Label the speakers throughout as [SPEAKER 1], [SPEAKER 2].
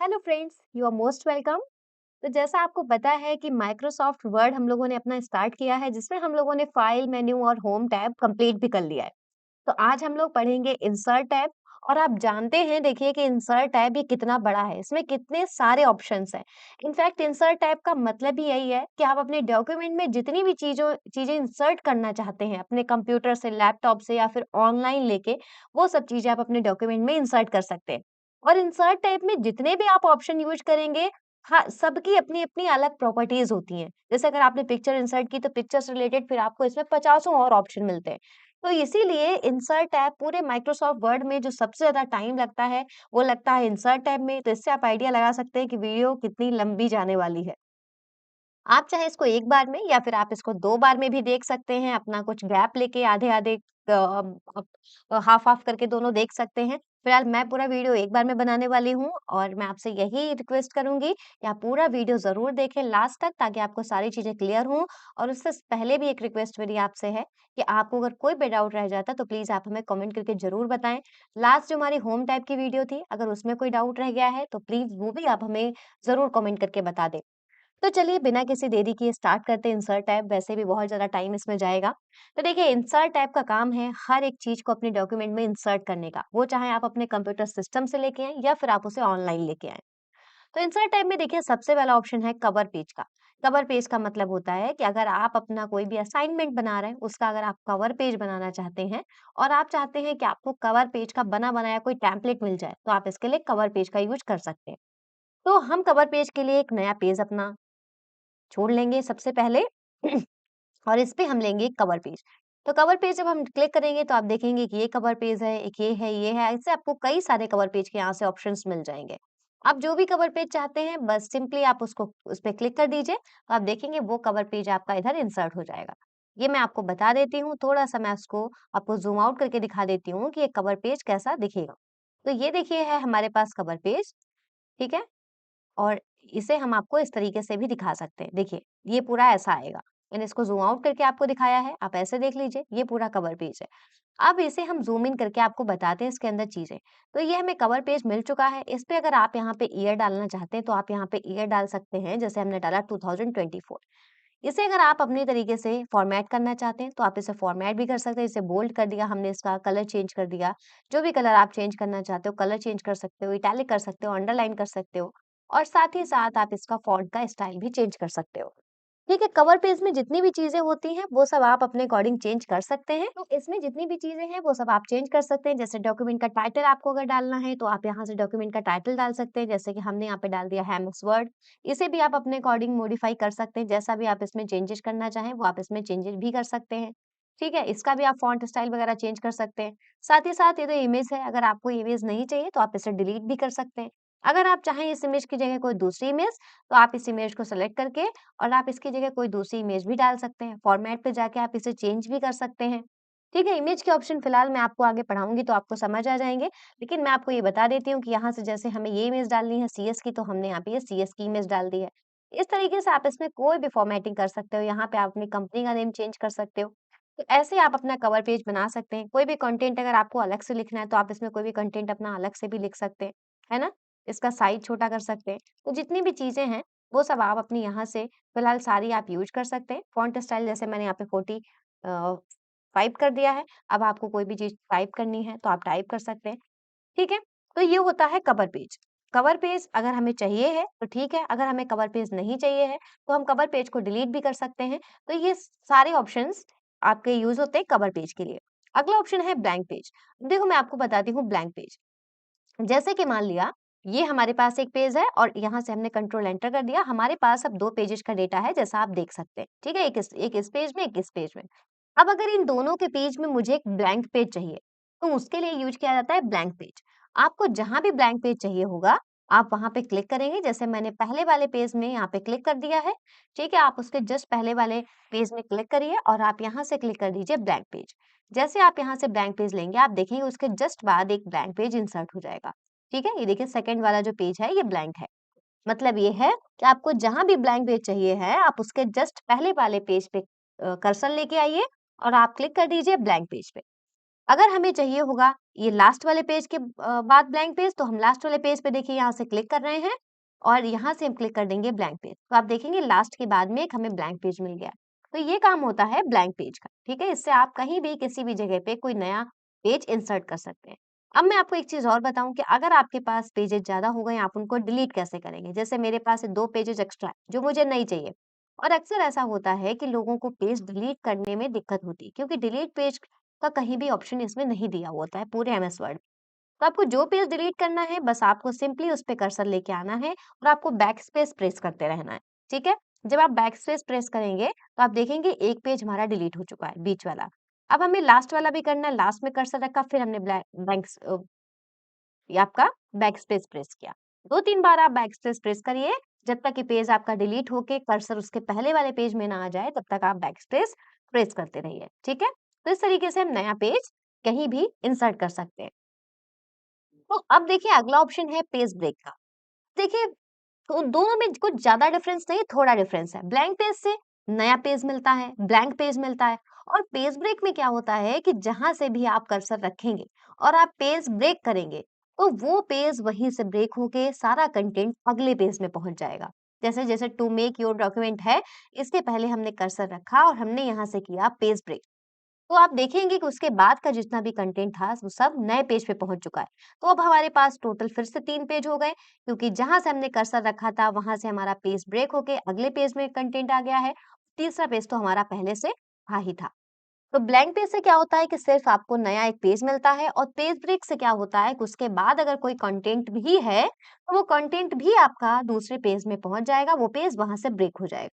[SPEAKER 1] Hello friends, you are most welcome. तो जैसा आपको पता है कि माइक्रोसॉफ्ट वर्ड हम लोगों ने अपना स्टार्ट किया है, जिसमें हम लोगों ने फाइल मेन्यू और होम टैब कंप्लीट भी कर लिया है। तो आज हम लोग पढ़ेंगे इंसर्ट टैब। और आप जानते हैं, देखिए कि इंसर्ट टैब ये कितना बड़ा है, इसमें कितने सारे ऑप्शंस हैं। इनफैक्ट इंसर्ट टैब का मतलब ही यही है कि आप अपने डॉक्यूमेंट में जितनी भी चीजें इंसर्ट करना चाहते हैं, अपने कंप्यूटर से, लैपटॉप से या फिर ऑनलाइन लेके, वो सब चीजें आप अपने डॉक्यूमेंट में इंसर्ट कर सकते हैं। और इंसर्ट टैब में जितने भी आप ऑप्शन यूज करेंगे, हाँ, सबकी अपनी-अपनी अलग प्रॉपर्टीज होती हैं। जैसे अगर आपने पिक्चर इंसर्ट की तो पिक्चर से रिलेटेड फिर आपको इसमें पचासों और ऑप्शन मिलते हैं। तो इसीलिए इंसर्ट टैब पूरे माइक्रोसॉफ्ट वर्ड में जो सबसे ज़्यादा टाइम लगता है, वो लगता है इंसर्ट टैब में। तो इससे आप आइडिया लगा सकते हैं कि वीडियो कितनी लंबी जाने वाली है। आप चाहे इसको एक बार में या फिर आप इसको 2 बार में भी देख सकते हैं, अपना कुछ गैप लेके आधे-आधे हाफ-हाफ करके दोनों देख सकते हैं। फिलहाल मैं पूरा वीडियो एक बार में बनाने वाली हूँ और मैं आपसे यही रिक्वेस्ट करूँगी कि आप पूरा वीडियो ज़रूर देखें लास्ट तक, ताकि आपको सारी चीज़ें क्लियर हों। और उससे पहले भी एक रिक्वेस्ट मेरी आपसे है कि आपको अगर कोई भी डाउट रह जाता है तो प्लीज़ आप हमें कमेंट करके ज़रूर बताएँ। लास्ट जो हमारी होम टैब की वीडियो थी, अगर उसमें कोई डाउट रह गया है तो प्लीज़ वो भी आप हमें ज़रूर कमेंट करके बता दें। तो चलिए बिना किसी देरी किए स्टार्ट करते हैं इंसर्ट टैब। वैसे भी बहुत ज़्यादा टाइम इसमें जाएगा। तो देखिए, इंसर्ट टैब का काम है हर एक चीज़ को अपने डॉक्यूमेंट में इंसर्ट करने का। वो चाहे आप अपने कंप्यूटर सिस्टम से लेके आएँ या फिर आप उसे ऑनलाइन लेके आएँ। तो इंसर्ट टैब में देखिए सबसे पहला ऑप्शन है कवर पेज का। कवर पेज का मतलब होता है कि अगर आप अपना कोई भी असाइनमेंट बना रहे हैं, उसका अगर आप कवर पेज बनाना चाहते हैं और आप चाहते हैं कि आपको कवर पेज का बना-बनाया कोई टेम्पलेट मिल जाए, तो आप इसके लिए कवर पेज का यूज़ कर सकते हैं। तो हम कवर पेज के लिए एक नया पेज अपना छोड़ लेंगे सबसे पहले और इस पे हम लेंगे कवर पेज। तो कवर पेज जब हम क्लिक करेंगे तो आप देखेंगे कि ये कवर पेज है, एक ये है, ऐसे आपको कई सारे कवर पेज के यहाँ से ऑप्शंस मिल जाएँगे। आप जो भी कवर पेज चाहते हैं, बस सिंपली आप उसको उस पे क्लिक कर दीजिए, तो आप देखेंगे वो कवर पेज आपका इधर इंसर्ट हो जाएगा। ये मैं आपको बता देती हूँ, थोड़ा-सा मैं उसको आपको ज़ूम आउट करके दिखा देती हूँ कि ये कवर पेज कैसा दिखेगा। तो ये देखिए है हमारे पास कवर पेज, ठीक है? और इसे हम आपको इस तरीके से भी दिखा सकते हैं। देखिए, ये पूरा ऐसा आएगा। मैंने इसको ज़ूम आउट करके आपको दिखाया है, आप ऐसे देख लीजिए, ये पूरा कवर पेज है। अब इसे हम ज़ूम इन करके आपको बताते हैं इसके अंदर चीज़ें। तो ये हमें कवर पेज मिल चुका है। इस पे अगर आप यहाँ पे ईयर डालना चाहते हैं, तो आप यहाँ पे ईयर डाल सकते हैं, जैसे हमने डाला 2024। इसे अगर आप अपने तरीके से फॉर्मेट करना चाहते हैं, तो आप इसे फॉर्मेट भी कर सकते हैं। इसे बोल्ड कर दिया हमने, इसका कलर चेंज कर दिया। जो भी कलर आप चेंज करना चाहते हो, कलर चेंज कर सकते हो, इटैलिक कर सकते हो, अंडरलाइन कर सकते हो और साथ ही साथ आप इसका फ़ॉन्ट का स्टाइल भी चेंज कर सकते हो। ठीक है, कवर पेज में जितनी भी चीज़ें होती हैं, वो सब आप अपने अकॉर्डिंग चेंज कर सकते हैं। तो इसमें जितनी भी चीज़ें हैं, वो सब आप चेंज कर सकते हैं। जैसे डॉक्यूमेंट का टाइटल आपको अगर डालना है, तो आप यहाँ से डॉक्यूमेंट का टाइटल डाल सकते हैं। जैसे कि हमने यहाँ पे डाल दिया है एमएस वर्ड। इसे भी आप अपने अकॉर्डिंग मॉडिफाई कर सकते हैं। जैसा भी आप इसमें चेंजेस करना चाहें, वो आप इसमें चेंजेस भी कर सकते हैं। ठीक है? इसका भी आप फ़ॉन्ट स्टाइल वगैरह चेंज कर सकते हैं। साथ ही साथ ये तो इमेज है, अगर आपको इमेज नहीं चाहिए, तो आप इसे डिलीट भी कर सकते हैं। अगर आप चाहें इस इमेज की जगह कोई दूसरी इमेज, तो आप इस इमेज को सेलेक्ट करके और आप इसकी जगह कोई दूसरी इमेज भी डाल सकते हैं। फॉर्मेट पे जाके आप इसे चेंज भी कर सकते हैं। ठीक है? इमेज के ऑप्शन फिलहाल मैं आपको आगे पढ़ाऊँगी तो आपको समझ आ जाएँगे। लेकिन मैं आपको ये बता देती हूँ कि यहाँ से जैसे हमें ये इमेज डालनी है सीएस की, तो हमने यहाँ पे ये सीएस की इमेज डाल दी है। इस तरीके से आप इसमें कोई भी फॉर्मेटिंग कर सकते हो। यहाँ पे आप अपनी कंपनी का नेम चेंज कर सकते हो। तो ऐसे आप अपना कवर पेज बना सकते हैं। कोई भी कंटेंट अगर आपको अलग से लिखना है, तो आप इसमें कोई भी कंटेंट अपना अलग से भी लिख सकते हैं। है ना? इसका साइज़ छोटा कर सकते हैं। तो जितनी भी चीज़ें हैं, वो सब आप अपनी यहाँ से फिलहाल सारी आप यूज़ कर सकते हैं। फ़ॉन्ट स्टाइल जैसे मैंने यहाँ पे 40 टाइप कर दिया है। अब आपको कोई भी चीज़ टाइप करनी है, तो आप टाइप कर सकते हैं। ठीक है? तो ये होता है कवर पेज। कवर पेज अगर हमें चाहिए है, तो ठीक है, अगर हमें कवर पेज नहीं चाहिए है, तो हम कवर पेज को डिलीट भी कर सकते हैं। तो ये सारे ऑप्शंस आपके यूज़ होते हैं कवर पेज के लिए। अगला ऑप्शन है ब्लैंक पेज। देखो मैं आपको बताती हूँ ब्लैंक पेज। जैसे कि मान लिया, ये हमारे पास एक पेज है और यहाँ से हमने कंट्रोल एंटर कर दिया। हमारे पास अब 2 पेजेज़ का डेटा है, जैसा आप देख सकते हैं। ठीक है? एक इस पेज में, एक इस पेज में। अब अगर इन दोनों के पेज में मुझे एक ब्लैंक पेज चाहिए, तो उसके लिए यूज़ किया जाता है ब्लैंक पेज। आपको जहाँ भी ब्लैंक पेज चाहिए होगा, आप वहाँ पे क्लिक करेंगे। जैसे मैंने पहले वाले पेज में यहाँ पे क्लिक कर दिया है, ठीक है? आप उसके जस्ट पहले वाले पेज में क्लिक करिए और आप यहाँ से क्लिक कर दीजिए ब्लैंक पेज। जैसे आप यहाँ से ब्लैंक पेज लेंगे, आप देखेंगे उसके जस्ट बाद एक ब्लैंक पेज इंसर्ट हो जाएगा। ठीक है? ये देखिए सेकंड वाला जो पेज है, ये ब्लैंक है। मतलब ये है कि आपको जहाँ भी ब्लैंक पेज चाहिए है, आप उसके जस्ट पहले वाले पेज पे कर्सर लेके आइए और आप क्लिक कर दीजिए ब्लैंक पेज पे। अगर हमें चाहिए होगा ये लास्ट वाले पेज के बाद ब्लैंक पेज, तो हम लास्ट वाले पेज पे देखिए यहाँ से क्लिक कर रहे हैं और यहाँ से हम क्लिक कर देंगे ब्लैंक पेज। तो आप देखेंगे लास्ट के बाद में एक हमें ब्लैंक पेज मिल गया। तो ये काम होता है ब्लैंक पेज का, ठीक है? इससे आप कहीं भी किसी भी जगह पे कोई नया पेज इंसर्ट कर सकते हैं। अब मैं आपको एक चीज़ और बताऊँ कि अगर आपके पास पेजेज़ ज़्यादा हो गए, आप उनको डिलीट कैसे करेंगे? जैसे मेरे पास 2 पेजेज़ एक्स्ट्रा है, जो मुझे नहीं चाहिए। और अक्सर ऐसा होता है कि लोगों को पेज डिलीट करने में दिक्कत होती है, क्योंकि डिलीट पेज का कहीं भी ऑप्शन इसमें नहीं दिया होता है पूरे एमएस वर्ड। तो आपको जो पेज डिलीट करना है, बस आपको सिंपली उस पे कर्सर लेके आना है और आपको बैक स्पेस प्रेस करते रहना है, ठीक है? जब आप बैक स्पेस प्रेस करेंगे, तो आप देखेंगे एक पेज हमारा डिलीट हो चुका है, बीच वाला। अब हमें लास्ट वाला भी करना है, लास्ट में कर्सर रखा, फिर हमने ये आपका बैक स्पेस प्रेस किया। 2-3 बार आप बैक स्पेस प्रेस करिए, जब तक कि पेज आपका डिलीट होके कर्सर उसके पहले वाले पेज में ना आ जाए, तब तक आप बैक स्पेस प्रेस करते रहिए, ठीक है? तो इस तरीके से हम नया पेज कहीं भी इंसर्ट कर सकते हैं। तो अब देखिए अगला ऑप्शन है पेज ब्रेक का। देखिए तो दोनों में कुछ ज़्यादा डिफरेंस नहीं, थोड़ा डिफरेंस है। ब्लैंक पेज से नया पेज मिलता है, ब्लैंक पेज मिलता है और पेज ब्रेक में क्या होता है कि जहाँ से भी आप कर्सर रखेंगे और आप पेज ब्रेक करेंगे, तो वो पेज वहीं से ब्रेक होके सारा कंटेंट अगले पेज में पहुँच जाएगा। जैसे-जैसे टू मेक योर डॉक्यूमेंट है, इसके पहले हमने कर्सर रखा और हमने यहाँ से किया पेज ब्रेक। तो आप देखेंगे कि उसके बाद का जितना भी कंटेंट था, वो सब नए पेज पे पहुँच चुका है। तो अब हमारे पास टोटल फिर से 3 पेज हो गए, क्योंकि जहाँ से हमने कर्सर रखा था, वहाँ से हमारा पेज ब्रेक होके अगले पेज में कंटेंट आ गया है। तीसरा पेज तो हमारा पहले से था ही था। तो ब्लैंक पेज से क्या होता है कि सिर्फ आपको नया एक पेज मिलता है और पेज ब्रेक से क्या होता है कि उसके बाद अगर कोई कंटेंट भी है, तो वो कंटेंट भी आपका दूसरे पेज में पहुँच जाएगा, वो पेज वहाँ से ब्रेक हो जाएगा।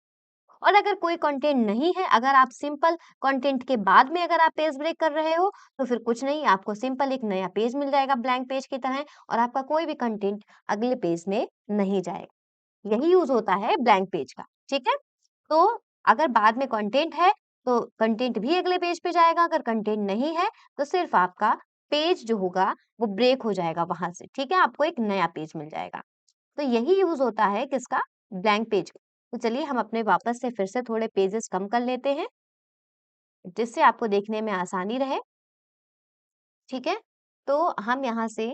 [SPEAKER 1] और अगर कोई कंटेंट नहीं है, अगर आप सिंपल कंटेंट के बाद में अगर आप पेज ब्रेक कर रहे हो, तो फिर कुछ नहीं, आपको सिंपल एक नया पेज मिल जाएगा ब्लैंक पेज की तरह और आपका कोई भी कंटेंट अगले पेज में नहीं जाएगा। यही यूज़ होता है ब्लैंक पेज का, ठीक है? तो अगर बाद में कंटेंट है, तो कंटेंट भी अगले पेज पे जाएगा, अगर कंटेंट नहीं है, तो सिर्फ आपका पेज जो होगा, वो ब्रेक हो जाएगा वहाँ से, ठीक है? आपको एक नया पेज मिल जाएगा। तो यही यूज़ होता है किसका? ब्लैंक पेज का। तो चलिए हम अपने वापस से फिर से थोड़े पेजेस कम कर लेते हैं, जिससे आपको देखने में आसानी रहे, ठीक है? तो हम यहाँ से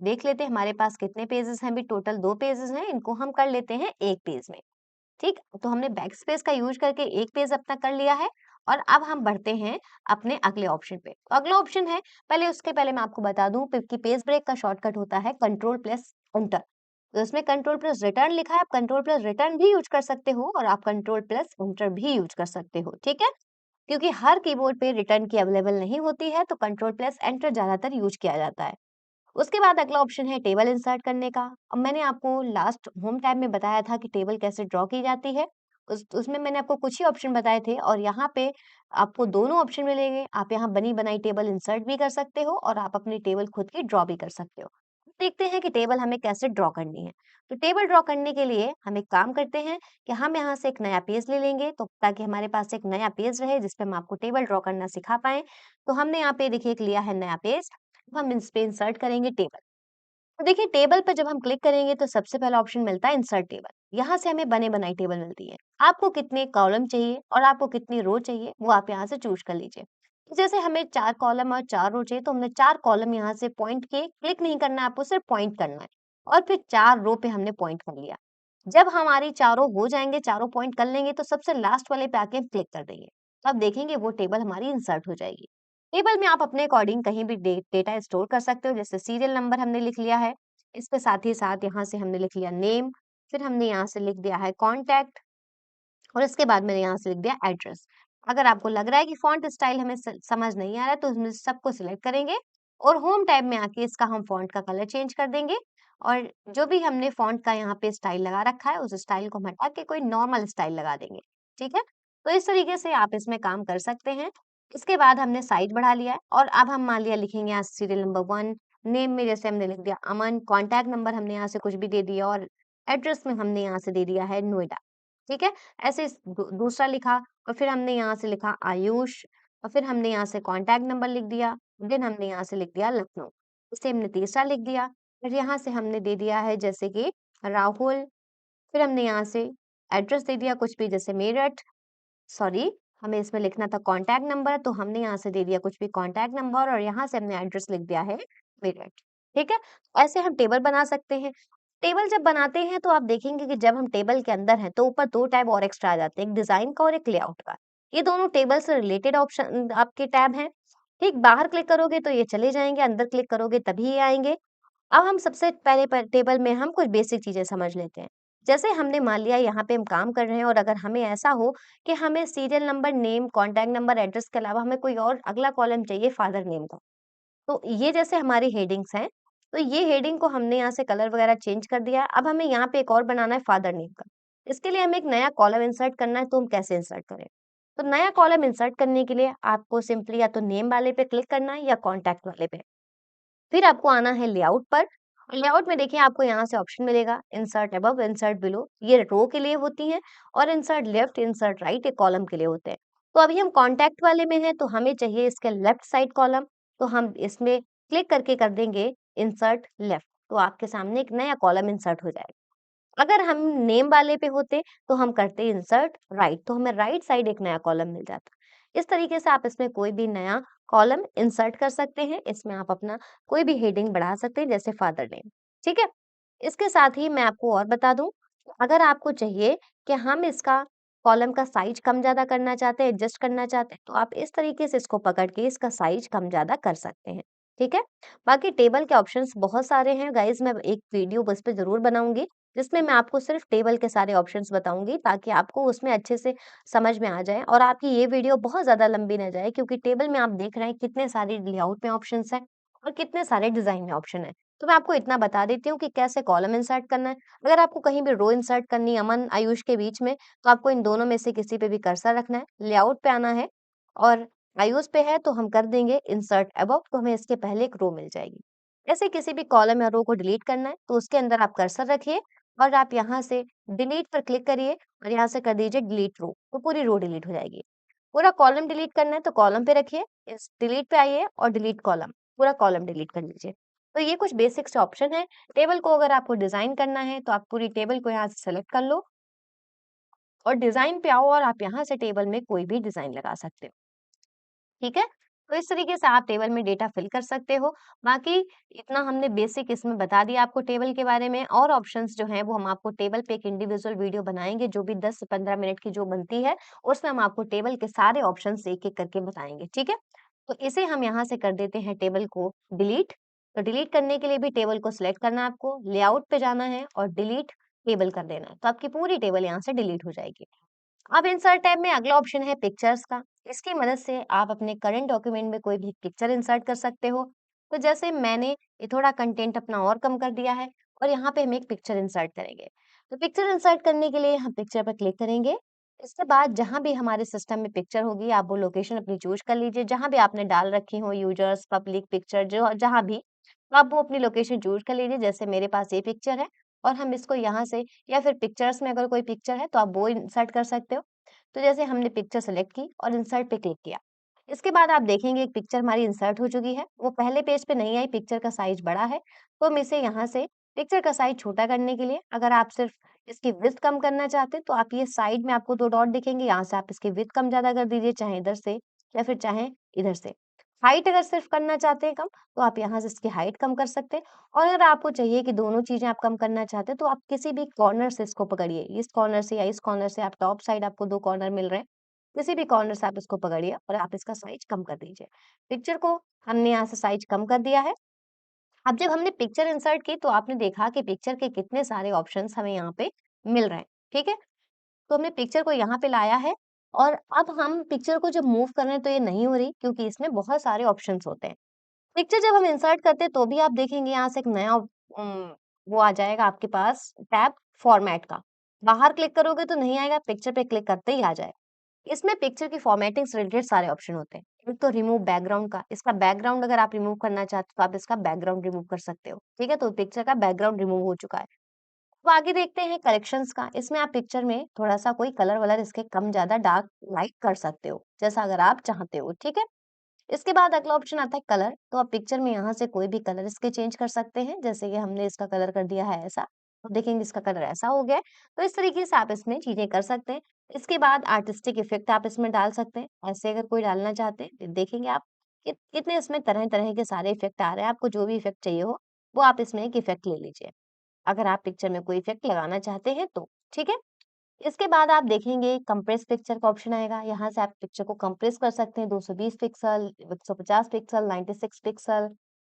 [SPEAKER 1] देख लेते हैं हमारे पास कितने पेजेस हैं, अभी टोटल 2 पेजेस हैं, इनको हम कर लेते हैं 1 पेज में, ठीक? तो हमने बैकस्पेस का यूज़ करके 1 पेज अपना कर लिया है और अब हम बढ़ते हैं अपने अगले ऑप्शन पे। तो अगला ऑप्शन है, पहले उसके पहले मैं आपको बता दूँ कि पेज ब्रेक का शॉर्टकट होता है कंट्रोल प्लस एंटर। तो इसमें कंट्रोल प्लस रिटर्न लिखा है, आप कंट्रोल प्लस रिटर्न भी यूज़ कर सकते हो और आप कंट्रोल प्लस एंटर भी यूज़ कर सकते हो, ठीक है? क्योंकि हर कीबोर्ड पे रिटर्न की अवेलेबल नहीं होती है, तो कंट्रोल प्लस एंटर ज़्यादातर यूज़ किया जाता है। उसके बाद अगला ऑप्शन है टेबल इंसर्ट करने का। अब मैंने आपको लास्ट होम टैब में बताया था कि टेबल कैसे ड्रॉ की जाती है। उसमें मैंने आपको कुछ ही ऑप्शन बताए थे और यहाँ पे आपको दोनों ऑप्शन मिलेंगे। आप यहाँ बनी-बनाई टेबल इंसर्ट भी कर सकते हो और आप अपनी टेबल खुद की ड्रॉ भी कर सकते हो। देखते हैं कि टेबल हमें कैसे ड्रॉ करनी है। तो टेबल ड्रॉ करने के लिए हम एक काम करते हैं कि हम यहाँ से एक नया पेज ले लेंगे, तो ताकि हमारे पास एक नया पेज रहे जिस पे हम आपको टेबल ड्रॉ करना सिखा पाएँ। तो हमने यहाँ पे देखिए एक लिया है नया पेज, अब हम इस पे इंसर्ट करेंगे टेबल। तो देखिए टेबल पर जब हम क्लिक करेंगे तो सबसे पहला ऑप्शन मिलता है इंसर्ट टेबल। यहाँ से हमें बने बनाई टेबल मिलती है। आपको कितने कॉलम चाहिए और आपको कितनी रो चाहिए वो आप यहाँ से चूज कर लीजिए। तो जैसे हमें 4 कॉलम और 4 रो चाहिए, तो हमने 4 कॉलम यहाँ से पॉइंट किए, क्लिक नहीं करना है आपको, सिर्फ पॉइंट करना है और फिर 4 रो पे हमने पॉइंट कर लिया। जब हमारी चारों हो जाएंगे, चारों पॉइंट कर लेंगे, तो सबसे लास्ट वाले पे आके हम क्लिक कर देंगे। तो अब देखेंगे वो टेबल हमारी इंसर्ट हो जाएगी। टेबल में आप अपने अकॉर्डिंग कहीं भी डेटा स्टोर कर सकते हो, जैसे सीरियल नंबर हमने लिख लिया है, इसके साथ ही साथ यहाँ से हमने लिख लिया नेम, फिर हमने यहाँ से लिख दिया है कॉन्टैक्ट और इसके बाद मैंने यहाँ से लिख दिया एड्रेस। अगर आपको लग रहा है कि फॉन्ट स्टाइल हमें समझ नहीं आ रहा है, तो इसमें सबको सिलेक्ट करेंगे और होम टैब में आके इसका हम फॉन्ट का कलर चेंज कर देंगे और जो भी हमने फॉन्ट का यहाँ पे स्टाइल लगा रखा है, उस स्टाइल को हम हटा के कोई नॉर्मल स्टाइल लगा देंगे, ठीक है? तो इस तरीके से आप इसमें काम कर सकते हैं। इसके बाद हमने साइज बढ़ा लिया है और अब हम मान लिया लिखेंगे यहाँ सीरियल नंबर 1, नेम में जैसे हमने लिख दिया अमन, कॉन्टैक्ट नंबर हमने यहाँ से कुछ भी दे दिया और एड्रेस में हमने यहाँ से दे दिया है नोएडा, ठीक है? ऐसे दूसरा लिखा और फिर हमने यहाँ से लिखा आयुष और फिर हमने यहाँ से कॉन्टैक्ट नंबर लिख दिया, देन हमने यहाँ से लिख दिया लखनऊ। इसे हमने तीसरा लिख दिया, फिर यहाँ से हमने दे दिया है जैसे कि राहुल, फिर हमने यहाँ से एड्रेस दे दिया कुछ भी जैसे मेरठ, सॉरी हमें इसमें लिखना था कॉन्टैक्ट नंबर, तो हमने यहाँ से दे दिया कुछ भी कॉन्टैक्ट नंबर और यहाँ से हमने एड्रेस लिख दिया है मेरठ। ठीक है? ऐसे हम टेबल बना सकते हैं। टेबल जब बनाते हैं तो आप देखेंगे कि जब हम टेबल के अंदर हैं तो ऊपर 2 टैब और एक्स्ट्रा आ जाते हैं, एक डिज़ाइन का और एक लेआउट का। ये दोनों टेबल से रिलेटेड ऑप्शन आपके टैब हैं। ठीक, बाहर क्लिक करोगे तो ये चले जाएँगे, अंदर क्लिक करोगे तभी ये आएँगे। अब हम सबसे पहले टेबल में हम कुछ बेसिक चीज़ें समझ लेते हैं। जैसे हमने मान लिया यहाँ पे हम काम कर रहे हैं और अगर हमें ऐसा हो कि हमें serial number, name, contact number, address के अलावा हमें कोई और अगला कॉलम चाहिए फादर नेम का। तो ये जैसे हमारी हेडिंग्स हैं, तो ये हेडिंग को हमने यहाँ से कलर वगैरह चेंज कर दिया है। अब हमें यहाँ पे एक और बनाना है फादर नेम का। इसके लिए हमें एक नया कॉलम इंसर्ट करना है, तो हम कैसे इंसर्ट करें? तो नया कॉलम इंसर्ट करने के लिए आपको सिंपली या तो नेम वाले पे क्लिक करना है या कॉन्टैक्ट वाले पे। फिर आपको आना है लेआउट पर। लेआउट में देखिए आपको यहाँ से ऑप्शन मिलेगा इंसर्ट अबव, इंसर्ट बिलो, ये रो के लिए होती हैं और इंसर्ट लेफ्ट, इंसर्ट राइट ये कॉलम के लिए होते हैं। तो अभी हम कॉन्टैक्ट वाले में हैं तो हमें चाहिए इसके लेफ्ट साइड कॉलम, तो हम इसमें क्लिक करके कर देंगे इंसर्ट लेफ्ट, तो आपके सामने एक नया कॉलम इंसर्ट हो जाएगा। अगर हम नेम वाले पे होते तो हम करते इंसर्ट राइट, तो हमें राइट साइड एक नया कॉलम मिल जाता। इस तरीके से आप इसमें कोई भी नया कॉलम इंसर्ट कर सकते हैं। इसमें आप अपना कोई भी हेडिंग बढ़ा सकते हैं जैसे फादर नेम। ठीक है? इसके साथ ही मैं आपको और बता दूं, अगर आपको चाहिए कि हम इसका कॉलम का साइज कम ज्यादा करना चाहते हैं, एडजस्ट करना चाहते हैं, तो आप इस तरीके से इसको पकड़ के इसका साइज कम ज्यादा कर सकते हैं। ठीक है? बाकी टेबल के ऑप्शंस बहुत सारे हैं गाइस, मैं एक वीडियो बस पे जरूर बनाऊंगी जिसमें मैं आपको सिर्फ टेबल के सारे ऑप्शंस बताऊंगी ताकि आपको उसमें अच्छे से समझ में आ जाए और आपकी ये वीडियो बहुत ज़्यादा लंबी ना जाए, क्योंकि टेबल में आप देख रहे हैं कितने सारे लेआउट में ऑप्शंस हैं और कितने सारे डिज़ाइन में ऑप्शन है। तो मैं आपको इतना बता देती हूँ कि कैसे कॉलम इंसर्ट करना है। अगर आपको कहीं भी रो इंसर्ट करनी है अमन, आयुष के बीच में, तो आपको इन दोनों में से किसी पे भी कर्सर रखना है, लेआउट पे आना है और आयुष पे है तो हम कर देंगे इंसर्ट अबव, तो हमें इसके पहले एक रो मिल जाएगी। ऐसे किसी भी कॉलम या रो को डिलीट करना है तो उसके अंदर आप कर्सर रखिए और आप यहाँ से डिलीट पर क्लिक करिए और यहाँ से कर दीजिए डिलीट रो, तो पूरी रो डिलीट हो जाएगी। पूरा कॉलम डिलीट करना है तो कॉलम पे रखिए, इस डिलीट पे आइए और डिलीट कॉलम, पूरा कॉलम डिलीट कर लीजिए। तो ये कुछ बेसिक से ऑप्शन है। टेबल को अगर आपको डिजाइन करना है तो आप पूरी टेबल को यहाँ से सेलेक्ट कर लो और डिजाइन पे आओ और आप यहाँ से टेबल में कोई भी डिजाइन लगा सकते हो। ठीक है? तो इस तरीके से आप टेबल में डेटा फिल कर सकते हो। बाकी इतना हमने बेसिक इसमें बता दिया आपको टेबल के बारे में, और ऑप्शंस जो हैं वो हम आपको टेबल पे एक इंडिविजुअल वीडियो बनाएँगे जो भी 10 से 15 मिनट की जो बनती है, उसमें हम आपको टेबल के सारे ऑप्शंस एक-एक करके बताएँगे, ठीक है? तो इसे हम यहाँ से कर देते हैं टेबल को डिलीट। तो डिलीट करने के लिए भी टेबल को सिलेक्ट करना है आपको, लेआउट पे जाना है और डिलीट टेबल कर देना है। तो आपकी पूरी टेबल यहाँ से डिलीट हो जाएगी। अब इंसर्ट टैब में अगला ऑप्शन है पिक्चर्स का। इसकी मदद से आप अपने करंट डॉक्यूमेंट में कोई भी पिक्चर इंसर्ट कर सकते हो। तो जैसे मैंने ये थोड़ा कंटेंट अपना और कम कर दिया है और यहाँ पे हम एक पिक्चर इंसर्ट करेंगे। तो पिक्चर इंसर्ट करने के लिए हम पिक्चर पर क्लिक करेंगे। इसके बाद जहाँ भी हमारे सिस्टम में पिक्चर होगी आप वो लोकेशन अपनी चूज़ कर लीजिए, जहाँ भी आपने डाल रखी हो यूज़र्स, पब्लिक पिक्चर जो जहाँ भी, तो आप वो अपनी लोकेशन चूज़ कर लीजिए। जैसे मेरे पास ये पिक्चर है और हम इसको यहाँ से, या फिर पिक्चर्स में अगर कोई पिक्चर है तो आप वो इंसर्ट कर सकते हो। तो जैसे हमने पिक्चर सेलेक्ट की और इंसर्ट पे क्लिक किया। इसके बाद आप देखेंगे एक पिक्चर हमारी इंसर्ट हो चुकी है। वो पहले पेज पे नहीं आई, पिक्चर का साइज़ बड़ा है। तो हम इसे यहाँ से पिक्चर का साइज़ छोटा करने के लिए, अगर आप सिर्फ़ इसकी विड्थ कम करना चाहते हैं, तो आप ये साइड में आपको 2 डॉट दिखेंगे, यहाँ से आप इसकी विड्थ कम-ज़्यादा कर दीजिए, चाहे इधर से या फिर चाहे इधर से। हाइट अगर सिर्फ़ करना चाहते हैं कम, तो आप यहाँ से इसकी हाइट कम कर सकते हैं और अगर आपको चाहिए कि दोनों चीज़ें आप कम करना चाहते हैं, तो आप किसी भी कॉर्नर से इसको पकड़िए। इस कॉर्नर से या इस कॉर्नर से, आप टॉप साइड आपको 2 कॉर्नर मिल रहे हैं। किसी भी कॉर्नर से आप इसको पकड़िए और आप इसका साइज़ कम कर दीजिए। पिक्चर को हमने यहाँ से साइज़ कम कर दिया है। अब जब हमने पिक्चर इंसर्ट की तो आपने देखा कि पिक्चर के कितने सारे ऑप्शंस हमें यहाँ पे मिल रहे हैं, ठीक है? तो हमने पिक्चर को यहाँ पे लाया है और अब हम पिक्चर को जब मूव कर रहे हैं तो ये नहीं हो रही, क्योंकि इसमें बहुत सारे ऑप्शंस होते हैं। पिक्चर जब हम इंसर्ट करते हैं तो भी आप देखेंगे यहाँ से एक नया वो आ जाएगा आपके पास टैब फॉर्मेट का। बाहर क्लिक करोगे तो नहीं आएगा, पिक्चर पे क्लिक करते ही आ जाएगा। इसमें पिक्चर की फॉर्मेटिंग से रिलेटेड सारे ऑप्शन होते हैं। एक तो रिमूव बैकग्राउंड का, इसका बैकग्राउंड अगर आप रिमूव करना चाहते हो तो आप इसका बैकग्राउंड रिमूव कर सकते हो। ठीक है? तो पिक्चर का बैकग्राउंड रिमूव हो चुका है। अब आगे देखते हैं करेक्शंस का। इसमें आप पिक्चर में थोड़ा-सा कोई कलर-वलर इसके कम ज़्यादा डार्क लाइट कर सकते हो, जैसा अगर आप चाहते हो। ठीक है? इसके बाद अगला ऑप्शन आता है कलर, तो आप पिक्चर में यहाँ से कोई भी कलर इसके चेंज कर सकते हैं, जैसे कि हमने इसका कलर कर दिया है ऐसा, तो देखेंगे इसका कलर ऐसा हो गया है। तो इस तरीके से आप इसमें चीज़ें कर सकते हैं। इसके बाद आर्टिस्टिक इफ़ेक्ट आप इसमें डाल सकते हैं। ऐसे अगर कोई डालना चाहते हैं, तो देखेंगे आप कितने इसमें तरह-तरह के सारे इफ़ेक्ट आ रहे हैं। आपको जो भी इफ़ेक्ट चाहिए हो, वो आप इसमें एक इफ़ेक्ट ले लीजिए। अगर आप पिक्चर में कोई इफ़ेक्ट लगाना चाहते हैं तो, ठीक है? इसके बाद आप देखेंगे कंप्रेस पिक्चर का ऑप्शन आएगा। यहाँ से आप पिक्चर को कंप्रेस कर सकते हैं 220 पिक्सल, 150 पिक्सल, 96 पिक्सल,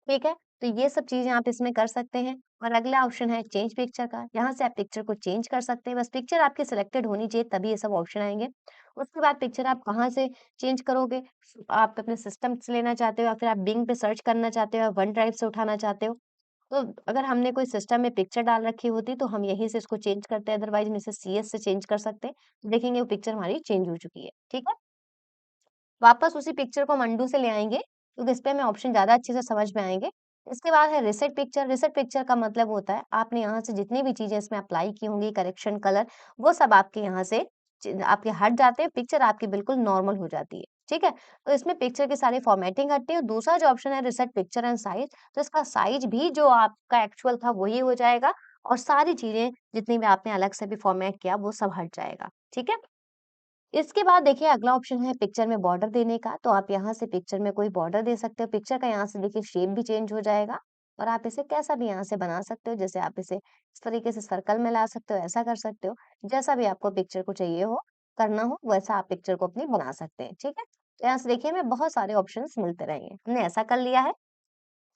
[SPEAKER 1] ठीक है? तो ये सब चीज़ें आप इसमें कर सकते हैं और अगला ऑप्शन है चेंज पिक्चर का। यहाँ से आप पिक्चर को चेंज कर सकते हैं, बस पिक्चर आपकी सिलेक्टेड होनी चाहिए तभी ये सब ऑप्शन आएँगे। उसके बाद पिक्चर आप कहाँ से चेंज करोगे? आप अपने सिस्टम से लेना चाहते हो या फिर आप बिंग पे सर्च करना चाहते हो या वन ड्राइव से उठाना चाहते हो? तो अगर हमने कोई सिस्टम में पिक्चर डाल रखी होती तो हम यहीं से इसको चेंज करते हैं, अदरवाइज़ हम इसे सीएस से चेंज कर सकते हैं। देखेंगे वो पिक्चर हमारी चेंज हो चुकी है, ठीक है? वापस उसी पिक्चर को हम अनडू से ले आएँगे, क्योंकि इस पे हमें ऑप्शन ज़्यादा अच्छे से समझ में आएँगे। इसके बाद है रीसेट पिक्चर। रीसेट पिक्चर का मतलब होता है, आपने यहाँ से जितनी भी चीज़ें इसमें अप्लाई की होंगी, करेक्शन, कलर, वो सब आपके यहाँ से आपके हट जाते हैं, पिक्चर आपकी बिल्कुल नॉर्मल हो जाती है, ठीक है? तो इसमें पिक्चर की सारी फॉर्मेटिंग हटती है और दूसरा जो ऑप्शन है रीसेट पिक्चर एंड साइज़, तो इसका साइज़ भी जो आपका एक्चुअल था वही हो जाएगा और सारी चीज़ें जितनी भी आपने अलग से भी फॉर्मेट किया, वो सब हट जाएगा, ठीक है? इसके बाद देखिए अगला ऑप्शन है पिक्चर में बॉर्डर देने का, तो आप यहाँ से पिक्चर में कोई बॉर्डर दे सकते हो। पिक्चर का यहाँ से देखिए शेप भी चेंज हो जाएगा और आप इसे कैसा भी यहाँ से बना सकते हो। जैसे आप इसे इस तरीके से सर्कल में ला सकते हो, ऐसा कर सकते हो। जैसा भी आपको पिक्चर को चाहिए हो, करना हो, वैसा आप पिक्चर को अपनी बना सकते हैं, ठीक है? तो यहाँ से देखिए हमें बहुत सारे ऑप्शंस मिलते रहेंगे। हमने ऐसा कर लिया है,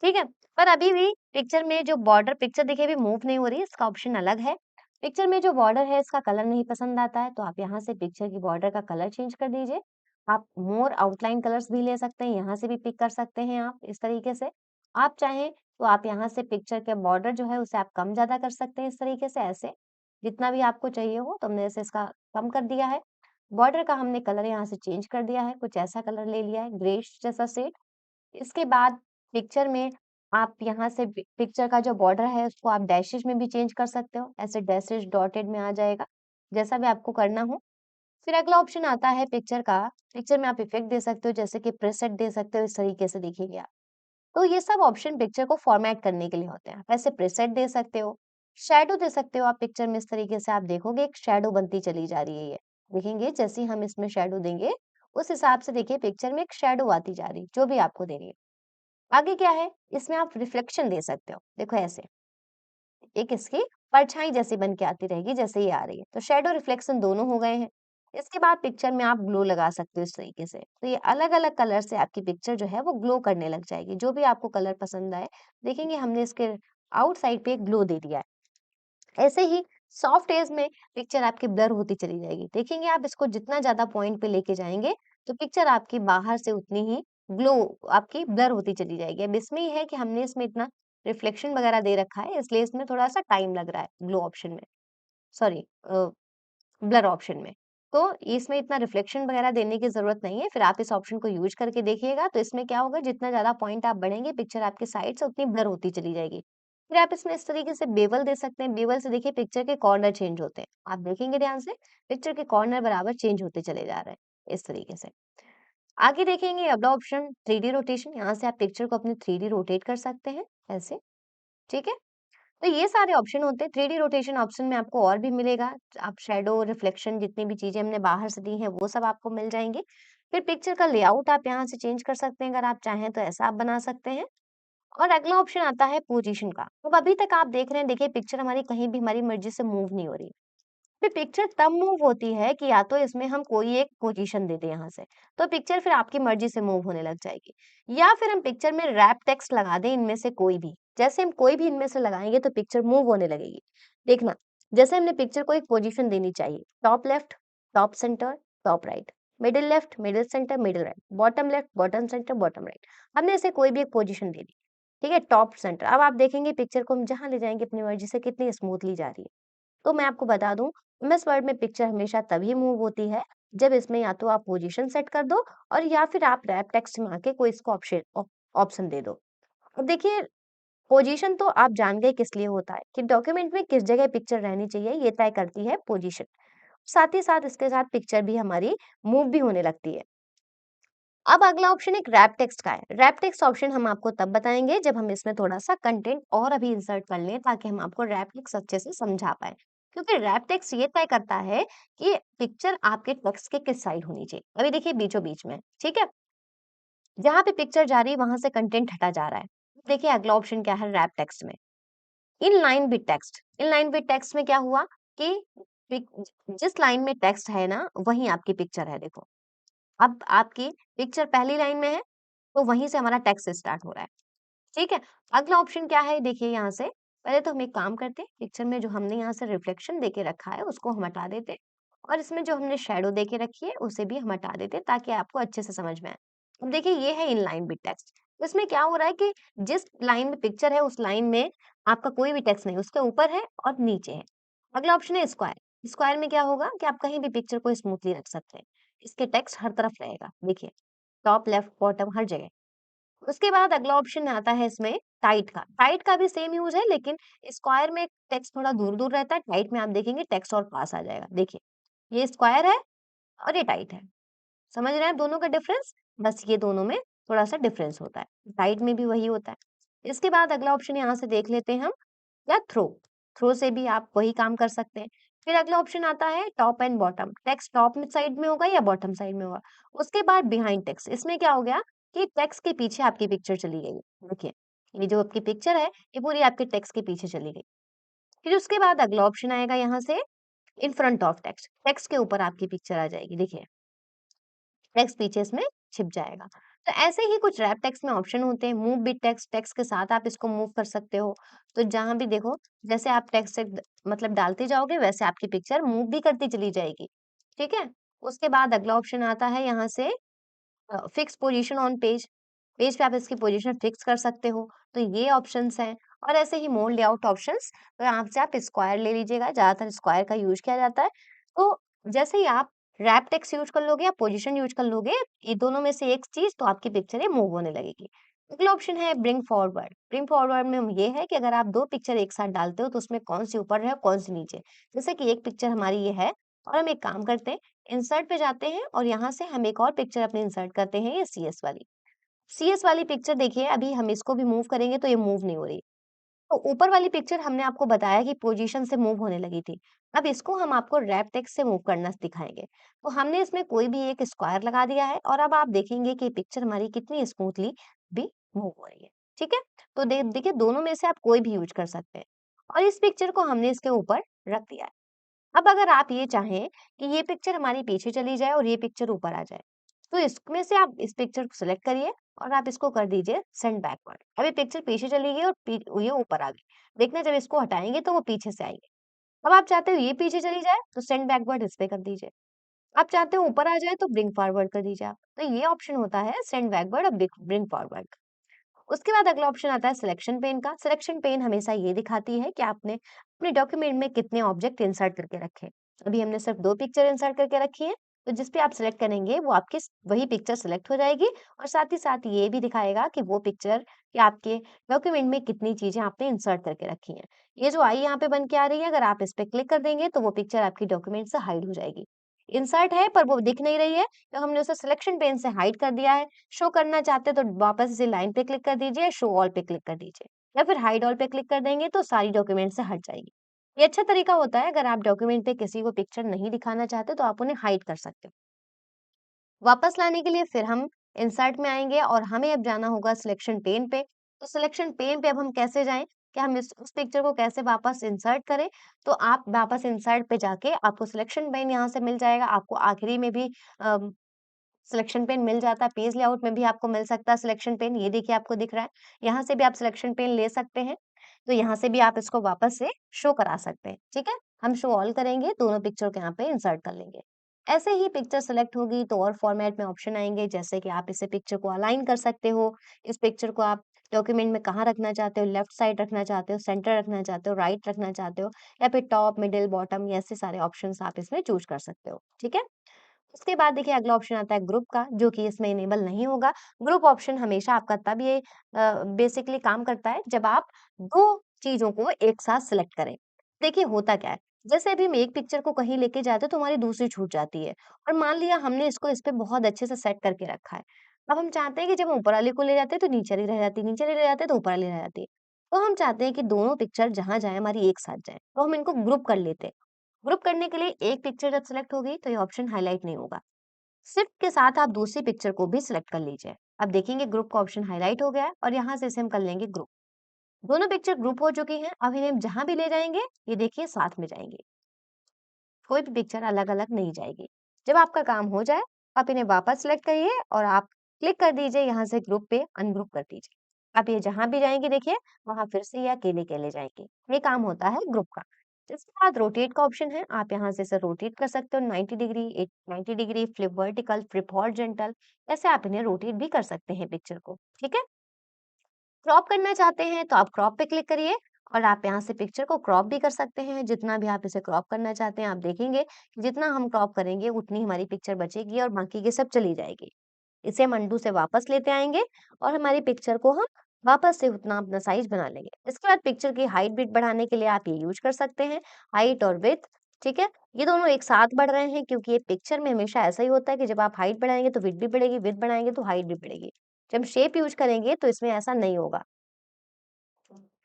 [SPEAKER 1] ठीक है? पर अभी भी पिक्चर में जो बॉर्डर पिक्चर देखिए अभी मूव नहीं हो रही है, इसका ऑप्शन अलग है। पिक्चर में जो बॉर्डर है इसका कलर नहीं पसंद आता है, तो आप यहाँ से पिक्चर की बॉर्डर का कलर चेंज कर दीजिए। आप मोर आउटलाइन कलर्स भी ले सकते हैं, यहाँ से भी पिक कर सकते हैं आप इस तरीके से। आप चाहें तो आप यहाँ से पिक्चर के बॉर्डर जो है उसे आप कम-ज़्यादा कर सकते हैं इस तरीके से ऐसे। जितना भी आपको चाहिए हो तो हमने जैसे इसका कम कर दिया है। बॉर्डर का हमने कलर यहाँ से चेंज कर दिया है, कुछ ऐसा कलर ले लिया है, ग्रेइश जैसा शेड। इसके बाद पिक्चर में आप यहाँ से पिक्चर का जो बॉर्डर है उसको आप डैशेज़ में भी चेंज कर सकते हो। ऐसे डैशेज़ डॉटेड में आ जाएगा, जैसा भी आपको करना हो। फिर अगला ऑप्शन आता है पिक्चर का, पिक्चर में आप इफ़ेक्ट दे सकते हो जैसे कि प्रीसेट दे सकते हो, इस तरीके से देखिए आप। तो ये सब ऑप्शन पिक्चर को फॉर्मेट करने के लिए होते हैं। वैसे प्रीसेट दे सकते हो, शैडो दे सकते हो आप पिक्चर में इस तरीके से आप देखोगे एक शैडो बनती चली जा रही है ये। देखेंगे जैसे ही हम इसमें शैडो देंगे, उस हिसाब से देखिए पिक्चर में एक शैडो आती जा रही है, जो भी आपको देनी है। आगे क्या है, इसमें आप रिफ्लेक्शन दे सकते हो। देखो ऐसे, एक इसकी परछाई जैसी बन के आती रहेगी जैसे ये आ रही है। तो शैडो रिफ्लेक्शन दोनों हो गए हैं। इसके बाद पिक्चर में आप ग्लो लगा सकते हो इस तरीके से। तो ये अलग-अलग कलर से आपकी पिक्चर जो है वो ग्लो करने लग जाएगी। जो भी आपको कलर पसंद आए, देखेंगे हमने इसके आउटसाइड पे एक ग्लो दे दिया है। ऐसे ही सॉफ्ट एज में पिक्चर आपकी ब्लर होती चली जाएगी। देखेंगे आप इसको जितना ज़्यादा पॉइंट पे लेके जाएँगे, तो पिक्चर आपकी बाहर से उतनी ही ग्लो आपकी ब्लर होती चली जाएगी। अब इसमें ये है कि हमने इसमें इतना रिफ्लेक्शन वगैरह दे रखा है, इसलिए इसमें थोड़ा-सा टाइम लग रहा है ग्लो ऑप्शन में। सॉरी ब्लर ऑप्शन में। तो इसमें इतना रिफ्लेक्शन वगैरह देने की ज़रूरत नहीं है, फिर आप इस ऑप्शन को यूज़ करके देखिएगा, तो इसमें क्या होगा जितना ज़्यादा पॉइंट आप बढ़ेंगे, पिक्चर आपकी साइड से उतनी ब्लर होती चली जाएगी। फिर आप इसमें इस तरीके से बेवल दे सकते हैं, बेवल से देखिए पिक्चर के कॉर्नर चेंज होते हैं। आप देखेंगे ध्यान से, पिक्चर के कॉर्नर बराबर चेंज होते चले जा रहे हैं, इस तरीके से। आगे देखेंगे अगला ऑप्शन 3D रोटेशन, यहाँ से आप पिक्चर को अपने 3D रोटेट कर सकते हैं, ऐसे, ठीक है? तो ये सारे ऑप्शन होते हैं। 3D रोटेशन ऑप्शन में आपको और भी मिलेगा। आप शैडो, रिफ्लेक्शन जितनी भी चीज़ें हमने बाहर से दी हैं, वो सब आपको मिल जाएँगी। फिर पिक्चर का लेआउट आप यहाँ से चेंज कर सकते हैं, अगर आप चाहें तो ऐसा आप बना सकते हैं। और अगला ऑप्शन आता है पोजीशन का। अब अभी तक आप देख रहे हैं, देखिए पिक्चर हमारी कहीं भी हमारी मर्ज़ी से मूव नहीं हो रही। फिर पिक्चर तब मूव होती है कि या तो इसमें हम कोई एक पोजीशन दे दें यहाँ से, तो पिक्चर फिर आपकी मर्ज़ी से मूव होने लग जाएगी। या फिर हम पिक्चर में रैप टेक्स्ट लगा दें इनमें से कोई भी। जैसे हम कोई भी इनमें से लगाएँगे तो पिक्चर मूव होने लगेगी। देखना, जैसे हमने पिक्चर को एक पोजीशन देनी चाहिए, top left, top centre, top right, middle left, middle centre, middle right, bottom left, bottom centre, bottom right. हमने इसे कोई भी एक पोजीशन दे दी, ठीक है? Top centre. अब आप देखेंगे पिक्चर को हम जहाँ ले जाएँगे अपनी मर्ज़ी से कितनी स्मूथली जा रही है। तो मैं आपको बता दूँ, एमएस वर्ड में पिक्चर हमेशा तभी मूव होती है, जब इसमें या तो आप पोज़ीशन सेट कर दो और या फिर आप रैप टेक्स्ट में आके कोई इसको ऑप्शन दे दो। अब देखिए, पोज़ीशन तो आप जान गए किस लिए होता है, कि डॉक्यूमेंट में किस जगह पिक्चर रहनी चाहिए, ये तय करती है पोज़ीशन। साथ ही साथ इसके साथ पिक्चर भी हमारी मूव भी होने लगती है। अब अगला ऑप्शन एक रैप टेक्स्ट का है। रैप टेक्स्ट ऑप्शन हम आपको तब बताएँगे जब हम इसमें थोड़ा-सा कंटेंट और अभी इंसर्ट कर लें, ताकि हम आपको रैप टेक्स्ट अच्छे से समझा पाएँ। क्योंकि रैप टेक्स्ट ये तय करता है कि पिक्चर आपके टेक्स्ट के किस साइड होनी चाहिए। अभी देखिए बीचों-बीच में, ठीक है? जहाँ पे पिक्चर जा रही है वहां से कंटेंट हटा जा रहा है। देखिए अगला ऑप्शन क्या है रैप टेक्स्ट में, in line with text. In line with text में क्या हुआ कि जिस लाइन में टेक्स्ट है ना वहीं आपकी पिक्चर है। देखो अब आपकी पिक्चर पहली लाइन में है तो वहीं से हमारा टेक्स्ट स्टार्ट हो रहा है। ठीक है, अगला ऑप्शन क्या है देखिए यहाँ से, पहले तो हम एक काम करते हैं, पिक्चर में जो हमने यहाँ से रिफ्लेक्शन देके रखा है उसको हम हटा देते हैं और इसमें जो हमने शेडो देके रखी है उसे भी हम हटा देते हैं ताकि आपको अच्छे से समझ में आए। अब देखिए ये है इन लाइन विद टेक्स्ट। इसमें क्या हो रहा है कि जिस लाइन में पिक्चर है उस लाइन में आपका कोई भी टेक्स्ट नहीं, उसके ऊपर है और नीचे है। अगला ऑप्शन है स्क्वायर। स्क्वायर में क्या होगा कि आप कहीं भी पिक्चर को स्मूथली रख सकते हैं, इसके टेक्स्ट हर तरफ रहेगा। देखिए टॉप लेफ्ट बॉटम हर जगह। उसके बाद अगला ऑप्शन आता है इसमें टाइट का। टाइट का भी सेम यूज़ है लेकिन स्क्वायर में टेक्स्ट थोड़ा दूर-दूर रहता है, टाइट में आप देखेंगे टेक्स्ट और पास आ जाएगा। देखिए, ये स्क्वायर है और ये टाइट है। समझ रहे हैं दोनों का डिफरेंस? बस ये दोनों में थोड़ा-सा डिफरेंस होता है। टाइट में भी वही होता है। इसके बाद अगला ऑप्शन यहाँ से देख लेते हैं हम या थ्रो। थ्रो से भी आप वही काम कर सकते हैं। फिर अगला ऑप्शन आता है top and bottom. Text top में साइड में होगा या बॉटम साइड में होगा। उसके बाद बिहाइंड टेक्स्ट। इसमें क्या हो गया कि टेक्स्ट के पीछे आपकी पिक्चर चली गई। देखिए, ये जो आपकी पिक्चर है, ये पूरी आपके टेक्स्ट के पीछे चली गई। फिर उसके बाद अगला ऑप्शन आएगा यहाँ से in front of text. Text के ऊपर आपकी पिक्चर आ जाएगी। देखिए, टेक्स्ट पीछे इसमें छिप जाएगा। तो ऐसे ही कुछ रैप टेक्स्ट में ऑप्शन होते हैं, मूव विद टेक्स्ट, टेक्स्ट के साथ आप इसको मूव कर सकते हो। तो जहाँ भी देखो, जैसे आप टेक्स्ट से मतलब डालते जाओगे वैसे आपकी पिक्चर मूव भी करती चली जाएगी। ठीक है? उसके बाद अगला ऑप्शन आता है यहाँ से fix position on page. Page पे आप इसकी पोजीशन फिक्स कर सकते हो। तो ये ऑप्शंस हैं और ऐसे ही मोर लेआउट ऑप्शंस, तो यहाँ से आप स्क्वायर ले लीजिएगा, ज़्यादातर स्क्वायर का यूज़ किया जाता है। तो जैसे ही आप रैप टेक्स्ट यूज़ कर लोगे या पोजीशन यूज़ कर लोगे, ये दोनों में से एक चीज़ तो आपकी पिक्चरें मूव होने लगेगी। अगला ऑप्शन है ब्रिंग फॉरवर्ड। ब्रिंग फॉरवर्ड में ये है कि अगर आप 2 पिक्चर एक साथ डालते हो तो उसमें कौन-सी ऊपर है और कौन-सी नीचे। जैसे कि एक पिक्चर हमारी ये है और हम एक काम करते हैं, इंसर्ट पे जाते हैं और यहाँ से हम एक और पिक्चर अपनी इंसर्ट करते हैं, ये सीएस वाली। सीएस वाली पिक्चर देखिए अभी हम इसको भी मूव करेंगे तो ये मूव नहीं हो रही। तो ऊपर वाली पिक्चर हमने आपको बताया कि पोजीशन से मूव होने लगी थी। अब इसको हम आपको रैप टेक्स्ट से मूव करना सिखाएँगे। तो हमने इसमें कोई भी एक स्क्वायर लगा दिया है और अब आप देखेंगे कि पिक्चर हमारी कितनी स्मूथली भी मूव हो रही है। ठीक है? तो देखिए दोनों में से आप कोई भी यूज़ कर सकते हैं। और इस पिक्चर को हमने इसके ऊपर रख दिया है। अब अगर आप ये चाहें कि ये पिक्चर हमारी पीछे चली जाए और ये पिक्चर ऊपर आ जाए, तो इसमें से आप इस पिक्चर को सिलेक्ट करिए और आप इसको कर दीजिए सेंड बैकवर्ड। अब ये पिक्चर पीछे चली गई और ये ऊपर आ गई। देखना जब इसको हटाएँगे तो वो पीछे से आएगी। अब आप चाहते हो ये पीछे चली जाए तो सेंड बैकवर्ड इस पे कर दीजिए। आप चाहते हो ऊपर आ जाए तो ब्रिंग फॉरवर्ड कर दीजिए आप। तो ये ऑप्शन होता है सेंड बैकवर्ड और ब्रिंग फॉरवर्ड। उसके बाद अगला ऑप्शन आता है सिलेक्शन पेन का। सिलेक्शन पेन हमेशा ये दिखाती है कि आपने अपने डॉक्यूमेंट में कितने ऑब्जेक्ट इंसर्ट करके रखे हैं। अभी हमने सिर्फ 2 पिक्चर इंसर्ट करके रखी हैं, तो जिस पे आप सिलेक्ट करेंगे वो आपकी वही पिक्चर सिलेक्ट हो जाएगी और साथ ही साथ ये भी दिखाएगा कि वो पिक्चर कि आपके डॉक्यूमेंट में कितनी चीज़ें आपने इंसर्ट करके रखी हैं। ये जो आई यहाँ पे बन के आ रही है, अगर आप इस पे क्लिक कर देंगे तो वो पिक्चर आपकी डॉक्यूमेंट से हाइड हो जाएगी। इंसर्ट है पर वो दिख नहीं रही है, तो हमने उसे सिलेक्शन पेन से हाइड कर दिया है। शो करना चाहते हैं तो वापस इसी लाइन पे क्लिक कर दीजिए, शो ऑल पे क्लिक कर दीजिए या फिर हाइड ऑल पे क्लिक कर देंगे तो सारी डॉक्यूमेंट से हट जाएगी। ये अच्छा तरीका होता है अगर आप डॉक्यूमेंट पे किसी को पिक्चर नहीं दिखाना चाहते तो आप उन्हें हाइड कर सकते हो। वापस लाने के लिए फिर हम इंसर्ट में आएँगे और हमें अब जाना होगा सिलेक्शन पेन पे। तो सिलेक्शन पेन पे अब हम कैसे जाएँ? कि हम इस उस पिक्चर को कैसे वापस इंसर्ट करें? तो आप वापस इंसर्ट पे जाके आपको सिलेक्शन पेन यहाँ से मिल जाएगा। आपको आखिरी में भी अ, सिलेक्शन पेन मिल जाता है, पेज लेआउट में भी आपको मिल सकता है सिलेक्शन पेन, ये देखिए आपको दिख रहा है। यहाँ से भी आप सिलेक्शन पेन ले सकते हैं, तो यहाँ से भी आप इसको वापस से शो करा सकते हैं, ठीक है? हम शो ऑल करेंगे, दोनों पिक्चर को यहाँ पे इंसर्ट कर लेंगे। ऐसे ही पिक्चर सेलेक्ट होगी तो और फॉर्मेट में ऑप्शन आएँगे, जैसे कि आप इसे पिक्चर को अलाइन कर सकते हो, इस पिक्चर को आप डॉक्यूमेंट में कहाँ रखना चाहते हो, लेफ्ट साइड रखना चाहते हो, सेंटर रखना चाहते हो, राइट रखना चाहते हो या फिर टॉप, मिडल, बॉटम ये ऐसे सारे ऑप्शंस आप इसमें चूज़ कर सकते हो, ठीक है? उसके बाद देखिए अगला ऑप्शन आता है ग्रुप का, जो कि इसमें इनेबल नहीं होगा। ग्रुप ऑप्शन हमेशा आपका तब ये बेसिकली काम करता है जब आप 2 चीज़ों को एक साथ सेलेक्ट करें। देखिए होता क्या है, जैसे अभी हम एक पिक्चर को कहीं लेके जाते हैं तो हमारी दूसरी छूट जाती है और मान लिया हमने इसको इस पे बहुत अच्छे से सेट करके रखा है। अब हम चाहते हैं कि जब हम ऊपर वाले को ले जाते हैं तो नीचे वाली रह जाती है, नीचे वाली रह जाते हैं तो ऊपर वाली रह जाती है। तो हम चाहते हैं कि दोनों पिक्चर जहाँ जाए हमारी एक साथ जाए, तो हम इनको ग्रुप कर लेते हैं। ग्रुप करने के लिए एक पिक्चर जब सेलेक्ट होगी तो ये ऑप्शन हाईलाइट नहीं होगा। शिफ्ट के साथ आप दूसरी पिक्चर को भी सिलेक्ट कर लीजिए। अब देखेंगे ग्रुप का ऑप्शन हाईलाइट हो गया है और यहाँ से इसे हम कर लेंगे ग्रुप। दोनों पिक्चर ग्रुप हो चुकी हैं, अब इन्हें हम जहाँ भी ले जाएंगे ये देखिए साथ में जाएंगे, कोई भी पिक्चर अलग-अलग नहीं जाएगी। जब आपका काम हो जाए, आप इन्हें वापस सिलेक्ट करिए और आप क्लिक कर दीजिए यहाँ से ग्रुप पे अनग्रुप कर दीजिए। अब ये जहाँ भी जाएँगी देखिए, वहाँ फिर से ये अकेले-अकेले जाएँगी। ये काम होता है ग्रुप का। इसके बाद रोटेट का ऑप्शन है, आप यहाँ से इसे रोटेट कर सकते हो 90 degree, 90 degree, flip vertical, flip horizontal, ऐसे आप इन्हें रोटेट भी कर सकते हैं पिक्चर को, ठीक है? क्रॉप करना चाहते हैं तो आप क्रॉप पे क्लिक करिए और आप यहाँ से पिक्चर को क्रॉप भी कर सकते हैं। जितना भी आप इसे क्रॉप करना चाहते हैं, आप देखेंगे कि जितना हम क्रॉप करेंगे उतनी हमारी पिक्चर बचेगी और बाकी की सब चली जाएगी। इसे हम अनडू से वापस लेते आएँगे और हमारी पिक्चर को हम वापस से उतना अपना साइज़ बना लेंगे। इसके बाद पिक्चर की हाइट विड्थ बढ़ाने के लिए आप ये यूज़ कर सकते हैं, हाइट और विड्थ, ठीक है? ये दोनों एक साथ बढ़ रहे हैं क्योंकि ये पिक्चर में हमेशा ऐसा ही होता है कि जब आप हाइट बढ़ाएँगे तो विड्थ भी बढ़ेगी, विड्थ बढ़ाएँगे तो हाइट भी बढ़ेगी। जब शेप यूज़ करेंगे तो इसमें ऐसा नहीं होगा।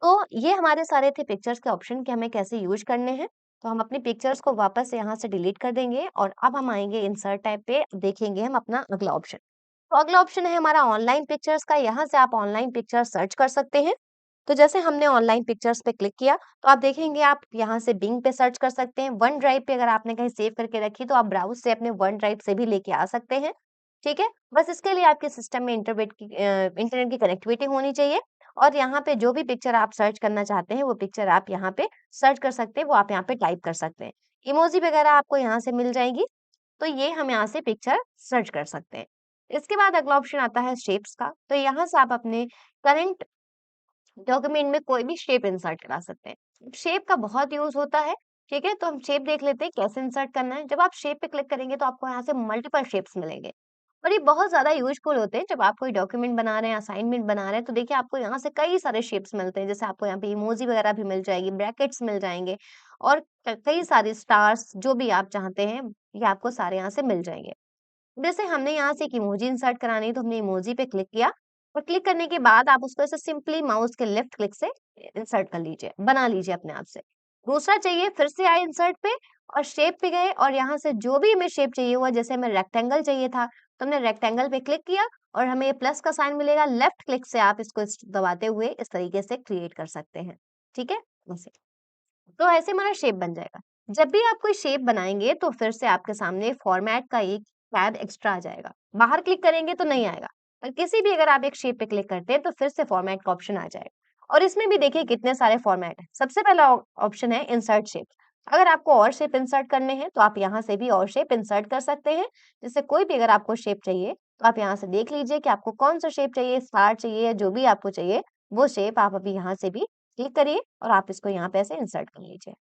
[SPEAKER 1] तो ये हमारे सारे थे पिक्चर्स के ऑप्शन कि हमें कैसे यूज़ करने हैं। तो हम अपनी पिक्चर्स को वापस से यहाँ से डिलीट कर देंगे और अब हम आएँगे इंसर्ट टैब पे, देखेंगे हम अपना अगला ऑप्शन। तो अगला ऑप्शन है हमारा ऑनलाइन पिक्चर्स का, यहाँ से आप ऑनलाइन पिक्चर्स सर्च कर सकते हैं। तो जैसे हमने ऑनलाइन पिक्चर्स पे क्लिक किया, तो आप देखेंगे आप यहाँ से बिंग पे सर्च कर सकते हैं। वन ड्राइव पे अगर आपने कहीं सेव करके रखी तो आप ब्राउज़ से अपने वन ड्राइव से भी लेके आ सकते हैं, ठीक है? बस इसके लिए आपके सिस्टम में इंटरनेट की कनेक्टिविटी होनी चाहिए और यहाँ पे जो भी पिक्चर आप सर्च करना चाहते हैं, वो पिक्चर आप यहाँ पे सर्च कर सकते हैं, वो आप यहाँ पे टाइप कर सकते हैं। इमोजी वगैरह आपको यहाँ से मिल जाएगी, तो ये हम यहाँ से पिक्चर सर्च कर सकते हैं। इसके बाद अगला ऑप्शन आता है शेप्स का, तो यहाँ से आप अपने करंट डॉक्यूमेंट में कोई भी शेप इंसर्ट करा सकते हैं। शेप का बहुत यूज़ होता है, ठीक है? तो हम शेप देख लेते हैं कैसे इंसर्ट करना है। जब आप शेप पे क्लिक करेंगे तो आपको यहाँ से मल्टीपल शेप्स मिलेंगे और ये बहुत ज़्यादा यूज़फुल होते हैं जब आप कोई डॉक्यूमेंट बना रहे हैं, असाइनमेंट बना रहे हैं, तो देखिए आपको यहाँ से कई सारे शेप्स मिलते हैं। जैसे आपको यहाँ पे इमोजी वगैरह भी मिल जाएगी, ब्रैकेट्स मिल जाएँगे और कई सारे स्टार्स जो भी आप चाहते हैं, ये आपको सारे यहाँ से मिल जाएँगे। जैसे हमने यहाँ से एक इमोजी इंसर्ट करानी है तो हमने इमोजी पे क्लिक किया और क्लिक करने के बाद आप उसको ऐसे सिंपली माउस के लेफ्ट क्लिक से इंसर्ट कर लीजिए, बना लीजिए अपने आप से। दूसरा चाहिए फिर से आए इंसर्ट पे और शेप पे गए और यहाँ से जो भी हमें शेप चाहिए हुआ जैसे हमें रेक्टेंगल चाहिए था तो हमने रेक्टेंगल पे क्लिक किया और हमें ये प्लस का साइन मिलेगा, लेफ्ट क्लिक से आप इसको दबाते हुए इस तरीके से क्रिएट कर सकते हैं। ठीक है? ऐसे। तो ऐसे हमारा शेप बन जाएगा। जब भी आप कोई शेप बनाएँगे तो फिर से आपके सामने फॉर्मेट का एक टैब एक्स्ट्रा आ जाएगा। बाहर क्लिक करेंगे तो नहीं आएगा। और किसी भी अगर आप एक शेप पे क्लिक करते हैं तो फिर से फॉर्मेट का ऑप्शन आ जाएगा। और इसमें भी देखिए कितने सारे फॉर्मेट हैं। सबसे पहला ऑप्शन है इंसर्ट शेप। अगर आपको और शेप इंसर्ट करने हैं तो आप यहाँ से भी और शेप इंसर्ट कर सकते हैं। जैसे कोई भी अगर आपको शेप चाहिए तो आप यहाँ से देख लीजिए कि आपको कौन-सा शेप चाहिए, स्टार चाहिए या जो भी आपको चाहिए, वो शेप आप अभी यहाँ से भी क्लिक करिए और आप इसको यहाँ पे ऐसे इंसर्ट कर लीजिए।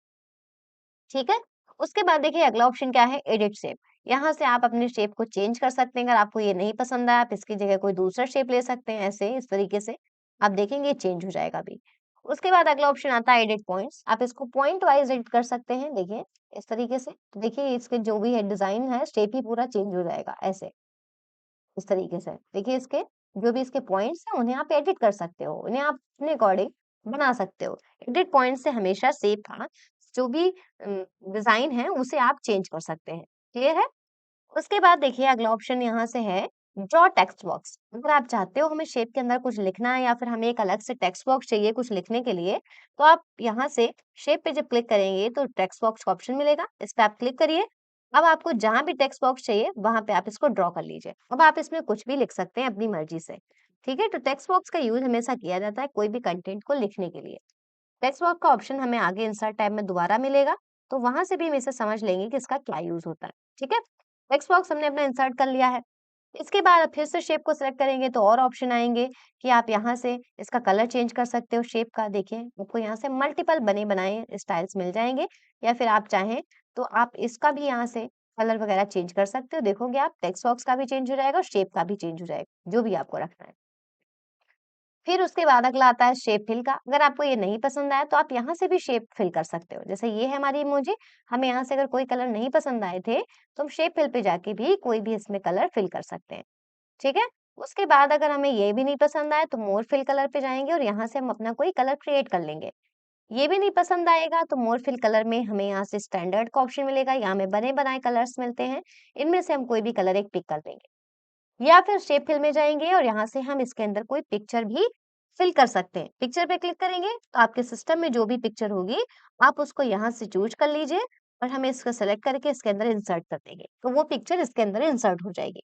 [SPEAKER 1] ठीक है? उसके बाद देखिए अगला ऑप्शन क्या है एडिट शेप। यहाँ से आप अपने शेप को चेंज कर सकते हैं। अगर आपको ये नहीं पसंद आया आप इसकी जगह कोई दूसरा शेप ले सकते हैं ऐसे इस तरीके से। आप देखेंगे ये चेंज हो जाएगा अभी। उसके बाद अगला ऑप्शन आता है एडिट पॉइंट्स। आप इसको पॉइंट वाइज़ एडिट कर सकते हैं देखिए इस तरीके से। तो देखिए इसके जो भी है डिज़ाइन है शेप ही पूरा चेंज हो जाएगा ऐसे। इस तरीके से। देखिए इसके जो भी इसके पॉइंट्स हैं उन्हें आप एडिट कर सकते हो, उन्हें आप अपने अकॉर्डिंग बना सकते हो। एडिट पॉइंट से हमेशा शेप का जो भी डिज़ाइन है उसे आप चेंज कर सकते हैं। क्लियर है? उसके बाद देखिए अगला ऑप्शन यहाँ से है ड्रॉ टेक्स्ट बॉक्स। अगर आप चाहते हो हमें शेप के अंदर कुछ लिखना है या फिर हमें एक अलग से टेक्स्ट बॉक्स चाहिए कुछ लिखने के लिए, तो आप यहाँ से शेप पे जब क्लिक करेंगे तो टेक्स्ट बॉक्स का ऑप्शन मिलेगा। इस पे आप क्लिक करिए। अब आपको जहाँ भी टेक्स्ट बॉक्स चाहिए वहाँ पे आप इसको ड्रॉ कर लीजिए। अब आप इसमें कुछ भी लिख सकते हैं अपनी मर्ज़ी से। ठीक है? तो टेक्स्ट बॉक्स का यूज़ हमेशा किया जाता है कोई भी कंटेंट को लिखने के लिए। टेक्स्ट बॉक्स का ऑप्शन हमें आगे इंसर्ट टैब में दोबारा मिलेगा, तो वहाँ से भी हम इसे समझ लेंगे कि इसका क्या यूज़ होता है। ठीक है? टेक्स्ट बॉक्स हमने अपना इंसर्ट कर लिया है। इसके बाद आप फिर से शेप को सिलेक्ट करेंगे तो और ऑप्शन आएँगे कि आप यहाँ से इसका कलर चेंज कर सकते हो शेप का। देखिए, आपको यहाँ से मल्टीपल बने-बनाए स्टाइल्स मिल जाएँगे या फिर आप चाहें तो आप इसका भी यहाँ से कलर वगैरह चेंज कर सकते हो। देखोगे आप टेक्स्ट बॉक्स का भी चेंज हो जाएगा और शेप का भी चेंज हो जाएगा, जो भी आपको रखना है। फिर उसके बाद अगला आता है शेप फिल का। अगर आपको ये नहीं पसंद आया तो आप यहाँ से भी शेप फिल कर सकते हो। जैसे ये है हमारी इमोजी, हमें यहाँ से अगर कोई कलर नहीं पसंद आए थे, तो हम शेप फिल पे जाके भी कोई भी इसमें कलर फिल कर सकते हैं। ठीक है? उसके बाद अगर हमें ये भी नहीं पसंद आया तो मोर फिल कलर पे जाएँगे और यहाँ से हम अपना कोई कलर क्रिएट कर लेंगे। ये भी नहीं पसंद आएगा तो मोर फिल कलर में हमें यहाँ से स्टैंडर्ड का ऑप्शन मिलेगा, यहाँ हमें बने-बनाए कलर्स मिलते हैं। इनमें से हम कोई भी कलर एक पिक कर लेंगे। या फिर शेप फिल में जाएँगे और यहाँ से हम इसके अंदर कोई पिक्चर भी फिल कर सकते हैं। पिक्चर पे क्लिक करेंगे तो आपके सिस्टम में जो भी पिक्चर होगी, आप उसको यहाँ से चूज़ कर लीजिए और हमें इसको सेलेक्ट करके इसके अंदर इंसर्ट कर देंगे। तो वो पिक्चर इसके अंदर इंसर्ट हो जाएगी।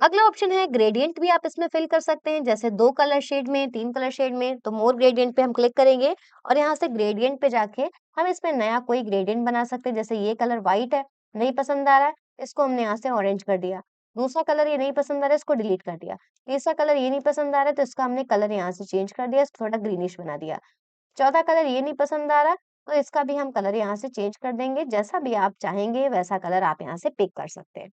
[SPEAKER 1] अगला ऑप्शन है ग्रेडिएंट भी आप इसमें फिल कर सकते हैं, जैसे 2 कलर शेड में, 3 कलर शेड में, तो मोर ग्रेडिएंट पे हम क्लिक करेंगे और यहाँ से ग्रेडिएंट पे जाके हम इसमें नया कोई ग्रेडिएंट बना सकते हैं। जैसे ये कलर व्हाइट है, नहीं पसंद आ रहा है, इसको हमने यहाँ से ऑरेंज कर दिया। दूसरा कलर ये नहीं पसंद आ रहा है, इसको डिलीट कर दिया। तीसरा कलर ये नहीं पसंद आ रहा है, तो इसका हमने कलर यहाँ से चेंज कर दिया, इसको थोड़ा ग्रीनिश बना दिया। चौथा कलर ये नहीं पसंद आ रहा, तो इसका भी हम कलर यहाँ से चेंज कर देंगे। जैसा भी आप चाहेंगे, वैसा कलर आप यहाँ से पिक कर सकते हैं।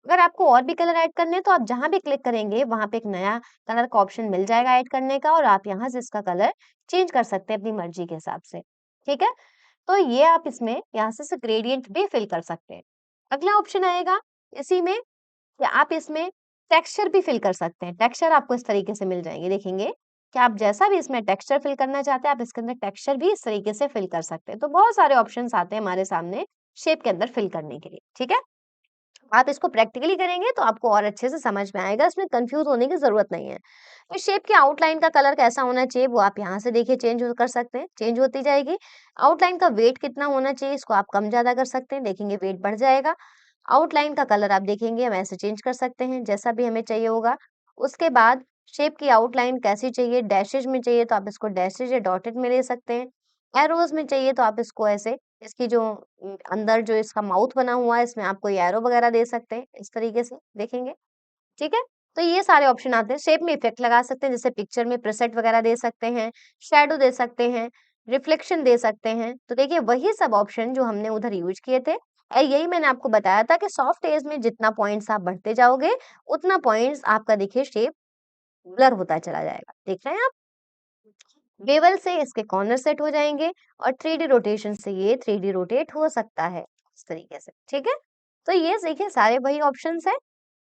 [SPEAKER 1] अगर आपको और भी कलर ऐड करने हैं, तो आप जहाँ भी क्लिक करेंगे, वहाँ पे एक नया कलर का ऑप्शन मिल जाएगा ऐड करने का और आप यहाँ से इसका कलर चेंज कर सकते हैं अपनी मर्ज़ी के हिसाब से, ठीक है? तो ये आप इसमें यहाँ से ग्रेडिएंट भी फिल कर सकते हैं। अगला ऑप्शन आएगा इसी में कि आप इसमें टेक्सचर भी फिल कर सकते हैं। टेक्सचर आपको इस तरीके से मिल जाएँगे, देखेंगे कि आप जैसा भी इसमें टेक्सचर फिल करना चाहते हैं, आप इसके अंदर टेक्सचर भी इस तरीके से फिल कर सकते हैं। तो बहुत सारे ऑप्शंस आते हैं हमारे सामने शेप के अंदर फिल करने के लिए, ठीक है? आप इसको प्रैक्टिकली करेंगे तो आपको और अच्छे से समझ में आएगा, इसमें कन्फ्यूज़ होने की ज़रूरत नहीं है। तो शेप की आउटलाइन का कलर कैसा होना चाहिए वो आप यहाँ से देखिए चेंज कर सकते हैं, चेंज होती जाएगी। आउटलाइन का वेट कितना होना चाहिए इसको आप कम-ज़्यादा कर सकते हैं, देखेंगे वेट बढ़ जाएगा। आउटलाइन का कलर आप देखेंगे हम ऐसे चेंज कर सकते हैं, जैसा भी हमें चाहिए होगा। उसके बाद शेप की आउटलाइन कैसी चाहिए, डैशेज़ में चाहिए तो आप इसको डैशेज़ या डॉटेड में ले सकते हैं। एरोज़ में चाहिए तो आप इसको ऐसे इसकी जो अंदर जो इसका माउथ बना हुआ है, इसमें आप कोई एरो वगैरह दे सकते हैं, इस तरीके से देखेंगे, ठीक है? तो ये सारे ऑप्शन आते हैं। शेप में इफ़ेक्ट लगा सकते हैं, जैसे पिक्चर में प्रीसेट वगैरह दे सकते हैं, शैडो दे सकते हैं, रिफ्लेक्शन दे सकते हैं। तो देखिए वही सब ऑप्शन जो हमने उधर यूज़ किए थे यही मैंने आपको बताया था कि सॉफ्ट एज में जितना पॉइंट्स आप बढ़ते जाओगे, उतना पॉइंट्स आपका देखिए शेप ब्लर होता चला जाएगा। देख रहे हैं आप? बेवल से इसके कॉर्नर सेट हो जाएँगे और 3D रोटेशन से ये 3D रोटेट हो सकता है, इस तरीके से, ठीक है? तो ये देखिए सारे वही ऑप्शंस हैं।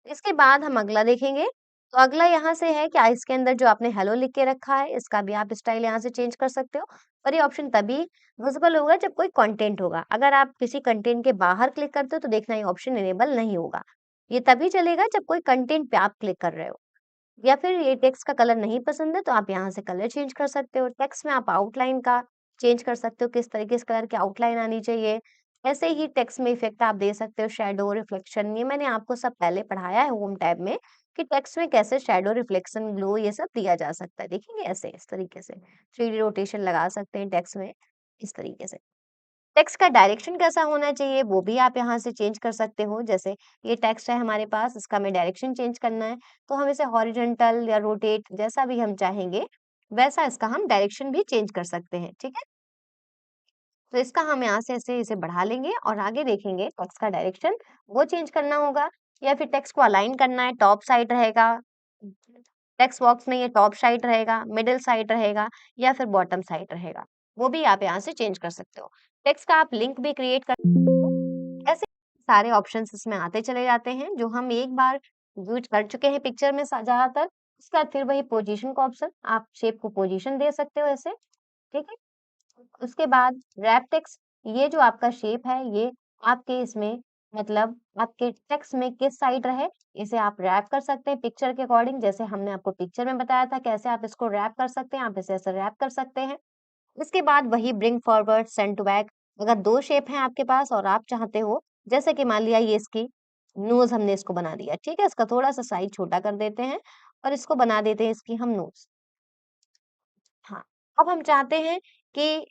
[SPEAKER 1] इसके बाद हम अगला देखेंगे, तो अगला यहाँ से है कि इसके अंदर जो आपने हेलो लिख के रखा है, इसका भी आप स्टाइल यहाँ से चेंज कर सकते हो और ये ऑप्शन तभी विज़िबल होगा जब कोई कंटेंट होगा। अगर आप किसी कंटेंट के बाहर क्लिक करते हो तो देखना ये ऑप्शन इनेबल नहीं होगा। ये तभी चलेगा जब कोई कंटेंट पे आप क्लिक कर रहे हो। या फिर ये टेक्स्ट का कलर नहीं पसंद है तो आप यहाँ से कलर चेंज कर सकते हो। टेक्स्ट में आप आउटलाइन का चेंज कर सकते हो, किस तरीके से कलर की आउटलाइन आनी चाहिए। ऐसे ही टेक्स्ट में इफ़ेक्ट आप दे सकते हो, शैडो, रिफ्लेक्शन ये मैंने आपको सब पहले पढ़ाया है होम टैब में कि टेक्स्ट में कैसे शैडो, रिफ्लेक्शन, ग्लो ये सब दिया जा सकता है। देखेंगे ऐसे इस तरीके से 3D रोटेशन लगा सकते हैं टेक्स्ट में, इस तरीके से। टेक्स्ट का डायरेक्शन कैसा होना चाहिए वो भी आप यहाँ से चेंज कर सकते हो। जैसे ये टेक्स्ट है हमारे पास, इसका हमें डायरेक्शन चेंज करना है, तो हम इसे हॉरिज़ॉन्टल या रोटेट जैसा भी हम चाहेंगे, वैसा इसका हम डायरेक्शन भी चेंज कर सकते हैं, ठीक है? तो इसका हम यहाँ से ऐसे इसे बढ़ा लेंगे और आगे देखेंगे टेक्स्ट का डायरेक्शन वो चेंज करना होगा या फिर टेक्स्ट को अलाइन करना है, टॉप साइड रहेगा, टेक्स्ट बॉक्स में ये टॉप साइड रहेगा, मिडल साइड रहेगा या फिर बॉटम साइड रहेगा। वो भी आप यहाँ से चेंज कर सकते हो। टेक्स्ट का आप लिंक भी क्रिएट कर सकते हो। ऐसे सारे ऑप्शंस इसमें आते चले जाते हैं जो हम एक बार यूज़ कर चुके हैं पिक्चर में ज़्यादातर। उसके बाद फिर वही पोजीशन का ऑप्शन, आप शेप को पोजीशन दे सकते हो ऐसे, ठीक है? उसके बाद रैप टेक्स्ट, ये जो आपका शेप है ये आपके इसमें मतलब आपके टेक्स्ट में किस साइड रहे, इसे आप रैप कर सकते हैं पिक्चर के अकॉर्डिंग। जैसे हमने आपको पिक्चर में बताया था कैसे आप इसको रैप कर सकते हैं, आप इसे ऐसे रैप कर सकते हैं। इसके बाद वही bring forward, send to back, अगर 2 शेप हैं आपके पास और आप चाहते हो, जैसे कि मान लिया ये इसकी नोज़ हमने इसको बना दिया, ठीक है? इसका थोड़ा-सा साइज़ छोटा कर देते हैं और इसको बना देते हैं इसकी हम नोज़। हाँ, अब हम चाहते हैं कि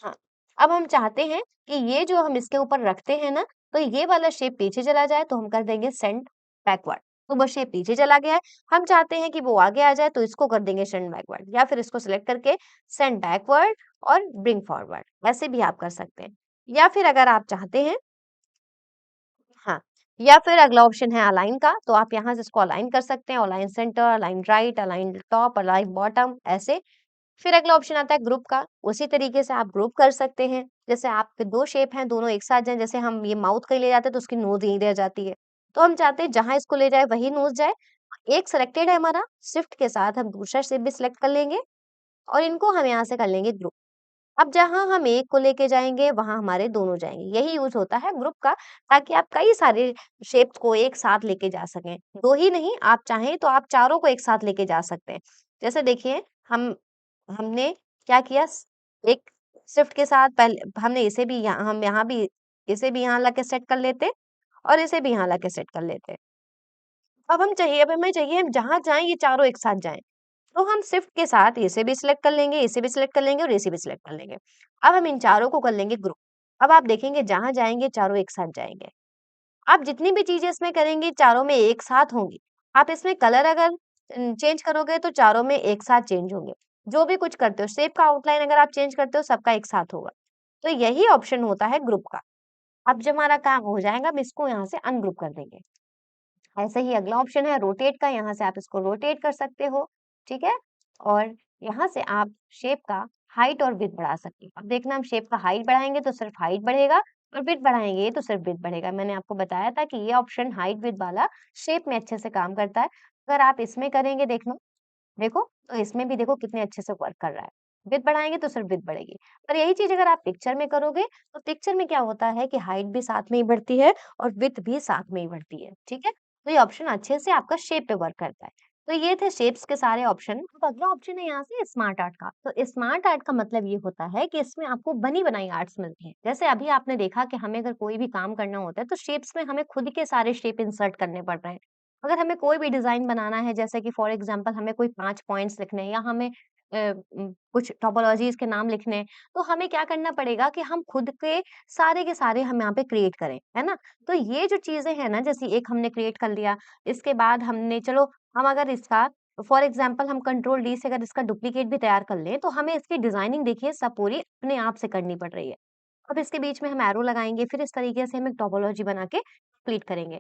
[SPEAKER 1] हाँ, अब हम चाहते हैं कि ये जो हम इसके ऊपर रखते हैं ना, तो ये वाला शेप पीछे चला जाए तो हम कर देंगे सेंड बैकवर्ड। तो वो शेप पीछे चला गया है, हम चाहते हैं कि वो आगे आ जाए तो इसको कर देंगे सेंड बैकवर्ड या फिर इसको सिलेक्ट करके सेंड बैकवर्ड और ब्रिंग फॉरवर्ड, ऐसे भी आप कर सकते हैं। या फिर अगर आप चाहते हैं हाँ, या फिर अगला ऑप्शन है अलाइन का, तो आप यहाँ से इसको अलाइन कर सकते हैं, align centre, align right, align top, align bottom ऐसे। फिर अगला ऑप्शन आता है ग्रुप का, उसी तरीके से आप ग्रुप कर सकते हैं। जैसे आपके 2 शेप हैं, दोनों एक साथ जाएँ, जैसे हम ये माउथ कहीं ले जाते हैं तो उसकी नोज़ यहीं रह जाती है। तो हम चाहते हैं जहाँ इसको ले जाए वही नोज़ जाए, एक सिलेक्टेड है हमारा, शिफ्ट के साथ हम दूसरा शेप भी सिलेक्ट कर लेंगे और इनको हम यहाँ से कर लेंगे ग्रुप। अब जहाँ हम एक को लेके जाएँगे, वहाँ हमारे दोनों जाएँगे। यही यूज़ होता है ग्रुप का, ताकि आप कई सारे शेप्स को एक साथ लेके जा सकें। 2 ही नहीं, आप चाहें तो आप चारों को एक साथ लेके जा सकते हैं। जैसे देखिए, हमने क्या किया, एक शिफ्ट के साथ पहले हमने इसे भी यहाँ हम यहाँ भी इसे भी यहाँ लाके सेट कर लेते और इसे भी यहाँ लाके सेट कर लेते। अब हमें चाहिए हम जहाँ जाएँ ये चारों एक साथ जाएँ। तो हम शिफ्ट के साथ इसे भी सिलेक्ट कर लेंगे, इसे भी सिलेक्ट कर लेंगे और इसे भी सिलेक्ट कर लेंगे। अब हम इन चारों को कर लेंगे ग्रुप। अब आप देखेंगे जहाँ जाएँगे चारों एक साथ जाएँगे। आप जितनी भी चीज़ें इसमें करेंगे चारों में एक साथ होंगी। आप इसमें कलर अगर चेंज करोगे तो चारों में एक साथ चेंज होंगे। जो भी कुछ करते हो, शेप का आउटलाइन अगर आप चेंज करते हो सबका एक साथ होगा। तो यही ऑप्शन होता है ग्रुप का। अब जब हमारा काम हो जाएगा हम इसको यहाँ से अनग्रुप कर देंगे। ऐसे ही अगला ऑप्शन है रोटेट का, यहाँ से आप इसको रोटेट कर सकते हो, ठीक है? और यहाँ से आप शेप का हाइट और विड्थ बढ़ा सकते हो। अब देखना, हम शेप का हाइट बढ़ाएँगे तो सिर्फ हाइट बढ़ेगा और विड्थ बढ़ाएँगे तो सिर्फ विड्थ बढ़ेगा। मैंने आपको बताया था कि ये ऑप्शन हाइट विड्थ वाला शेप में अच्छे से काम करता है। अगर आप इसमें करेंगे देखना, देखो, तो इसमें भी देखो कितने अच्छे से वर्क कर रहा है। विड्थ बढ़ाएँगे तो सिर्फ विड्थ बढ़ेगी। और यही चीज़ अगर आप पिक्चर में करोगे, तो पिक्चर में क्या होता है कि हाइट भी साथ में ही बढ़ती है और विड्थ भी साथ में ही बढ़ती है, ठीक है? तो ये ऑप्शन अच्छे से आपका शेप पे वर्क करता है। तो ये थे शेप्स के सारे ऑप्शन। अब अगला ऑप्शन है यहाँ से स्मार्ट आर्ट का। तो स्मार्ट आर्ट का मतलब ये होता है कि इसमें आपको बनी-बनाई आर्ट्स मिलती हैं। जैसे अभी आपने देखा कि हमें अगर कोई भी काम करना होता है, तो शेप्स में हमें खुद के सारे शेप इंसर्ट करने पड़ रहे हैं। अगर हमें कोई भी डिज़ाइन बनाना है, जैसे कि फॉर एग्ज़ाम्पल हमें कोई 5 पॉइंट्स लिखने हैं या हमें कुछ टोपोलॉजीज़ के नाम लिखने हैं, तो हमें क्या करना पड़ेगा कि हम खुद के सारे हम यहाँ पे क्रिएट करें, है ना? तो ये जो चीज़ें हैं ना, जैसे एक हमने क्रिएट कर लिया, इसके बाद हमने चलो हम अगर इसका फॉर एग्ज़ाम्पल हम कंट्रोल डी से अगर इसका डुप्लीकेट भी तैयार कर लें, तो हमें इसकी डिज़ाइनिंग देखिए सब पूरी अपने आप से करनी पड़ रही है। अब इसके बीच में हम एरो लगाएँगे, फिर इस तरीके से हम एक टोपोलॉजी बना के कंप्लीट करेंगे।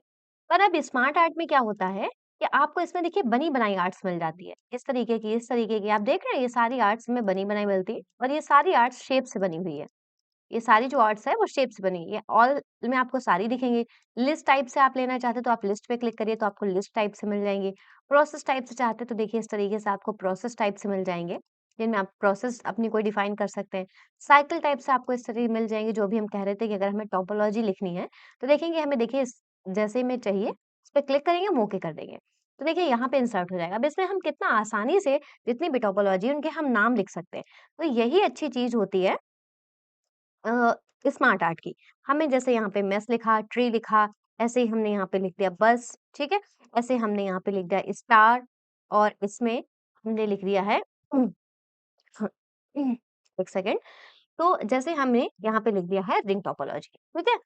[SPEAKER 1] पर अब स्मार्ट आर्ट में क्या होता है कि आपको इसमें देखिए बनी-बनाई आर्ट्स मिल जाती है। इस तरीके की आप देख रहे हैं, ये सारी आर्ट्स हमें बनी-बनाई मिलती है और ये सारी आर्ट्स शेप से बनी हुई है। ये सारी जो आर्ट्स है वो शेप से बनी हुई है। ऑल में आपको सारी दिखेंगी। लिस्ट टाइप से आप लेना चाहते हो तो आप लिस्ट पे क्लिक करिए तो आपको लिस्ट टाइप से मिल जाएँगी। प्रोसेस टाइप से चाहते हैं तो देखिए इस तरीके से आपको प्रोसेस टाइप से मिल जाएँगे, जिनमें आप प्रोसेस अपनी कोई डिफाइन कर सकते हैं। साइकिल टाइप से आपको इस तरह मिल जाएँगे, जो भी हम कह रहे थे कि अगर हमें टोपोलॉजी लिखनी है, तो देखेंगे हमें देखिए इस जैसे में चाहिए, इस पे क्लिक करेंगे, हम ओके कर देंगे। तो देखिए यहाँ पे इंसर्ट हो जाएगा। अब इसमें हम कितना आसानी से जितनी भी टोपोलॉजी है उनके हम नाम लिख सकते हैं। तो यही अच्छी चीज़ होती है अ, स्मार्ट आर्ट की। हमें जैसे यहाँ पे मेस लिखा, ट्री लिखा, ऐसे ही हमने यहाँ पे लिख दिया बस, ठीक है? ऐसे हमने यहाँ पे लिख दिया स्टार और इसमें हमने लिख दिया है एक सेकंड। तो जैसे हमने यहाँ पे लिख दिया है रिंग टोपोलॉजी, ठीक है?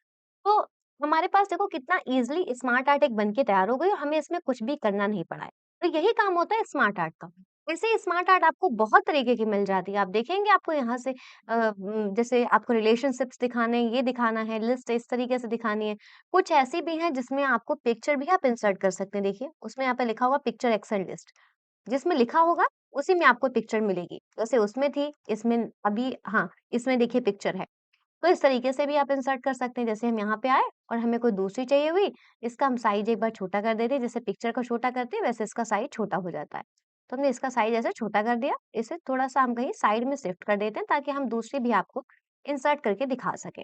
[SPEAKER 1] तो हमारे पास देखो कितना ईज़िली स्मार्ट आर्ट एक बन के तैयार हो गई और हमें इसमें कुछ भी करना नहीं पड़ा है। तो यही काम होता है स्मार्ट आर्ट का। ऐसे ही स्मार्ट आर्ट आपको बहुत तरीके की मिल जाती है। आप देखेंगे आपको यहाँ से जैसे आपको रिलेशनशिप्स दिखाने हैं, ये दिखाना है, लिस्ट इस तरीके से दिखानी है। कुछ ऐसी भी हैं जिसमें आपको पिक्चर भी आप इंसर्ट कर सकते हैं। देखिए, उसमें यहाँ पे लिखा होगा पिक्चर एक्सेल लिस्ट। जिसमें लिखा होगा, उसी में आपको पिक्चर मिलेगी। जैसे उसमें थी, इसमें अभी हाँ, इसमें देखिए पिक्चर है। तो इस तरीके से भी आप इंसर्ट कर सकते हैं। जैसे हम यहाँ पे आए और हमें कोई दूसरी चाहिए हुई, इसका हम साइज़ एक बार छोटा कर देते हैं, जैसे पिक्चर को छोटा करते हैं, वैसे इसका साइज़ छोटा हो जाता है। तो हमने इसका साइज़ ऐसे छोटा कर दिया, इसे थोड़ा-सा हम कहीं साइड में शिफ्ट कर देते हैं, ताकि हम दूसरी भी आपको इंसर्ट करके दिखा सकें।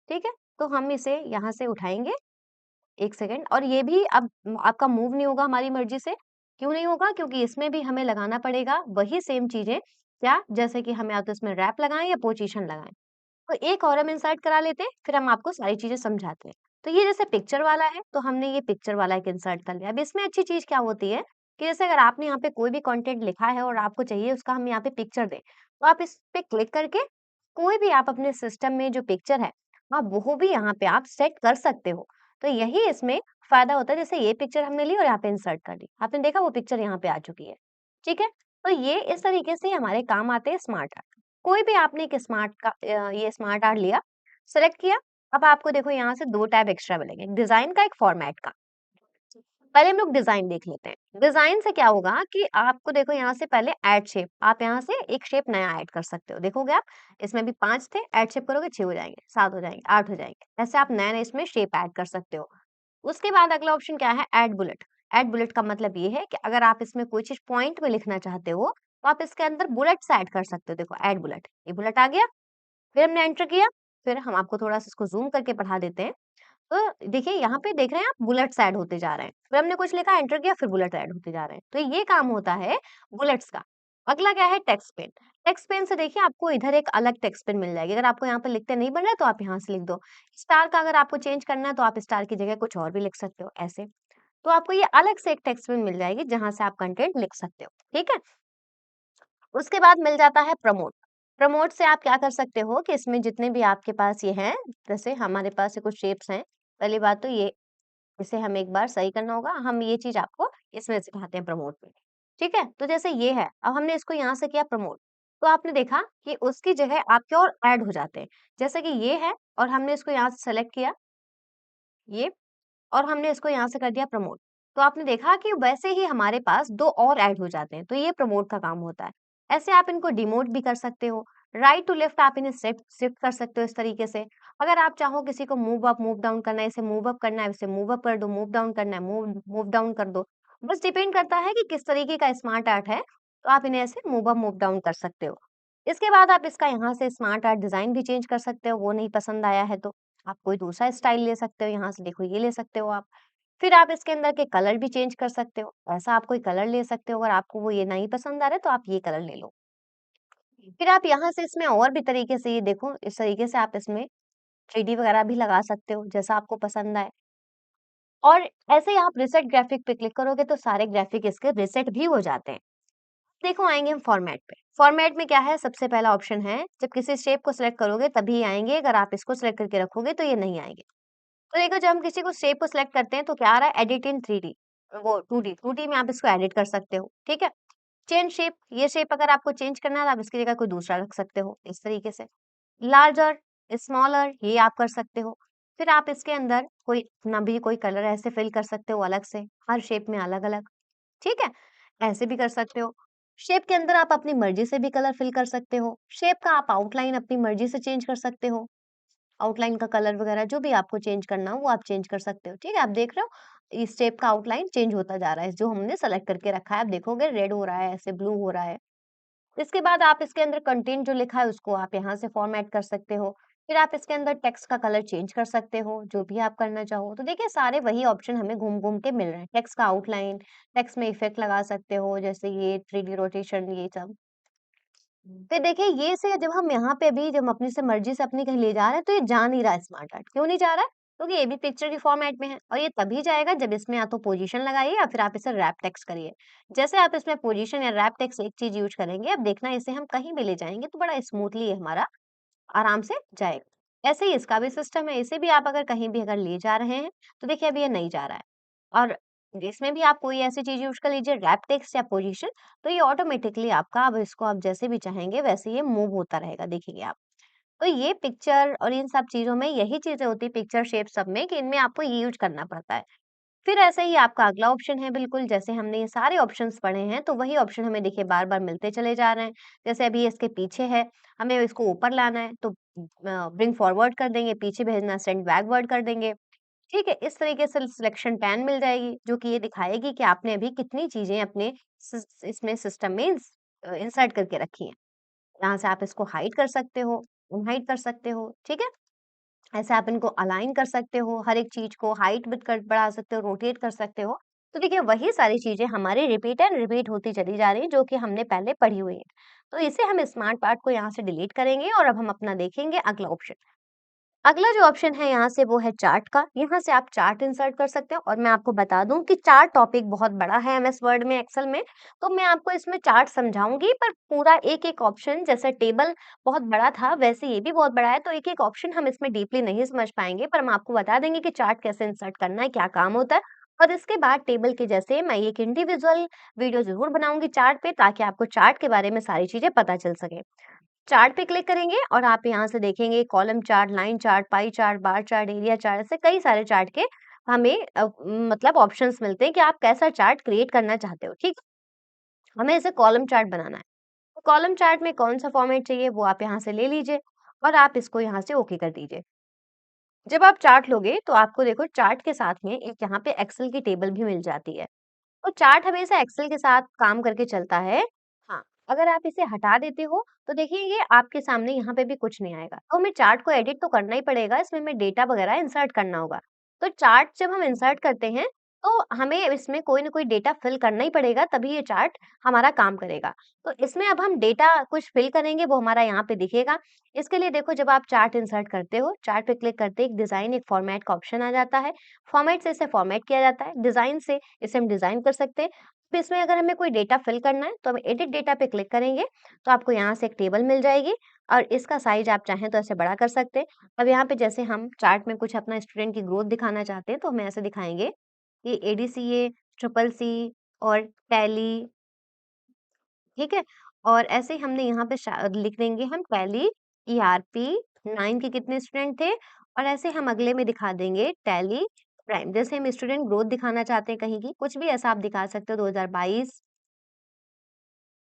[SPEAKER 1] ठीक है? तो हम इसे यहाँ से उठाएँगे 1 सेकंड और ये भी अब आपका मूव नहीं होगा हमारी मर्ज़ी से। क्यों नहीं होगा? क्योंकि इसमें भी हमें लगाना पड़ेगा वही सेम चीज़ें, क्या? जैसे कि हमें या तो इसमें रैप लगाएँ या पोज़ीशन लगाएँ। तो एक और हम इंसर्ट करा लेते हैं, फिर हम आपको सारी चीज़ें समझाते हैं। तो ये जैसे पिक्चर वाला है, तो हमने ये पिक्चर वाला एक इंसर्ट कर लिया। अब इसमें अच्छी चीज़ क्या होती है कि जैसे अगर आपने यहाँ पे कोई भी कंटेंट लिखा है और आपको चाहिए उसका हम यहाँ पे पिक्चर दें, तो आप इस पे क्लिक करके कोई भी आप अपने सिस्टम में जो पिक्चर है, आप वो भी यहाँ पे आप सेट कर सकते हो। तो यही इसमें फ़ायदा होता है, जैसे ये पिक्चर हमने ली और यहाँ पे इंसर्ट कर दी। आपने देखा वो पिक्चर यहाँ पे आ चुकी है, ठीक है? तो ये इस तरीके से हमारे काम आते हैं स्मार्ट आर्ट। कोई भी आपने एक ये स्मार्ट आर्ट लिया, सेलेक्ट किया, अब आपको देखो यहाँ से 2 टैब एक्स्ट्रा मिलेंगे, एक डिज़ाइन का, एक फॉर्मेट का। पहले हम लोग डिज़ाइन देख लेते हैं। डिज़ाइन से क्या होगा कि आपको देखो यहाँ से पहले ऐड शेप, आप यहाँ से एक शेप नया ऐड कर सकते हो। देखोगे आप, इसमें भी 5 थे, ऐड शेप करोगे 6 हो जाएँगे, 7 हो जाएँगे, 8 हो जाएँगे। ऐसे आप नए-नए इसमें शेप ऐड कर सकते हो। उसके बाद अगला ऑप्शन क्या है, ऐड बुलेट। ऐड बुलेट का मतलब ये है कि अगर आप इसमें कोई चीज़ पॉइंट में लिखना चाहते हो, तो आप इसके अंदर बुलेट्स ऐड कर सकते हो। देखो ऐड बुलेट, ये बुलेट आ गया, फिर हमने एंटर किया, फिर हम आपको थोड़ा-सा इसको ज़ूम करके पढ़ा देते हैं। तो देखिए यहाँ पे देख रहे हैं आप बुलेट्स ऐड होते जा रहे हैं। फिर हमने कुछ लिखा, एंटर किया, फिर बुलेट ऐड होते जा रहे हैं। तो ये काम होता है बुलेट्स का। अगला क्या है, टेक्स्ट पेन। टेक्स्ट पेन से देखिए आपको इधर एक अलग टेक्स्ट पेन मिल जाएगी। अगर आपको यहाँ पे लिखते नहीं बन रहा है तो आप यहाँ से लिख दो। स्टार का अगर आपको चेंज करना है तो आप स्टार की जगह कुछ और भी लिख सकते हो, ऐसे। तो आपको ये अलग से एक टेक्स्ट पेन मिल जाएगी जहाँ से आप कंटेंट लिख सकते हो, ठीक है? उसके बाद मिल जाता है प्रमोट। प्रमोट से आप क्या कर सकते हो कि इसमें जितने भी आपके पास ये हैं, जैसे हमारे पास ये कुछ शेप्स हैं। पहली बात तो ये, इसे हमें एक बार सही करना होगा। हम ये चीज़ आपको इसमें सिखाते हैं प्रमोट में, ठीक है? तो जैसे ये है, अब हमने इसको यहाँ से किया प्रमोट, तो आपने देखा कि उसकी जगह आपके और ऐड हो जाते हैं। जैसे कि ये है और हमने इसको यहाँ से सेलेक्ट किया, ये, और हमने इसको यहाँ से कर दिया प्रमोट। तो आपने देखा कि वैसे ही हमारे पास 2 और ऐड हो जाते हैं, तो ये प्रमोट का काम होता है। ऐसे आप इनको डिमोट भी कर सकते हो। राइट टू लेफ्ट आप इन्हें शिफ्ट शिफ्ट कर सकते हो इस तरीके से। अगर आप चाहो किसी को मूव अप, मूव डाउन करना है, इसे मूव अप करना है, इसे मूव अप कर दो, मूव डाउन करना है, मूव मूव डाउन कर दो। बस डिपेंड करता है कि किस तरीके का स्मार्ट आर्ट है, तो आप इन्हें ऐसे मूव अप, मूव डाउन कर सकते हो। इसके बाद आप इसका यहाँ से स्मार्ट आर्ट डिज़ाइन भी चेंज कर सकते हो, वो नहीं पसंद आया है तो। आप कोई दूसरा स्टाइल ले सकते हो, यहाँ से देखो ये ले सकते हो आप। फिर आप इसके अंदर के कलर भी चेंज कर सकते हो। ऐसा आप कोई कलर ले सकते हो, अगर आपको वो ये नहीं पसंद आ रहा है तो आप ये कलर ले लो। फिर आप यहाँ से इसमें और भी तरीके से ये देखो, इस तरीके से आप इसमें 3D वगैरह भी लगा सकते हो, जैसा आपको पसंद आए। और ऐसे ही आप रीसेट ग्राफिक पे क्लिक करोगे तो सारे ग्राफिक इसके रीसेट भी हो जाते हैं। देखो आएँगे हम फॉर्मेट पे। फॉर्मेट में क्या है, सबसे पहला ऑप्शन है, जब किसी शेप को सिलेक्ट करोगे तभी आएँगे, अगर आप इसको सिलेक्ट करके रखोगे तो ये नहीं आएँगे। तो देखो जब हम किसी को शेप को सिलेक्ट करते हैं तो क्या आ रहा है, एडिट इन 3D, वो 2D में आप इसको एडिट कर सकते हो, ठीक है? चेंज शेप, ये शेप अगर आपको चेंज करना है तो आप इसकी जगह कोई दूसरा रख सकते हो, इस तरीके से। लार्जर, स्मॉलर ये आप कर सकते हो। फिर आप इसके अंदर कोई अपना भी कोई कलर ऐसे फिल कर सकते हो अलग से, हर शेप में अलग-अलग, ठीक है? ऐसे भी कर सकते हो। शेप के अंदर आप अपनी मर्ज़ी से भी कलर फिल कर सकते हो। शेप का आप आउटलाइन अपनी मर्ज़ी से चेंज कर सकते हो। आउटलाइन का कलर वगैरह जो भी आपको चेंज करना हो वो आप चेंज कर सकते हो, ठीक है? आप देख रहे हो इस शेप का आउटलाइन चेंज होता जा रहा है, जो हमने सेलेक्ट करके रखा है। आप देखोगे रेड हो रहा है, ऐसे ब्लू हो रहा है। इसके बाद आप इसके अंदर कंटेंट जो लिखा है उसको आप यहाँ से फॉर्मेट कर सकते हो। फिर आप इसके अंदर टेक्स्ट का कलर चेंज कर सकते हो, जो भी आप करना चाहो। तो देखिए सारे वही ऑप्शन हमें घूम-घूम के मिल रहे हैं। टेक्स्ट का आउटलाइन, टेक्स्ट में इफ़ेक्ट लगा सकते हो, जैसे ये 3D रोटेशन ये सब। फिर देखिए ये से जब हम यहाँ पे अभी जब हम अपनी से मर्ज़ी से अपनी कहीं ले जा रहे हैं, तो ये जा नहीं रहा है स्मार्ट आर्ट। क्यों नहीं जा रहा है? क्योंकि ये भी पिक्चर के फॉर्मेट में है और ये तभी जाएगा जब इसमें या तो पोज़ीशन लगाइए या फिर आप इसे रैप टेक्स्ट करिए। जैसे आप इसमें पोज़ीशन या रैप टेक्स्ट एक चीज़ यूज़ करेंगे, अब देखना इसे हम कहीं भी ले जाएँगे तो बड़ा स्मूथली ये हमारा आराम से जाएगा। ऐसे ही इसका भी सिस्टम है, इसे भी आप अगर कहीं भी अगर ले जा रहे हैं, तो देखिए अभी ये नहीं जा रहा है। और इसमें भी आप कोई ऐसी चीज़ यूज़ कर लीजिए रैप टेक्स्ट या पोज़ीशन, तो ये ऑटोमैटिकली आपका अब इसको आप जैसे भी चाहेंगे वैसे ये मूव होता रहेगा, देखिए आप। तो ये पिक्चर और इन सब चीज़ों में यही चीज़ें होती हैं पिक्चर शेप सब में कि इनमें आपको ये यूज़ करना पड़ता है। फिर ऐसे ही आपका अगला ऑप्शन है बिल्कुल जैसे हमने ये सारे ऑप्शंस पढ़े हैं, तो वही ऑप्शन हमें देखिए बार-बार मिलते चले जा रहे हैं। जैसे अभी इसके पीछे है, हमें इसको ऊपर लाना है तो ब्रिंग फॉरवर्ड कर देंगे, पीछे भेजना सेंड बैकवर्ड कर देंगे। ठीक है? इस तरीके से सिलेक्शन पैन मिल जाएगी, जो कि ये दिखाएगी कि आपने अभी कितनी चीज़ें अपने इसमें सिस्टम में इंसर्ट करके रखी हैं। यहाँ से आप इसको हाइड कर सकते हो, अनहाइड कर सकते हो, ठीक है? ऐसे आप इनको अलाइन कर सकते हो, हर एक चीज़ को हाइट विड्थ कर बढ़ा सकते हो, रोटेट कर सकते हो। तो देखिए वही सारी चीज़ें हमारी रिपीट एंड रिपीट होती चली जा रही हैं, जो कि हमने पहले पढ़ी हुई है। तो इसे हम स्मार्ट पार्ट को यहाँ से डिलीट करेंगे और अब हम अपना देखेंगे अगला ऑप्शन। अगला जो ऑप्शन है यहाँ से वो है चार्ट का। यहाँ से आप चार्ट इंसर्ट कर सकते हो और मैं आपको बता दूँ कि चार्ट टॉपिक बहुत बड़ा है एमएस वर्ड में, एक्सेल में, तो मैं आपको इसमें चार्ट समझाऊँगी पर पूरा एक-एक ऑप्शन जैसे टेबल बहुत बड़ा था, वैसे ये भी बहुत बड़ा है, तो एक-एक ऑप्शन हम इसमें डीपली नहीं समझ पाएँगे, पर हम आपको बता देंगे कि चार्ट कैसे इंसर्ट करना है, क्या काम होता है। और इसके बाद टेबल के जैसे मैं एक इंडिविजुअल वीडियो ज़रूर बनाऊँगी चार्ट पे ताकि आपको चार्ट के बारे में सारी चीज़ें पता चल सके। चार्ट पे क्लिक करेंगे और आप यहाँ से देखेंगे column chart, line chart, pie chart, bar chart, area chart ऐसे कई सारे चार्ट के हमें मतलब ऑप्शंस मिलते हैं कि आप कैसा चार्ट क्रिएट करना चाहते हो, ठीक? हमें इसे कॉलम चार्ट बनाना है। तो कॉलम चार्ट में कौन-सा फॉर्मेट चाहिए वो आप यहाँ से ले लीजिए और आप इसको यहाँ से ओके कर दीजिए। जब आप चार्ट लोगे तो आपको देखो चार्ट के साथ में एक यहाँ पे एक्सेल की टेबल भी मिल जाती है। तो चार्ट हमेशा एक्सेल के साथ काम करके चलता है। हाँ, अगर आप इसे हटा देते हो तो देखिए ये आपके सामने यहाँ पे भी कुछ नहीं आएगा। तो हमें चार्ट को एडिट तो करना ही पड़ेगा, इसमें हमें डेटा वगैरह इंसर्ट करना होगा। तो चार्ट जब हम इंसर्ट करते हैं तो हमें इसमें कोई ना कोई डेटा फिल करना ही पड़ेगा, तभी ये चार्ट हमारा काम करेगा। तो इसमें अब हम डेटा कुछ फिल करेंगे, वो हमारा यहाँ पे दिखेगा। इसके लिए देखो, जब आप चार्ट इंसर्ट करते हो, चार्ट पे क्लिक करते ही एक डिज़ाइन, एक फॉर्मेट का ऑप्शन आ जाता है। फॉर्मेट से इसे फॉर्मेट किया जाता है, डिज़ाइन से इसे हम डिज़ाइन कर सकते हैं। तो इसमें अगर हमें कोई डेटा फिल करना है तो हम एडिट डेटा पे क्लिक करेंगे, तो आपको यहाँ से एक टेबल मिल जाएगी और इसका साइज़ आप चाहें तो ऐसे बड़ा कर सकते हैं। अब यहाँ पे जैसे हम चार्ट में कुछ अपना स्टूडेंट की ग्रोथ दिखाना चाहते हैं, तो हम ऐसे दिखाएँगे कि एडीसीए, ट्रिपल सी और टैली, ठीक है? और ऐसे ही हमने यहाँ पे लिख देंगे हम टैली ईआरपी 9 के कितने स्टूडेंट थे, और ऐसे हम अगले में दिखा देंगे टैली प्राइम। जैसे हम स्टूडेंट ग्रोथ दिखाना चाहते हैं कहीं की, कुछ भी ऐसा आप दिखा सकते हो, 2022,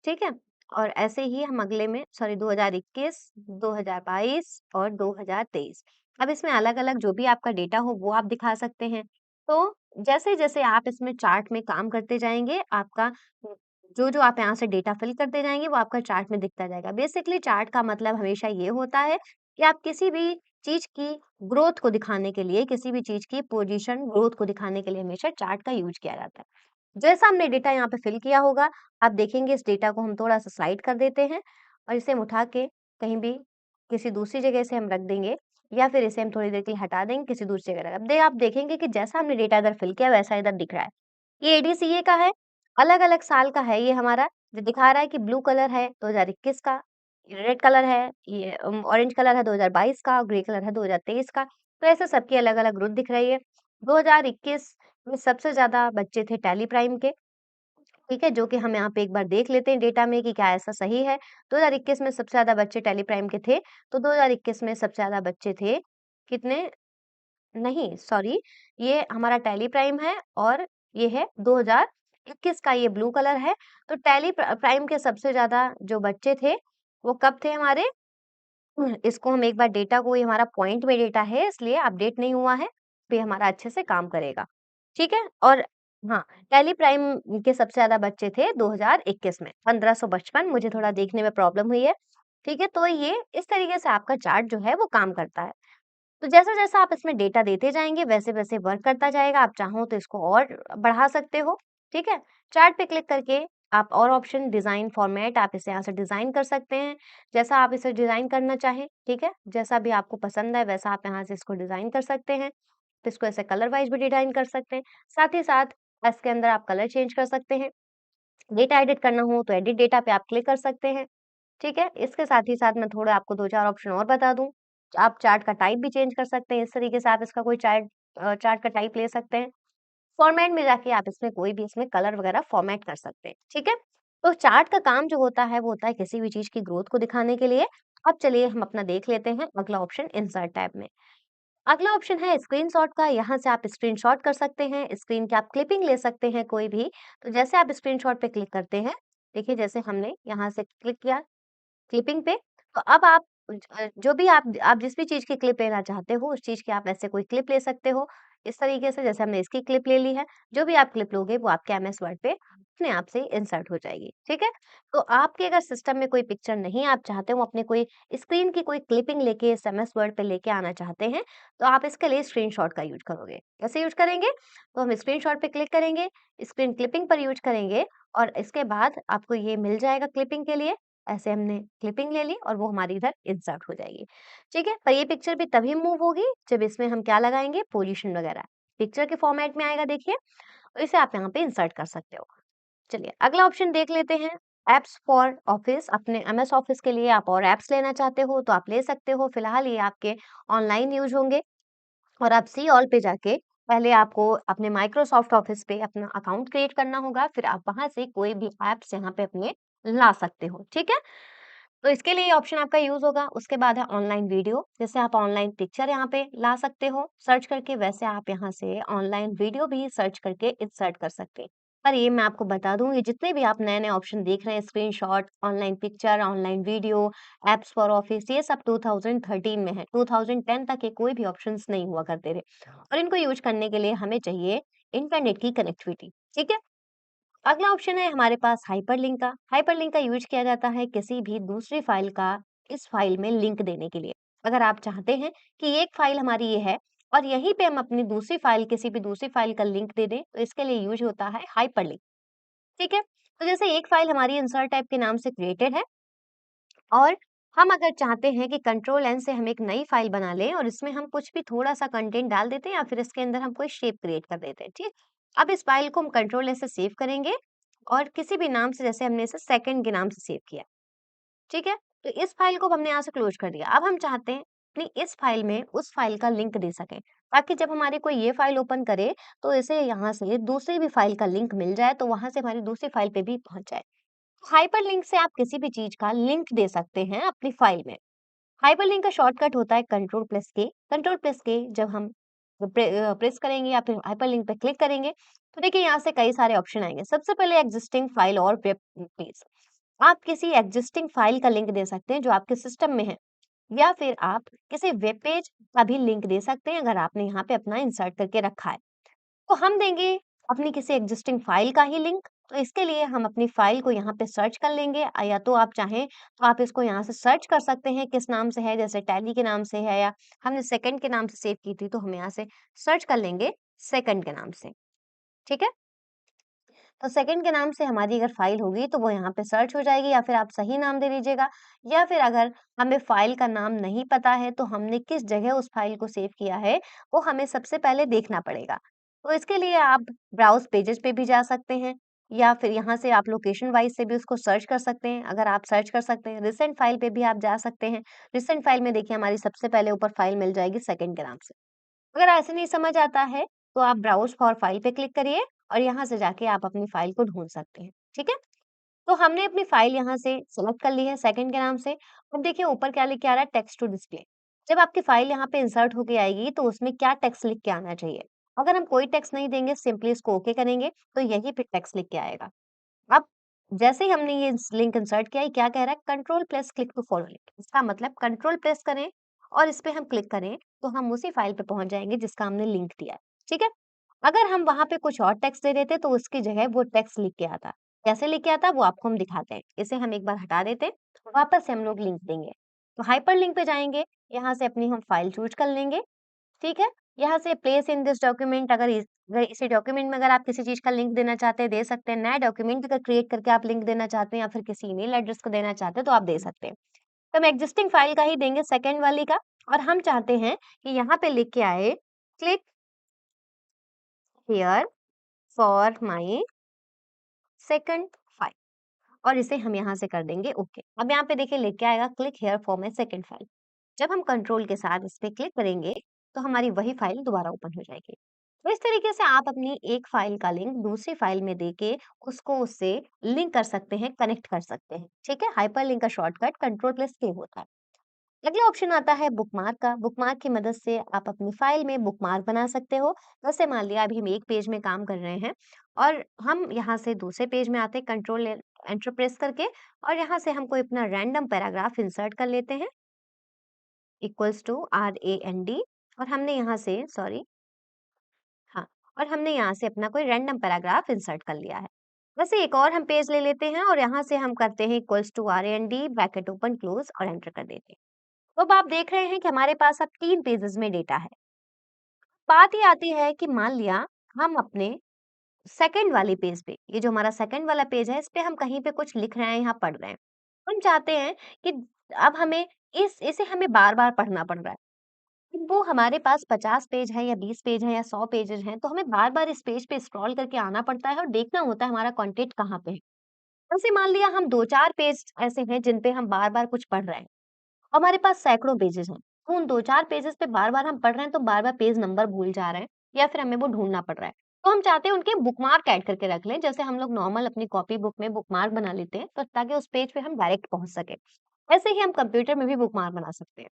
[SPEAKER 1] ठीक है? और ऐसे ही हम अगले में सॉरी 2021, 2022 और 2023। अब इसमें अलग-अलग जो भी आपका डेटा हो वो आप दिखा सकते हैं। तो जैसे-जैसे आप इसमें चार्ट में काम करते जाएँगे, आपका जो-जो आप यहाँ से डेटा फिल करते जाएँगे वो आपका चार्ट में दिखता जाएगा। बेसिकली चार्ट का मतलब हमेशा ये होता है कि आप किसी भी चीज़ की ग्रोथ को दिखाने के लिए, किसी भी चीज़ की पोज़ीशन ग्रोथ को दिखाने के लिए हमेशा चार्ट का यूज़ किया जाता है। जैसा हमने डेटा यहाँ पे फिल किया होगा, आप देखेंगे इस डेटा को हम थोड़ा-सा स्लाइड कर देते हैं और इसे हम उठा के कहीं भी किसी दूसरी जगह से हम रख देंगे, या फिर इसे हम थोड़ी देर के लिए हटा देंगे, किसी दूसरी जगह रख अब आप देखेंगे कि जैसा हमने डेटा इधर फिल किया वैसा इधर दिख रहा है। ये एडीसीए का है, अलग-अलग साल का है ये हमारा, जो दिखा रहा है कि ब्लू कलर है 2021 का, रेड कलर है, ये ऑरेंज कलर है 2022 का, ग्रे कलर है 2023 का। तो ऐसे सबकी अलग-अलग ग्रुप दिख रही है। 2021 में सबसे ज़्यादा बच्चे थे टैली प्राइम के, ठीक है? जो कि हम यहाँ पे एक बार देख लेते हैं डेटा में कि क्या ऐसा सही है। 2021 में सबसे ज़्यादा बच्चे टैली प्राइम के थे, तो 2021 में सबसे ज़्यादा बच्चे थे कितने, नहीं सॉरी, ये हमारा टैली प्राइम है और ये है 2021 का, ये ब्लू कलर है। तो टैली प्राइम के सबसे ज़्यादा जो बच्चे थे, वो कब थे हमारे, इसको हम एक बार डेटा को, ये हमारा पॉइंट में डेटा है इसलिए अपडेट नहीं हुआ है, तो ये हमारा अच्छे से काम करेगा। ठीक है? और हाँ, टैली प्राइम के सबसे ज़्यादा बच्चे थे 2021 में, 1555, मुझे थोड़ा देखने में प्रॉब्लम हुई है। ठीक है? तो ये इस तरीके से आपका चार्ट जो है वो काम करता है। तो जैसा-जैसा आप इसमें डेटा देते जाएँगे, वैसे-वैसे वर्क करता जाएगा। आप चाहो तो इसको और बढ़ा सकते हो, ठीक है? चार्ट पे क्लिक करके आप और ऑप्शन डिज़ाइन फॉर्मेट, आप इसे यहाँ से डिज़ाइन कर सकते हैं, जैसा आप इसे डिज़ाइन करना चाहें, ठीक है? जैसा भी आपको पसंद है, वैसा आप यहाँ से इसको डिज़ाइन कर सकते हैं। तो इसको ऐसे कलर वाइज़ भी डिज़ाइन कर सकते हैं। साथ ही साथ इसके अंदर आप कलर चेंज कर सकते हैं। डेटा एडिट करना हो तो एडिट डेटा पे आप क्लिक कर सकते हैं। ठीक है? इसके साथ ही साथ मैं थोड़ा आपको 2-4 ऑप्शन और बता दूँ। आप चार्ट का टाइप भी चेंज कर सकते हैं, इस तरीके से आप इसका कोई चार्ट का टाइप ले सकते हैं। फॉर्मेट में जाके आप इसमें कोई भी इसमें कलर वगैरह फॉर्मेट कर सकते हैं, ठीक है? तो चार्ट का काम जो होता है, वो होता है किसी भी चीज़ की ग्रोथ को दिखाने के लिए। अब चलिए हम अपना देख लेते हैं अगला ऑप्शन इंसर्ट टैब में। अगला ऑप्शन है स्क्रीनशॉट का, यहाँ से आप स्क्रीनशॉट कर सकते हैं, स्क्रीन की आप क्लिपिंग ले सकते हैं कोई भी। तो जैसे आप स्क्रीनशॉट पे क्लिक करते हैं, देखिए जैसे हमने यहाँ से क्लिक किया क्लिपिंग पे, तो अब आप जो भी आप जिस भी चीज़ की क्लिप लेना चाहते हो, उस चीज़ की आप ऐसे कोई क्लिप ले सकते हो। इस तरीके से जैसे हमने इसकी क्लिप ले ली है, जो भी आप क्लिप लोगे वो आपके एमएस वर्ड पे अपने आप से इंसर्ट हो जाएगी, ठीक है? तो आपके अगर सिस्टम में कोई पिक्चर नहीं आप चाहते हो, अपने कोई स्क्रीन की कोई क्लिपिंग लेके इस एमएस वर्ड पे लेके आना चाहते हैं, तो आप इसके लिए स्क्रीनशॉट का यूज़ करोगे। कैसे यूज़ करेंगे? तो हम स्क्रीनशॉट पे क्लिक करेंगे, स्क्रीन क्लिपिंग पर यूज़ करेंगे और इसके बाद आपको ये मिल जाएगा क्लिपिंग के लिए। ऐसे हमने क्लिपिंग ले ली और वो हमारी इधर इंसर्ट हो जाएगी, ठीक है? पर ये पिक्चर भी तभी मूव होगी जब इसमें हम क्या लगाएँगे, पोज़ीशन वगैरह। पिक्चर के फॉर्मेट में आएगा देखिए, और इसे आप यहाँ पे इंसर्ट कर सकते हो। चलिए अगला ऑप्शन देख लेते हैं, ऐप्स फॉर ऑफिस। अपने एमएस ऑफिस के लिए आप और ऐप्स लेना चाहते हो तो आप ले सकते हो। फिलहाल ये आपके ऑनलाइन यूज़ होंगे और आप सी ऑल पे जाके पहले आपको अपने माइक्रोसॉफ्ट ऑफिस पे अपना अकाउंट क्रिएट करना होगा, फिर आप वहाँ से कोई भी ऐप्स यहाँ पे अपने ला सकते हो, ठीक है? तो इसके लिए ये ऑप्शन आपका यूज़ होगा। उसके बाद है ऑनलाइन वीडियो, जैसे आप ऑनलाइन पिक्चर यहाँ पे ला सकते हो सर्च करके, वैसे आप यहाँ से ऑनलाइन वीडियो भी सर्च करके इंसर्ट कर सकते हैं। पर ये मैं आपको बता दूँ, ये जितने भी आप नए-नए ऑप्शन देख रहे हैं, screenshot, online picture, online video, apps for office, ये सब 2013 में है। 2010 तक ये कोई भी ऑप्शंस नहीं हुआ करते थे और इनको यूज़ करने के लिए हमें चाहिए इंटरनेट की कनेक्टिविटी, ठीक है? अगला ऑप्शन है हमारे पास हाइपरलिंक का। हाइपरलिंक का यूज किया जाता है किसी भी दूसरी फाइल का इस फाइल में लिंक देने के लिए। अगर आप चाहते हैं कि एक फाइल हमारी ये है और यहीं पे हम अपनी दूसरी फाइल किसी भी दूसरी फाइल का लिंक दे दें, तो इसके लिए यूज होता है हाइपरलिंक। ठीक है? तो जैसे एक फाइल हमारी इंसर्ट टाइप के नाम से क्रिएटेड है और हम अगर चाहते हैं कि कंट्रोल एन से हम एक नई फाइल बना लें और इसमें हम कुछ भी थोड़ा-सा कंटेंट डाल देते हैं या फिर इसके अंदर हम कोई शेप क्रिएट कर देते हैं, ठीक? अब इस फाइल को हम कंट्रोल एस से सेव करेंगे और किसी भी नाम से जैसे हमने इसे सेकंड के नाम से सेव किया, ठीक है? तो इस फाइल को हमने यहाँ से क्लोज़ कर दिया। अब हम चाहते हैं अपनी इस फाइल में उस फाइल का लिंक दे सकें, ताकि जब हमारी कोई ये फाइल ओपन करे, तो इसे यहाँ से दूसरी भी फाइल का लिंक मिल जाए, तो वहाँ से हमारी दूसरी फाइल पे भी पहुँच जाए। हाइपरलिंक से आप किसी भी चीज़ का लिंक दे सकते हैं अपनी फाइल में। हाइपरलिंक का शॉर्टकट होता है कंट्रोल प्लस के। कंट्रोल प्लस के जब हम प्रेस करेंगे या फिर हाइपरलिंक पे क्लिक करेंगे, तो देखिए यहाँ से कई सारे ऑप्शन आएँगे। सबसे पहले एक्जिस्टिंग फाइल और वेब पेज। आप किसी एक्जिस्टिंग फाइल का लिंक दे सकते हैं जो आपके सिस्टम में है या फिर आप किसी वेब पेज का भी लिंक दे सकते हैं अगर आपने यहाँ पे अपना इंसर्ट करके रखा है। तो हम देंगे अपनी किसी एग्जिस्टिंग फाइल का ही लिंक। तो इसके लिए हम अपनी फाइल को यहाँ पे सर्च कर लेंगे या तो आप चाहें तो आप इसको यहाँ से सर्च कर सकते हैं किस नाम से है, जैसे टैली के नाम से है या हमने सेकंड के नाम से सेव की थी, तो हम यहाँ से सर्च कर लेंगे सेकंड के नाम से, ठीक है? तो सेकंड के नाम से हमारी अगर फाइल होगी तो वो यहाँ पे सर्च हो जाएगी या फिर आप सही नाम दे दीजिएगा या फिर अगर हमें फाइल का नाम नहीं पता है तो हमने किस जगह उस फाइल को सेव किया है, वो हमें सबसे पहले देखना पड़ेगा। तो इसके लिए आप ब्राउज़ पेजेज़ पे भी जा सकते हैं या फिर यहाँ से आप लोकेशन वाइज़ से भी उसको सर्च कर सकते हैं, अगर आप सर्च कर सकते हैं। रिसेंट फाइल पे भी आप जा सकते हैं। रिसेंट फाइल में देखिए हमारी सबसे पहले ऊपर फाइल मिल जाएगी सेकंड के नाम से। अगर ऐसे नहीं समझ आता है, तो आप ब्राउज़ फॉर फाइल पे क्लिक करिए और यहाँ से जाके आप अपनी फाइल को ढूँढ सकते हैं, ठीक है? तो हमने अपनी फाइल यहाँ से सेलेक्ट कर ली है सेकंड के नाम से। अब देखिए ऊपर क्या लिख के आ रहा है टेक्स्ट टू डिस्प्ले। जब आपकी फाइल यहाँ पे इंसर्ट होके आएगी, तो उसमें क्या टेक्स्ट लिख के आना चाहिए? अगर हम कोई टेक्स्ट नहीं देंगे, सिंपली इसको ओके करेंगे, तो यही पे टेक्स्ट लिख के आएगा। अब जैसे ही हमने ये लिंक इंसर्ट किया, ये क्या कह रहा है control plus click to follow link. इसका मतलब कंट्रोल प्रेस करें और इस पे हम क्लिक करें तो हम उसी फाइल पे पहुंच जाएंगे जिसका हमने लिंक दिया है, ठीक है? अगर हम वहां पे कुछ और टेक्स्ट दे देते तो उसकी जगह वो टेक्स्ट लिख के आता। कैसे लिख के आता वो आपको हम दिखाते हैं। इसे हम एक बार हटा देते हैं, वापस से हम लोग लिंक देंगे। तो हाइपर लिंक पे जाएंगे, यहाँ से अपनी हम फाइल चूज कर लेंगे, ठीक है? यहाँ से प्लेस इन दिस डॉक्यूमेंट अगर इसी डॉक्यूमेंट में अगर आप किसी चीज़ का लिंक देना चाहते हैं, दे सकते हैं। नया डॉक्यूमेंट अगर क्रिएट करके आप लिंक देना चाहते हैं या फिर किसी ईमेल एड्रेस को देना चाहते हैं, तो आप दे सकते हैं। तो हम एग्जिस्टिंग फाइल का ही देंगे सेकंड वाली का और हम चाहते हैं कि यहाँ पे लिख के आए click here for my second file और इसे हम यहाँ से कर देंगे ओके। अब यहाँ पे देखिए लिख के आएगा click here for my second file. जब हम कंट्रोल के साथ इस पे क्लिक करेंगे, तो हमारी वही फाइल दोबारा ओपन हो जाएगी। तो इस तरीके से आप अपनी एक फाइल का लिंक दूसरी फाइल में देके उसको उससे लिंक कर सकते हैं, कनेक्ट कर सकते हैं। ठीक है? हाइपरलिंक का शॉर्टकट कंट्रोल प्लस के होता है। अगला ऑप्शन आता है बुकमार्क का। बुकमार्क की मदद से आप अपनी फाइल में बुकमार्क बना सकते हो। जैसे मान लिया अभी हम एक पेज में काम कर रहे हैं और हम यहाँ से दूसरे पेज में आते हैं कंट्रोल एंटर प्रेस करके और यहाँ से हम कोई अपना रैंडम पैराग्राफ इंसर्ट कर लेते हैं इक्वल्स टू RAND और हमने यहाँ से सॉरी हाँ, और हमने यहाँ से अपना कोई रैंडम पैराग्राफ इंसर्ट कर लिया है। वैसे एक और हम पेज ले लेते हैं और यहाँ से हम करते हैं equals to RAND bracket open close और एंटर कर देते हैं। तो अब आप देख रहे हैं कि हमारे पास अब 3 पेजेस में डेटा है। बात ये आती है कि मान लिया हम अपने सेकंड वाले पेज पे, ये जो हमारा सेकंड वाला पेज है, इस पे हम कहीं पे कुछ लिख रहे हैं या पढ़ रहे हैं। हम चाहते हैं कि अब हमें इसे हमें बार-बार पढ़ना पड़ रहा है। वो हमारे पास 50 पेज है या 20 पेज है या 100 पेजेज़ हैं, तो हमें बार-बार इस पेज पे स्क्रॉल करके आना पड़ता है और देखना होता है हमारा कंटेंट कहाँ पे है। जैसे मान लिया हम 2-4 पेज ऐसे हैं जिन पे हम बार-बार कुछ पढ़ रहे हैं। हमारे पास सैकड़ों पेजेज़ हैं। तो उन 2-4 पेजेज़ पे बार-बार हम पढ़ रहे हैं तो बार-बार पेज नंबर भूल जा रहे हैं या फिर हमें वो ढूँढना पड़ रहा है। तो हम चाहते हैं उनके बुकमार्क ऐड करके रख लें, जैसे हम लोग नॉर्मल अपनी कॉपी बुक में बुकमार्क बना लेते हैं, तो ताकि उस पेज पे हम डायरेक्ट पहुँच सकें। ऐसे ही हम कंप्यूटर में भी बुकमार्क बना सकते हैं।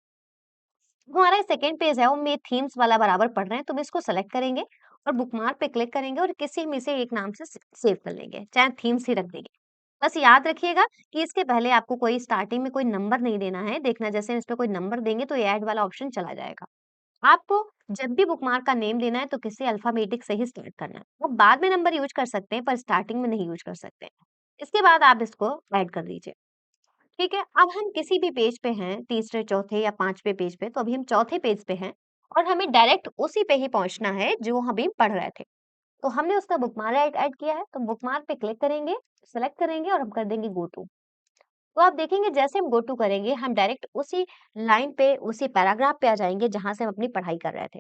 [SPEAKER 1] हमारा सेकंड पेज है, वो में थीम्स वाला बराबर पढ़ रहे हैं, तो हम इसको सेलेक्ट करेंगे और बुकमार्क पे क्लिक करेंगे और किसी में से एक नाम से सेव कर लेंगे, चाहे थीम्स ही रख देंगे। बस याद रखिएगा कि इसके पहले आपको कोई स्टार्टिंग में कोई नंबर नहीं देना है। देखना जैसे इस पे कोई नंबर देंगे तो ये ऐड वाला ऑप्शन चला जाएगा। आपको जब भी बुकमार्क का नेम देना है तो किसी अल्फ़ाबेटिक से ही स्टार्ट करना है। वो बाद में नंबर यूज़ कर सकते हैं पर स्टार्टिंग में नहीं यूज़ कर सकते। इसके बाद आप इसको ऐड कर दीजिए। ठीक है? अब हम किसी भी पेज पे हैं, तीसरे, चौथे या 5वें पेज पे, तो अभी हम चौथे पेज पे हैं और हमें डायरेक्ट उसी पे ही पहुँचना है जो अभी पढ़ रहे थे। तो हमने उसका बुकमार्क ऐड ऐड किया है, तो बुकमार्क पे क्लिक करेंगे, सेलेक्ट करेंगे और हम कर देंगे गो टू। तो आप देखेंगे जैसे हम गो टू करेंगे, हम डायरेक्ट उसी लाइन पे, उसी पैराग्राफ पे आ जाएँगे जहाँ से हम अपनी पढ़ाई कर रहे थे।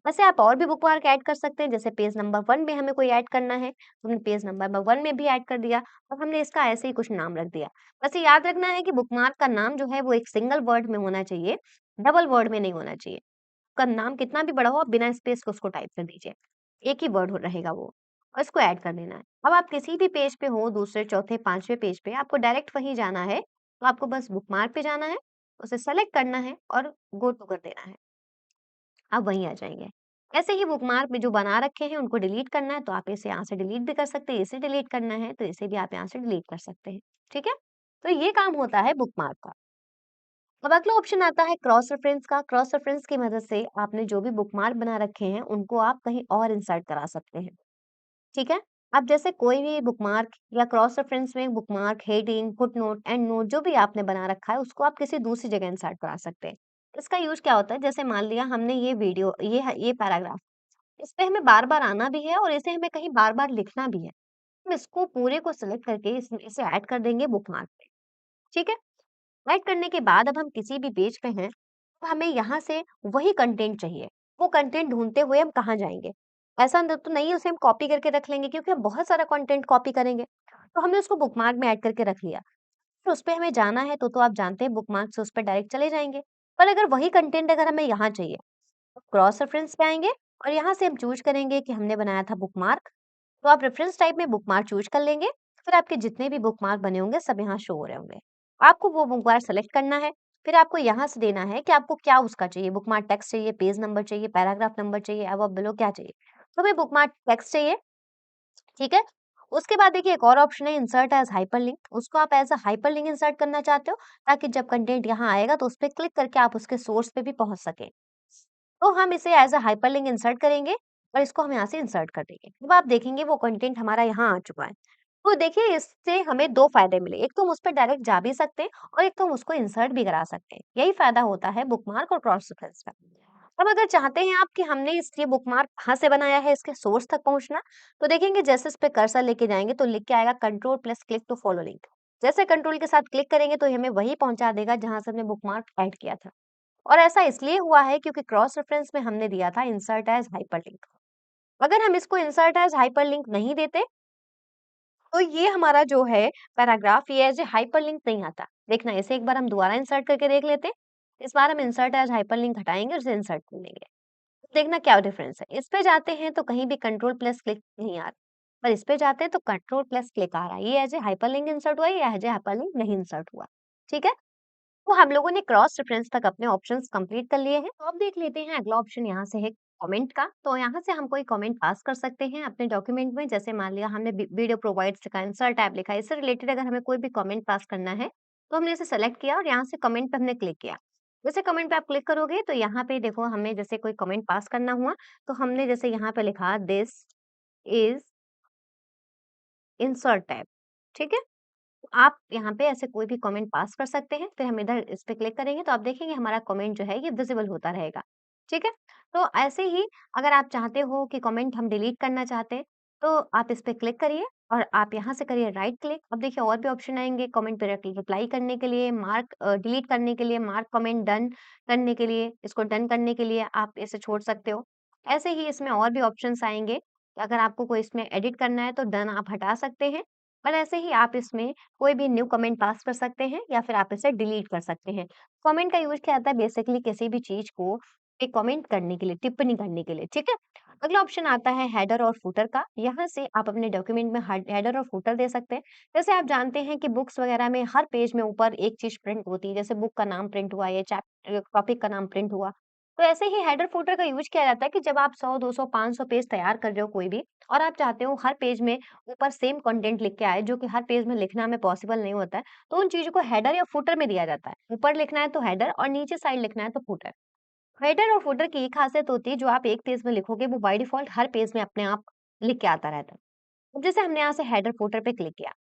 [SPEAKER 1] वैसे आप और भी बुकमार्क ऐड कर सकते हैं, जैसे पेज नंबर 1 में हमें कोई ऐड करना है, तो हमने पेज नंबर 1 में भी ऐड कर दिया और हमने इसका ऐसे ही कुछ नाम रख दिया। वैसे याद रखना है कि बुकमार्क का नाम जो है वो एक सिंगल वर्ड में होना चाहिए, डबल वर्ड में नहीं होना चाहिए। आपका नाम कितना भी बड़ा हो, आप बिना स्पेस के उसको टाइप कर दीजिए। एक ही वर्ड हो रहेगा वो और इसको ऐड कर देना है। अब आप किसी भी पेज पे हो, दूसरे, चौथे, 5वें पेज पे, आपको डायरेक्ट वहीं जाना है, तो आपको बस बुकमार्क पे जाना है, उसे सेलेक्ट करना है और गो टू कर देना है। आप वहीं आ जाएँगे। ऐसे ही बुकमार्क में जो बना रखे हैं उनको डिलीट करना है तो आप इसे यहाँ से डिलीट भी कर सकते हैं, इसे डिलीट करना है तो इसे भी आप यहाँ से डिलीट कर सकते हैं। ठीक है? तो ये काम होता है बुकमार्क का। अब अगला ऑप्शन आता है क्रॉस रेफरेंस का। क्रॉस रेफरेंस की मदद से आपने जो भी बुकमार्क बना रखे हैं उनको आप कहीं और इंसर्ट करा सकते हैं। ठीक है? अब जैसे कोई भी बुकमार्क या क्रॉस रेफरेंस में बुकमार्क, हेडिंग, फुटनोट, एंडनोट जो भी आपने बना रखा है उसको आप किसी दूसरी जगह इंसर्ट करा सकते हैं। इसका यूज़ क्या होता है जैसे मान लिया हमने ये वीडियो ये पैराग्राफ इस पे हमें बार-बार आना भी है और इसे हमें कहीं बार-बार लिखना भी है। हम इसको पूरे को सेलेक्ट करके इसे ऐड कर देंगे बुकमार्क पे, ठीक है? ऐड करने के बाद अब हम किसी भी पेज पे हैं, तो हमें यहाँ से वही कंटेंट चाहिए। वो कंटेंट ढूँढते हुए हम कहाँ जाएँगे? ऐसा न तो नहीं है उसे हम कॉपी करके रख लेंगे क्योंकि हम बहुत सारा कंटेंट कॉपी करेंगे। तो हमने उसको बुकमार्क में ऐड करके रख लिया। फिर उस पे हमें जाना है तो आप जानते हैं बुकमार्क से उस पे डायरेक्ट चले जाएँगे। पर अगर वही कंटेंट अगर हमें यहाँ चाहिए, तो क्रॉस रेफरेंस पे आएँगे और यहाँ से हम चूज़ करेंगे कि हमने बनाया था बुकमार्क। तो आप रेफरेंस टाइप में बुकमार्क चूज़ कर लेंगे, फिर आपके जितने भी बुकमार्क बने होंगे सब यहाँ शो हो रहे होंगे। आपको वो बुकमार्क सेलेक्ट करना है, फिर आपको यहाँ से देना है कि आपको क्या उसका चाहिए, बुकमार्क टेक्स्ट चाहिए, पेज नंबर चाहिए, पैराग्राफ नंबर चाहिए, अबव बिलो क्या चाहिए? तो हमें बुकमार्क टेक्स्ट चाहिए, ठीक है? उसके बाद देखिए एक और ऑप्शन है इंसर्ट एज़ हाइपरलिंक, उसको आप एज़ अ हाइपरलिंक इंसर्ट करना चाहते हो, ताकि जब कंटेंट यहाँ आएगा तो उसपे क्लिक करके आप उसके सोर्स पे भी पहुँच सकें। तो हम इसे एज़ अ हाइपरलिंक इंसर्ट करेंगे और इसको हम यहाँ से इंसर्ट कर देंगे। अब आप देखेंगे वो कंटेंट हमारा यहाँ आ चुका है। तो देखिए इससे हमें 2 फ़ायदे मिले। एक तो हम उस पे डायरेक्ट जा भी सकते हैं और एक तो हम उसको इंसर्ट भी करा सकते हैं। यही फ़ायदा होता है बुकमार्क और क्रॉस रेफरेंस का। अब अगर चाहते हैं आप कि हमने इस ये बुकमार्क कहाँ से बनाया है, इसके सोर्स तक पहुँचना, तो देखेंगे जैसे इस पे कर्सर लेके जाएँगे तो लिख के आएगा control plus click to follow link. जैसे कंट्रोल के साथ क्लिक करेंगे तो ये हमें वहीं पहुँचा देगा जहाँ से हमने बुकमार्क ऐड किया था। और ऐसा इसलिए हुआ है क्योंकि क्रॉस रेफरेंस में हमने दिया था इंसर्ट एज़ हाइपरलिंक। अगर हम इसको इंसर्ट एज़ हाइपरलिंक नहीं देते, तो ये हमारा जो है पैराग्राफ ये एज़ ए हाइपरलिंक नहीं आता। देखना इसे एक बार हम दोबारा इंसर्ट करके देख लेते हैं। इस बार हम इंसर्ट एज़ हाइपरलिंक हटाएँगे और इसे इंसर्ट कर देंगे। देखना क्या डिफरेंस है। इस पे जाते हैं तो कहीं भी कंट्रोल प्लस क्लिक नहीं आ रहा, पर इस पे जाते हैं तो कंट्रोल प्लस क्लिक आ रहा है। ये एज़ ए हाइपरलिंक इंसर्ट हुआ है, ये एज़ ए हाइपरलिंक नहीं इंसर्ट हुआ। ठीक है? तो हम लोगों ने क्रॉस रेफरेंस तक अपने ऑप्शंस कंप्लीट कर लिए हैं। तो अब देख लेते हैं अगला ऑप्शन यहाँ से है कमेंट का। तो यहाँ से हम कोई कमेंट पास कर सकते हैं अपने डॉक्यूमेंट में। जैसे मान लिया हमने वीडियो प्रोवाइड्स का इंसर्ट टैब लिखा है, इससे रिलेटेड अगर हमें कोई भी कमेंट पास करना है, तो हमने इसे सेलेक्ट किया और यहाँ से कमेंट पे हमने क्लिक किया। जैसे कमेंट पे आप क्लिक करोगे तो यहाँ पे देखो हमें जैसे कोई कमेंट पास करना हुआ, तो हमने जैसे यहाँ पे लिखा दिस इज़ इंसर्ट टैब, ठीक है? आप यहाँ पे ऐसे कोई भी कमेंट पास कर सकते हैं, फिर हम इधर इस पे क्लिक करेंगे तो आप देखेंगे हमारा कमेंट जो है ये विज़िबल होता रहेगा, ठीक है? तो ऐसे ही अगर आप चाहते हो कि कमेंट हम डिलीट करना चाहते हैं, तो आप इस पे क्लिक करिए और आप यहाँ से करिए राइट क्लिक। अब देखिए और भी ऑप्शन आएँगे कमेंट पे रिप्लाई करने के लिए, डिलीट करने के लिए, मार्क कमेंट डन करने के लिए, इसको डन करने के लिए आप इसे छोड़ सकते हो। ऐसे ही इसमें और भी ऑप्शंस आएँगे, अगर आपको कोई इसमें एडिट करना है तो डन आप हटा सकते हैं और ऐसे ही आप इसमें कोई भी न्यू कमेंट पास कर सकते हैं या फिर आप इसे डिलीट कर सकते हैं। कमेंट का यूज़ क्या आता है बेसिकली किसी भी चीज़ को एक कमेंट करने के लिए, टिप्पणी करने के लिए, ठीक है? अगला ऑप्शन आता है हेडर और फुटर का। यहाँ से आप अपने डॉक्यूमेंट में हेडर और फुटर दे सकते हैं। जैसे आप जानते हैं कि बुक्स वगैरह में हर पेज में ऊपर एक चीज़ प्रिंट होती है, जैसे बुक का नाम प्रिंट हुआ या टॉपिक का नाम प्रिंट हुआ। तो ऐसे ही हेडर फुटर का यूज़ किया जाता है कि जब आप 100, 200, 500 पेज तैयार कर रहे हो कोई भी और आप चाहते हो हर पेज में ऊपर सेम कंटेंट लिख के आए, जो कि हर पेज में लिखना हमें पॉसिबल नहीं होता है, तो उन चीज़ों को हेडर या फुटर में दिया जाता है। ऊपर लिखना है तो हेडर और नीचे साइड लिखना है तो फुटर। हेडर और फुटर की ये खासियत होती है, जो आप एक पेज में लिखोगे वो बाय डिफॉल्ट हर पेज में अपने आप लिख के आता रहता है। अब जैसे हमने यहाँ से हेडर फुटर पे क्लिक किया,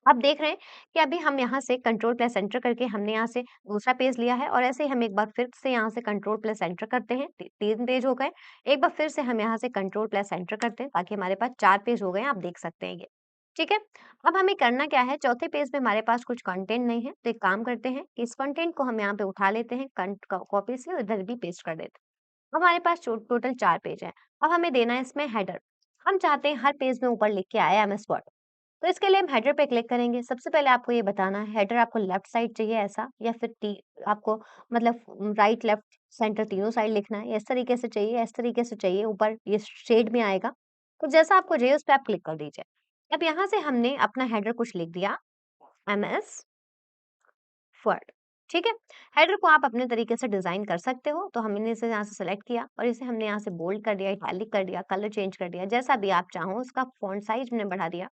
[SPEAKER 1] आप देख रहे हैं कि अभी हम यहाँ से कंट्रोल प्लस एंटर करके हमने यहाँ से दूसरा पेज लिया है, और ऐसे ही हम एक बार फिर से यहाँ से कंट्रोल प्लस एंटर करते हैं, 3 पेज हो गए। एक बार फिर से हम यहाँ से कंट्रोल प्लस एंटर करते हैं, ताकि हमारे पास 4 पेज हो गए हैं, आप देख सकते हैं ये। ठीक है? अब हमें करना क्या है, चौथे पेज में हमारे पास कुछ कंटेंट नहीं है, तो एक काम करते हैं कि इस कंटेंट को हम यहाँ पे उठा लेते हैं, कंट क कॉपी से इधर भी पेस्ट कर देते हैं। अब हमारे पास टोटल 4 पेज हैं। अब हमें देना है इसमें हेडर। हम चाहते हैं हर पेज में ऊपर लिख के आए एमएस वर्ड। तो इसके लिए हम हेडर पे क्लिक करेंगे। सबसे पहले आपको ये बताना है, हेडर आपको लेफ्ट साइड चाहिए ऐसा, या फिर टी आपको मतलब राइट, लेफ्ट, सेंटर तीनों साइड लिखना है, या इस तरीके से चाहिए, इस तरीके से चाहिए, ऊपर ये शेड में आएगा। तो जैसा आपको चाहिए उस पे आप क्लिक कर दीजिए। अब यहाँ से हमने अपना हेडर कुछ लिख दिया, एमएस वर्ड। ठीक है? हेडर को आप अपने तरीके से डिज़ाइन कर सकते हो। तो हमने इसे यहाँ से सेलेक्ट किया और इसे हमने यहाँ से बोल्ड कर दिया, इटैलिक कर दिया, कलर चेंज कर दिया, जैसा भी आप चाहो उसका फ़ॉन्ट साइज़ हमने बढ़ा दिया।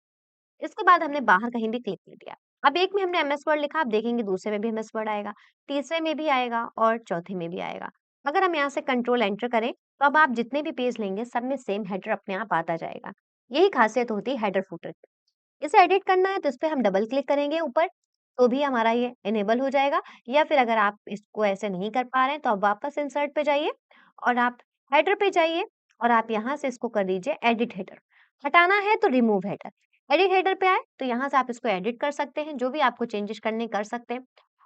[SPEAKER 1] इसके बाद हमने बाहर कहीं भी क्लिक कर दिया। अब एक में हमने एमएस वर्ड लिखा, आप देखेंगे दूसरे में भी एमएस वर्ड आएगा, तीसरे में भी आएगा और चौथे में भी आएगा। अगर हम यहाँ से कंट्रोल एंटर करें, तो अब आप जितने भी पेज लेंगे सब में सेम हेडर अपने आप आता जाएगा। यही खासियत होती है हेडर फुटर की। इसे एडिट करना है तो इस पे हम डबल क्लिक करेंगे ऊपर, तो भी हमारा ये इनेबल हो जाएगा, या फिर अगर आप इसको ऐसे नहीं कर पा रहे हैं तो आप वापस इंसर्ट पे जाइए और आप हेडर पे जाइए, और आप यहाँ से इसको कर दीजिए एडिट हेडर। हटाना है तो रिमूव हेडर। एडिट हेडर पे आए तो यहाँ से आप इसको एडिट कर सकते हैं, जो भी आपको चेंजेस करने कर सकते हैं।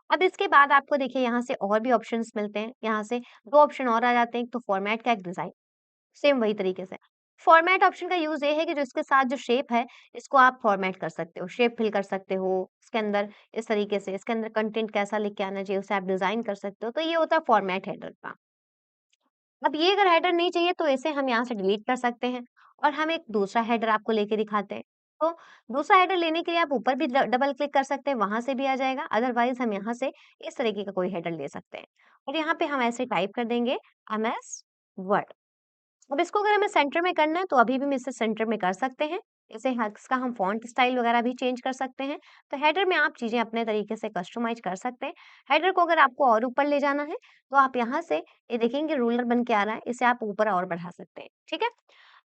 [SPEAKER 1] अब इसके बाद आपको देखिए यहाँ से और भी ऑप्शंस मिलते हैं, यहाँ से 2 ऑप्शन और आ जाते हैं, एक तो फॉर्मेट का, एक डिज़ाइन। सेम वही तरीके से। फॉर्मेट ऑप्शन का यूज़ ये है कि जो इसके साथ जो शेप है, इसको आप फॉर्मेट कर सकते हो, शेप फिल कर सकते हो, इसके अंदर इस तरीके से, इसके अंदर कंटेंट कैसा लिख के आना चाहिए, उसे आप डिज़ाइन कर सकते हो, तो ये होता है फॉर्मेट हेडर का। अब ये अगर हेडर नहीं चाहिए तो इसे हम यहाँ से डिलीट कर सकते हैं, और हम एक दूसरा हेडर आपको लेके दिखाते हैं। तो दूसरा हेडर लेने के लिए आप ऊपर भी डबल क्लिक कर सकते हैं, वहाँ से भी आ जाएगा, अदरवाइज़ हम यहाँ से इस तरीके का कोई हेडर ले सकते हैं। और यहाँ पे हम ऐसे टाइप कर देंगे एमएस वर्ड। अब इसको अगर हमें सेंटर में करना है तो अभी भी हम इसे सेंटर में कर सकते हैं। इसे इसका हम फ़ॉन्ट स्टाइल वगैरह भी चेंज कर सकते हैं। तो हेडर में आप चीज़ें अपने तरीके से कस्टमाइज़ कर सकते हैं। हेडर को अगर आपको और ऊपर ले जाना है, तो आप यहाँ से ये देखेंगे रूलर बन के आ रहा है, इसे आप ऊपर और बढ़ा सकते हैं। ठीक है?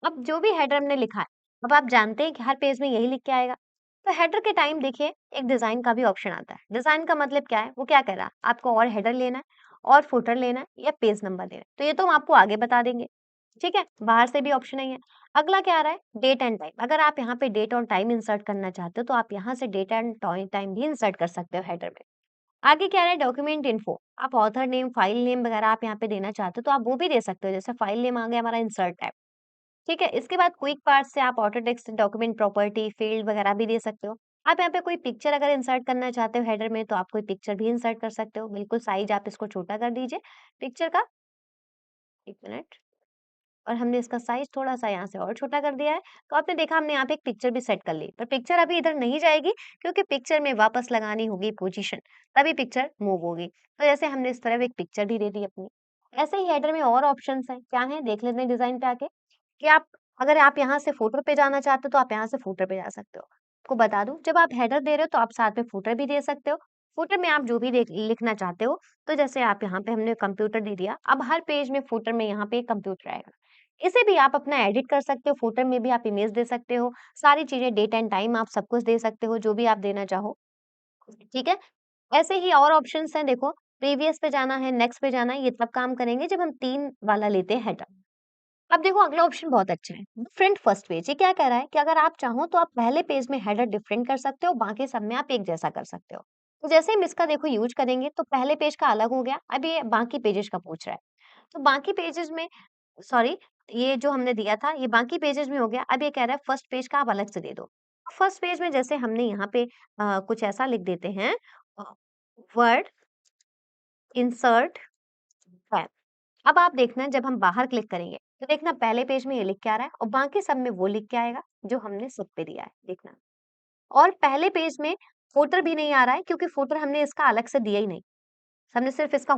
[SPEAKER 1] अब जो भी हेडर हमने लिखा है, अब आप जानते हैं कि हर पेज में यही लिख के आएगा। तो हेडर के टाइम देखिए एक डिज़ाइन का भी ऑप्शन आता है। डिज़ाइन का मतलब क्या है? वो क्या कह रहा है? आपको और हेडर लेना है, और फुटर लेना है, या पेज नंबर देना है। तो ये तो हम आपको आगे बता देंगे। ठीक है? बाहर से भी ऑप्शन नहीं है। अगला क्या आ रहा है? Date and time. अगर आप यहाँ पे डेट और टाइम इंसर्ट करना चाहते हो, तो आप यहाँ से डेट एंड टाइम भी इंसर्ट कर सकते हो हेडर में। आगे क्या आ रहा है? Document info. आप ऑथर नेम, फाइल नेम वगैरह आप यहाँ पे देना चाहते हो, तो आप वो भी दे सकते हो। जैसे फाइल नेम आ गया हमारा इंसर्ट टैब। ठीक है? इसके बाद क्विक पार्ट से आप auto text, document property, field वगैरह भी दे सकते हो। आप यहाँ पे कोई पिक्चर अगर इंसर्ट करना चाहते हो हेडर में, तो आप कोई पिक्चर भी इंसर्ट कर सकते हो। बिल्कुल साइज़ आप इसको छोटा कर दीजिए पिक्चर का। 1 मिनट। और हमने इसका साइज़ थोड़ा-सा यहाँ से और छोटा कर दिया है, तो आपने देखा हमने यहाँ पे एक पिक्चर भी सेट कर ली। पर पिक्चर अभी इधर नहीं जाएगी, क्योंकि पिक्चर में वापस लगानी होगी पोज़ीशन, तभी पिक्चर मूव होगी। तो जैसे हमने इस तरफ एक पिक्चर भी दे दी अपनी। ऐसे ही हेडर में और ऑप्शंस हैं, क्या हैं? देख लेते हैं डिज़ाइन पे आके, कि आप अगर आप यहाँ से फुटर पे जाना चाहते हो, तो आप यहाँ से फुटर पे जा सकते हो। आपको बता दूँ, जब आप हेडर दे रहे हो, तो आप साथ में फुटर भी दे सकते हो। फुटर में आप जो भी लिखना चाहते हो, तो जैसे आप यहाँ पे हमने कंप्यूटर दे दिया, अब हर पेज में फुटर में यहाँ पे एक कंप्यूटर आएगा। इसे भी आप अपना एडिट कर सकते हो, फुटर में भी आप इमेज दे सकते हो, सारी चीज़ें डेट एंड टाइम आप सब कुछ दे सकते हो, जो भी आप देना चाहो, ठीक है? ऐसे ही और ऑप्शंस हैं देखो, प्रीवियस पे जाना है, नेक्स्ट पे जाना है, ये तब काम करेंगे जब हम 3 वाला लेते हैं हेडर। अब देखो अगला ऑप्शन बहुत अच्छा है, डिफरेंट फर्स्ट पेज। ये क्या कह रहा है कि अगर आप चाहो तो आप पहले पेज में हेडर डिफरेंट कर सकते हो, बाकी सब में आप एक जैसा कर सकते हो। तो जैसे हम इसका देखो यूज़ करेंगे, तो पहले पेज का अलग हो गया, अब ये बाकी पेजेज़ का पूछ रहा है। तो बाकी पेजेज़ में सॉरी, ये जो हमने दिया था ये बाकी पेजेज़ में हो गया, अब ये कह रहा है फर्स्ट पेज का आप अलग से दे दो। फर्स्ट पेज में जैसे हमने यहाँ पे कुछ ऐसा लिख देते हैं, अ, वर्ड इंसर्ट है। अब आप देखना जब हम बाहर क्लिक करेंगे, तो देखना पहले पेज में ये लिख के आ रहा है और बाकी सब में वो लिख के आएगा, जो हमने सब पे दिया है, देखना। और पहले पेज में फुटर भी नहीं आ रहा है, क्योंकि फुटर हमने इसका अलग से दिया ही नहीं। हमने सिर्फ इसका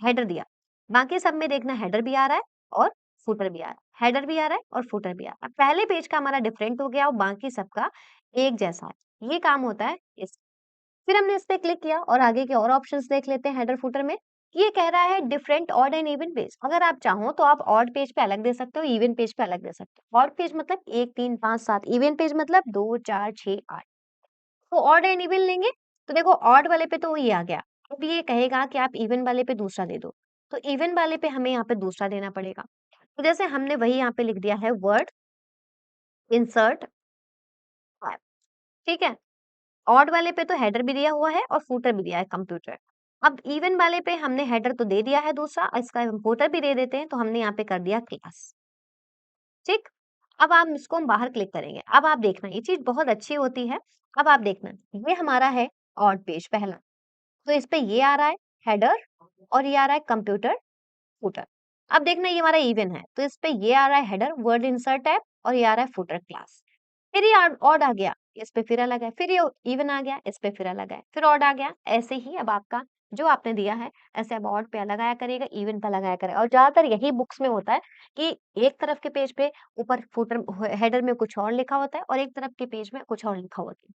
[SPEAKER 1] हेडर दिया। बाकी सब में देखना हेडर भी आ रहा है और फुटर भी आ रहा है। हेडर भी आ रहा है और फुटर भी आ रहा है। पहले पेज का हमारा डिफरेंट हो गया और बाकी सबका एक जैसा है। ये काम होता है इस फिर हमने इस पे क्लिक किया और आगे के और ऑप्शंस देख लेते हैं हेडर फुटर में। ये कह रहा है different odd and even page. अगर आप चाहो तो आप ऑड पेज पे अलग दे सकते हो, इवन पेज पे अलग दे सकते हो। ऑड पेज मतलब 1, 3, 5, 7, इवन पेज मतलब 2, 4, 6, 8। तो ऑड एंड इवन लेंगे तो देखो ऑड वाले पे तो ये आ गया। अब ये कहेगा कि आप इवन वाले पे दूसरा दे दो। तो इवन वाले पे हमें यहाँ पे दूसरा देना पड़ेगा। तो जैसे हमने वही यहाँ पे लिख दिया है वर्ड इंसर्ट, ठीक है? ऑड वाले पे तो हेडर भी दिया हुआ है और फूटर भी दिया है कंप्यूटर। अब इवन वाले पे हमने हेडर तो दे दिया है दूसरा, इसका हम फूटर भी दे देते हैं, तो हमने यहाँ पे कर दिया क्लास। ठीक? अब आप इसको हम बाहर क्लिक करेंगे। अब आप देखना ये चीज़ बहुत अच्छी होती है। अब आप देखना ये हमारा है ऑड पेज पहला। तो इस पे ये आ रहा है हेडर और ये आ रहा है कंप्यूटर फूटर। अब देखना ये हमारा इवन है, तो इस पे ये आ रहा है हेडर वर्ड इंसर्ट टैब और ये आ रहा है फूटर क्लास। फिर ये ऑड आ गया, इस पे फिर अलग है, फिर ये इवन आ गया, इस पे फिर अलग है, फिर ऑड आ गया। ऐसे ही अब आपका जो आपने दिया है, ऐसे अब ऑड पे अलग आया करेगा, इवन पे अलग आया करेगा। और ज़्यादातर यही बुक्स में होता है कि एक तरफ के पेज पे ऊपर फुटर हेडर में कुछ और लिखा होता है और एक तरफ के पेज में कुछ और लिखा होता है।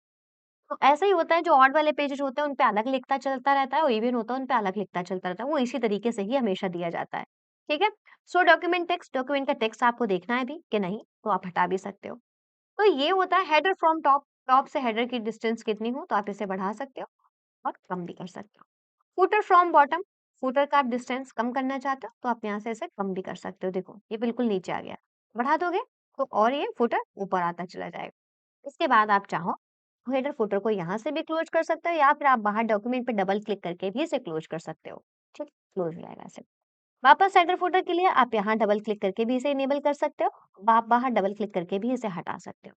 [SPEAKER 1] तो ऐसा ही होता है जो ऑड वाले पेजेज़ होते हैं उन पे अलग लिखता चलता रहता है और इवन होता है उन पे अलग लिखता चलता रहता है। वो इसी तरीके से ही हमेशा दिया जाता है। ठीक है? सो डॉक्यूमेंट का टेक्स्ट आपको देखना है भी कि नहीं, तो आप हटा भी सकते हो। तो ये होता है हेडर फ्रॉम टॉप। टॉप से हेडर की डिस्टेंस कितनी हो तो आप इसे बढ़ा सकते हो और कम भी कर सकते हो। फुटर फ्रॉम बॉटम, फुटर का आप डिस्टेंस कम करना चाहते हो तो आप यहाँ से इसे कम भी कर सकते हो। देखो ये बिल्कुल नीचे आ गया, बढ़ा दोगे तो और ये फुटर ऊपर आता चला जाएगा। इसके बाद आप चाहो हेडर फुटर को यहाँ से भी क्लोज कर सकते हो या फिर आप बाहर डॉक्यूमेंट पे डबल क्लिक करके भी इसे क्लोज कर सकते हो। ठीक, क्लोज हो जाएगा ऐसे। वापस हेडर फुटर के लिए आप यहाँ डबल क्लिक करके भी इसे इनेबल कर सकते हो, आप बाहर डबल क्लिक करके भी इसे हटा सकते हो।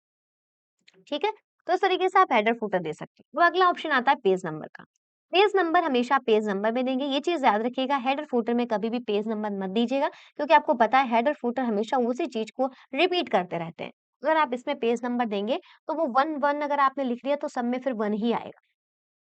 [SPEAKER 1] ठीक है? तो इस तरीके से आप हेडर फुटर दे सकते हो। अब अगला ऑप्शन आता है पेज नंबर का। पेज नंबर हमेशा पेज नंबर में देंगे। ये चीज़ याद रखिएगा हेडर फुटर में कभी भी पेज नंबर मत दीजिएगा क्योंकि आपको पता है हेडर फुटर हमेशा उसी चीज़ को रिपीट करते रहते हैं। अगर आप इसमें पेज नंबर देंगे तो वो 1 1 अगर आपने लिख दिया तो सब में फिर 1 ही आएगा।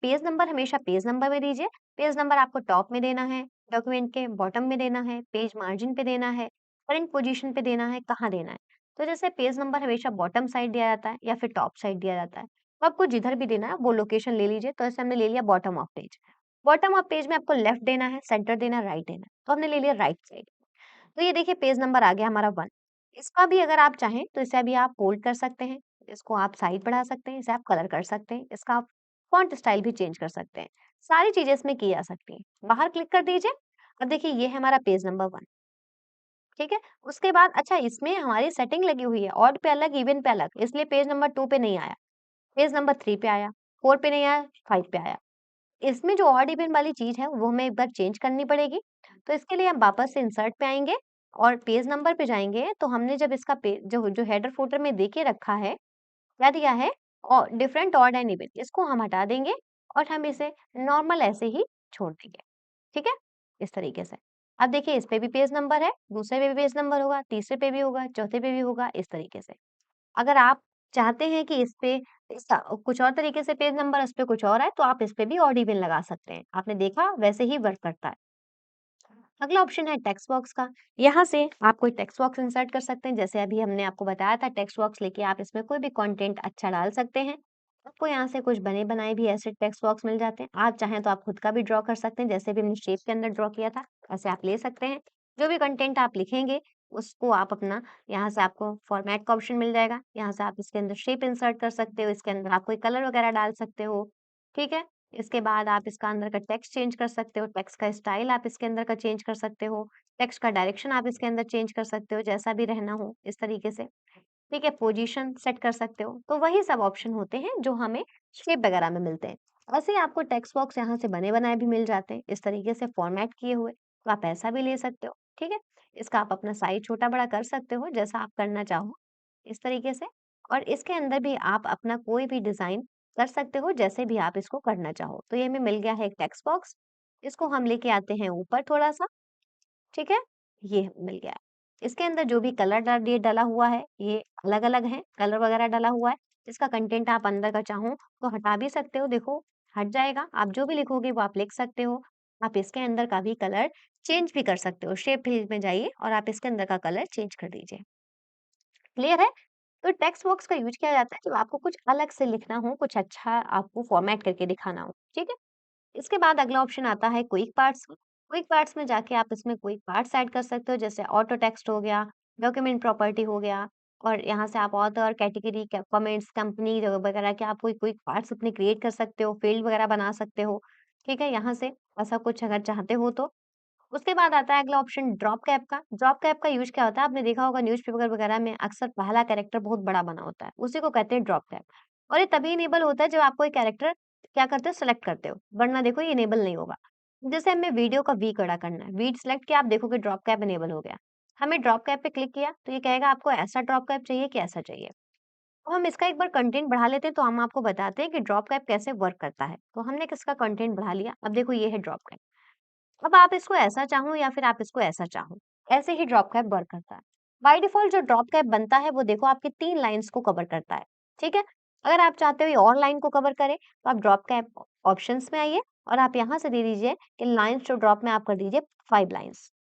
[SPEAKER 1] पेज नंबर हमेशा पेज नंबर में दीजिए। पेज नंबर आपको टॉप में देना है, डॉक्यूमेंट के बॉटम में देना है, पेज मार्जिन पे देना है, करंट पोजीशन पे देना है, कहाँ देना है। तो जैसे पेज नंबर हमेशा बॉटम साइड दिया जाता है या फिर टॉप साइड दिया जाता है। तो आपको जिधर भी देना है वो लोकेशन ले लीजिए। तो ऐसे हमने ले लिया bottom of page. Bottom of page में आपको लेफ्ट देना है, सेंटर देना है, राइट देना है। तो हमने ले लिया राइट साइड। तो ये देखिए पेज नंबर आ गया हमारा 1। इसका भी अगर आप चाहें तो इसे अभी आप बोल्ड कर सकते हैं, इसको आप साइज़ बढ़ा सकते हैं, इसे आप कलर कर सकते हैं, इसका आप फ़ॉन्ट स्टाइल भी चेंज कर सकते हैं। सारी चीज़ें इसमें की जा सकती हैं। बाहर क्लिक कर दीजिए। अब देखिए ये है हमारा पेज नंबर 1, ठीक है? उसके बाद अच्छा इसमें हमारी सेटिंग लगी हुई है, ऑड पे अलग, इवन पे अलग, इसलिए पेज नंबर 2 पे नहीं आया, पेज नंबर 3 पे आया, 4 पे नहीं आया, 5 पे आया। इसमें जो ऑड इवन वाली चीज़ है, वो हमें एक बार चेंज करनी पड़ेगी। तो इसके लिए हम वापस से इंसर्ट पे आएँगे और पेज नंबर पे जाएँगे, तो हमने जब इसका पे जो जो हेडर फुटर में दे के रखा है, क्या दिया है? डिफरेंट ऑड एंड इवन, इसको हम हटा देंगे और हम इसे नॉर्मल ऐसे ही छोड़ देंगे। ठीक है? इस तरीके से। अब देखिए इस पे भी पेज नंबर है, दूसरे पे भी पेज नंबर होगा, तीसरे पे भी होगा, चौथे पे भी होगा, इस तरीके से। अगर आप चाहते हैं कि इस पे इसका कुछ और तरीके से पेज नंबर इस पे कुछ और है, तो आप इस पे भी ऑड इवन लगा सकते हैं। आपने देखा वैसे ही वर्क करता है। अगला ऑप्शन है टेक्स्ट बॉक्स का। यहाँ से आप कोई टेक्स्ट बॉक्स इंसर्ट कर सकते हैं। जैसे अभी हमने आपको बताया था टेक्स्ट बॉक्स लेके आप इसमें कोई भी कंटेंट अच्छा डाल सकते हैं। आपको यहाँ से कुछ बने-बनाए भी ऐसे टेक्स्ट बॉक्स मिल जाते हैं। आप चाहें तो आप खुद का भी ड्रॉ कर सकते हैं। जैसे भी हमने शेप के अंदर ड्रॉ किया था, ऐसे आप ले सकते हैं। जो भी कंटेंट आप लिखेंगे, उसको आप अपना यहाँ से आपको फॉर्मेट का ऑप्शन मिल जाएगा। यहाँ से आप इसके अंदर शेप इंसर्ट कर सकते हो, इसके अंदर आप कोई कलर वगैरह डाल सकते हो। ठीक है? इसके बाद आप इसका अंदर का टेक्स्ट चेंज कर सकते हो, टेक्स्ट का स्टाइल आप इसके अंदर का चेंज कर सकते हो, टेक्स्ट का डायरेक्शन आप इसके अंदर चेंज कर सकते हो, जैसा भी रहना हो, इस तरीके से। ठीक है? पोजीशन सेट कर सकते हो। तो वही सब ऑप्शन होते हैं जो हमें शेप वगैरह में मिलते हैं। वैसे ही आपको टेक्स्ट बॉक्स यहाँ से बने-बनाए भी मिल जाते हैं, इस तरीके से फॉर्मेट किए हुए, तो आप ऐसा भी ले सकते हो। ठीक है? इसका आप अपना साइज़ छोटा-बड़ा कर सकते हो, जैसा आप करना चाहो, इस तरीके से। और इसके अंदर भी आप अपना कोई भी डिज़ाइन कर सकते हो, जैसे भी आप इसको करना चाहो। तो ये हमें मिल गया है एक टेक्स्ट बॉक्स, इसको हम लेके आते हैं ऊपर थोड़ा-सा, ठीक है? ये मिल गया है। इसके अंदर जो भी कलर ये डला हुआ है, ये अलग-अलग है, कलर वगैरह डला हुआ है। इसका कंटेंट आप अंदर का चाहो तो हटा भी सकते हो, देखो हट जाएगा। आप जो भी लिखोगे वो आप लिख सकते हो। आप इसके अंदर का भी कलर चेंज भी कर सकते हो। शेप फिल में जाइए और आप इसके अंदर का कलर चेंज कर दीजिए। क्लियर है? तो टेक्स्ट बॉक्स का यूज़ किया जाता है जब आपको कुछ अलग से लिखना हो, कुछ अच्छा आपको फॉर्मेट करके दिखाना हो, ठीक है? इसके बाद अगला ऑप्शन आता है क्विक पार्ट्स का। क्विक पार्ट्स में जाके आप इसमें क्विक पार्ट्स ऐड कर सकते हो, जैसे ऑटो टेक्स्ट हो गया, डॉक्यूमेंट प्रॉपर्टी हो गया, और यहाँ से आप ऑथर, कैटेगरी, कमेंट्स, कंपनी वगैरह के आप कोई क्विक पार्ट्स अपने क्रिएट कर सकते हो, फील्ड वगैरह बना सकते हो। ठीक है, यहाँ से ऐसा कुछ अगर चाहते हो तो। उसके बाद आता है अगला ऑप्शन ड्रॉप कैप का। ड्रॉप कैप का यूज़ क्या होता है? आपने देखा होगा न्यूज़पेपर वगैरह में अक्सर पहला कैरेक्टर बहुत बड़ा बना होता है, उसी को कहते हैं ड्रॉप कैप। और ये तभी इनेबल होता है जब आप कोई कैरेक्टर क्या करते हो? सेलेक्ट करते हो, वरना देखो ये इनेबल नहीं होगा। जैसे हमें वीडियो का वी खड़ा करना है, वी सेलेक्ट किया, आप देखोगे ड्रॉप कैप इनेबल हो गया। हमें ड्रॉप कैप पे क्लिक किया, तो ये कहेगा आपको ऐसा ड्रॉप कैप चाहिए कि ऐसा चाहिए। तो हम इसका एक बार कंटेंट बढ़ा लेते हैं, तो हम आपको बताते हैं कि ड्रॉप कैप कैसे वर्क करता है। तो हमने किसका कंटेंट बढ़ा लिया, अब देखो ये है ड्रॉप कैप। अब आप इसको ऐसा चाहो या फिर आप इसको ऐसा चाहो, ऐसे ही ड्रॉप कैप वर्क करता है। बाय डिफ़ॉल्ट जो ड्रॉप कैप बनता है वो देखो आपकी 3 लाइन्स को कवर करता है, ठीक है? अगर आप चाहते हो ये और लाइन को कवर करे, तो आप ड्रॉप कैप ऑप्शंस में आइए और आप यहाँ से दे दीजिए कि लाइन्स टू ड्रॉप में आप कर दीजिए 5 लाइन्स।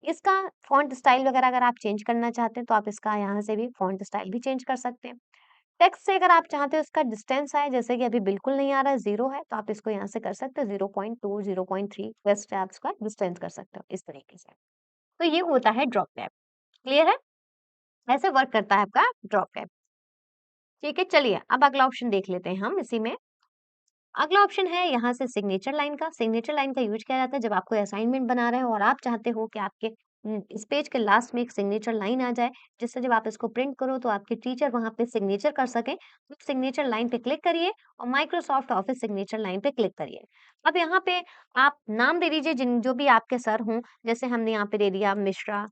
[SPEAKER 1] इसका फ़ॉन्ट स्टाइल वगैरह अगर आप चेंज करना चाहते हैं, तो आप इसका यहाँ से भी फ़ॉन्ट स्टाइल भी चेंज कर सकते हैं। टेक्स्ट से अगर आप चाहते हो इसका डिस्टेंस आए, जैसे कि अभी बिल्कुल नहीं आ रहा है, 0 है, तो आप इसको यहाँ से कर सकते हो 0.2, 0.3 वैसे आप इसका डिस्टेंस कर सकते हो, इस तरीके से। तो ये होता है ड्रॉप कैप, क्लियर है? ऐसे वर्क करता है आपका ड्रॉप कैप। ठीक है, चलिए अब अगला ऑप्शन देख लेते हैं हम इसी में। अगला ऑप्शन है यहाँ से सिग्नेचर लाइन का। सिग्नेचर लाइन का यूज़ किया जाता है जब आप कोई असाइनमेंट बना रहे हो और आप चाहते हो कि आपके इस पेज के लास्ट में एक सिग्नेचर लाइन आ जाए, जिससे जब आप इसको प्रिंट करो तो आपके टीचर वहाँ पे सिग्नेचर कर सकें। तो सिग्नेचर लाइन पे क्लिक करिए और माइक्रोसॉफ्ट ऑफिस सिग्नेचर लाइन पे क्लिक करिए। अब यहाँ पे आप नाम दे दीजिए जिन जो भी आपके सर हों, जैसे हमने यहाँ पे दे दिया मिश्रा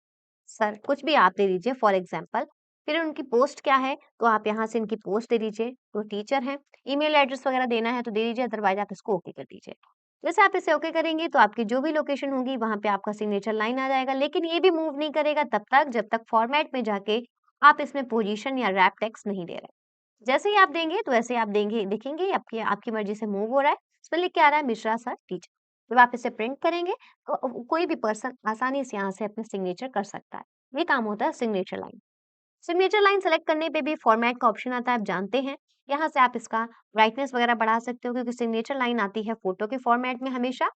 [SPEAKER 1] सर, कुछ भी आप दे दीजिए फॉर एग्जाम्पल। फिर उनकी पोस्ट क्या है, तो आप यहाँ से इनकी पोस्ट दे दीजिए, तो टीचर हैं। ईमेल एड्रेस वगैरह देना है तो दे दीजिए, अदरवाइज़ आप इसको ओके कर दीजिए। जैसे आप इसे ओके करेंगी तो आपकी जो भी लोकेशन होगी वहाँ पे आपका सिग्नेचर लाइन आ जाएगा, लेकिन ये भी मूव नहीं करेगा तब तक जब तक फॉर्मेट में जाके आप इसमें पोजीशन या रैप टेक्स्ट नहीं दे रहे। जैसे ही आप देंगे तो वैसे आप देंगे देखेंगे आपकी आपकी मर्ज़ी से मूव हो रहा है। इसमें लिख के आ रहा है मिश्रा सर टीचर। जब आप इसे प्रिंट करेंगे तो कोई भी पर्सन आसानी से यहाँ से अपने सिग्नेचर कर सकता है। ये काम होता है signature line. Signature line select करने पे भी फॉर्मेट का ऑप्शन आता है, आप जानते हैं। यहाँ से आप इसका ब्राइटनेस वगैरह बढ़ा सकते हो क्योंकि सिग्नेचर लाइन आती है फ़ोटो के फॉर्मेट में हमेशा।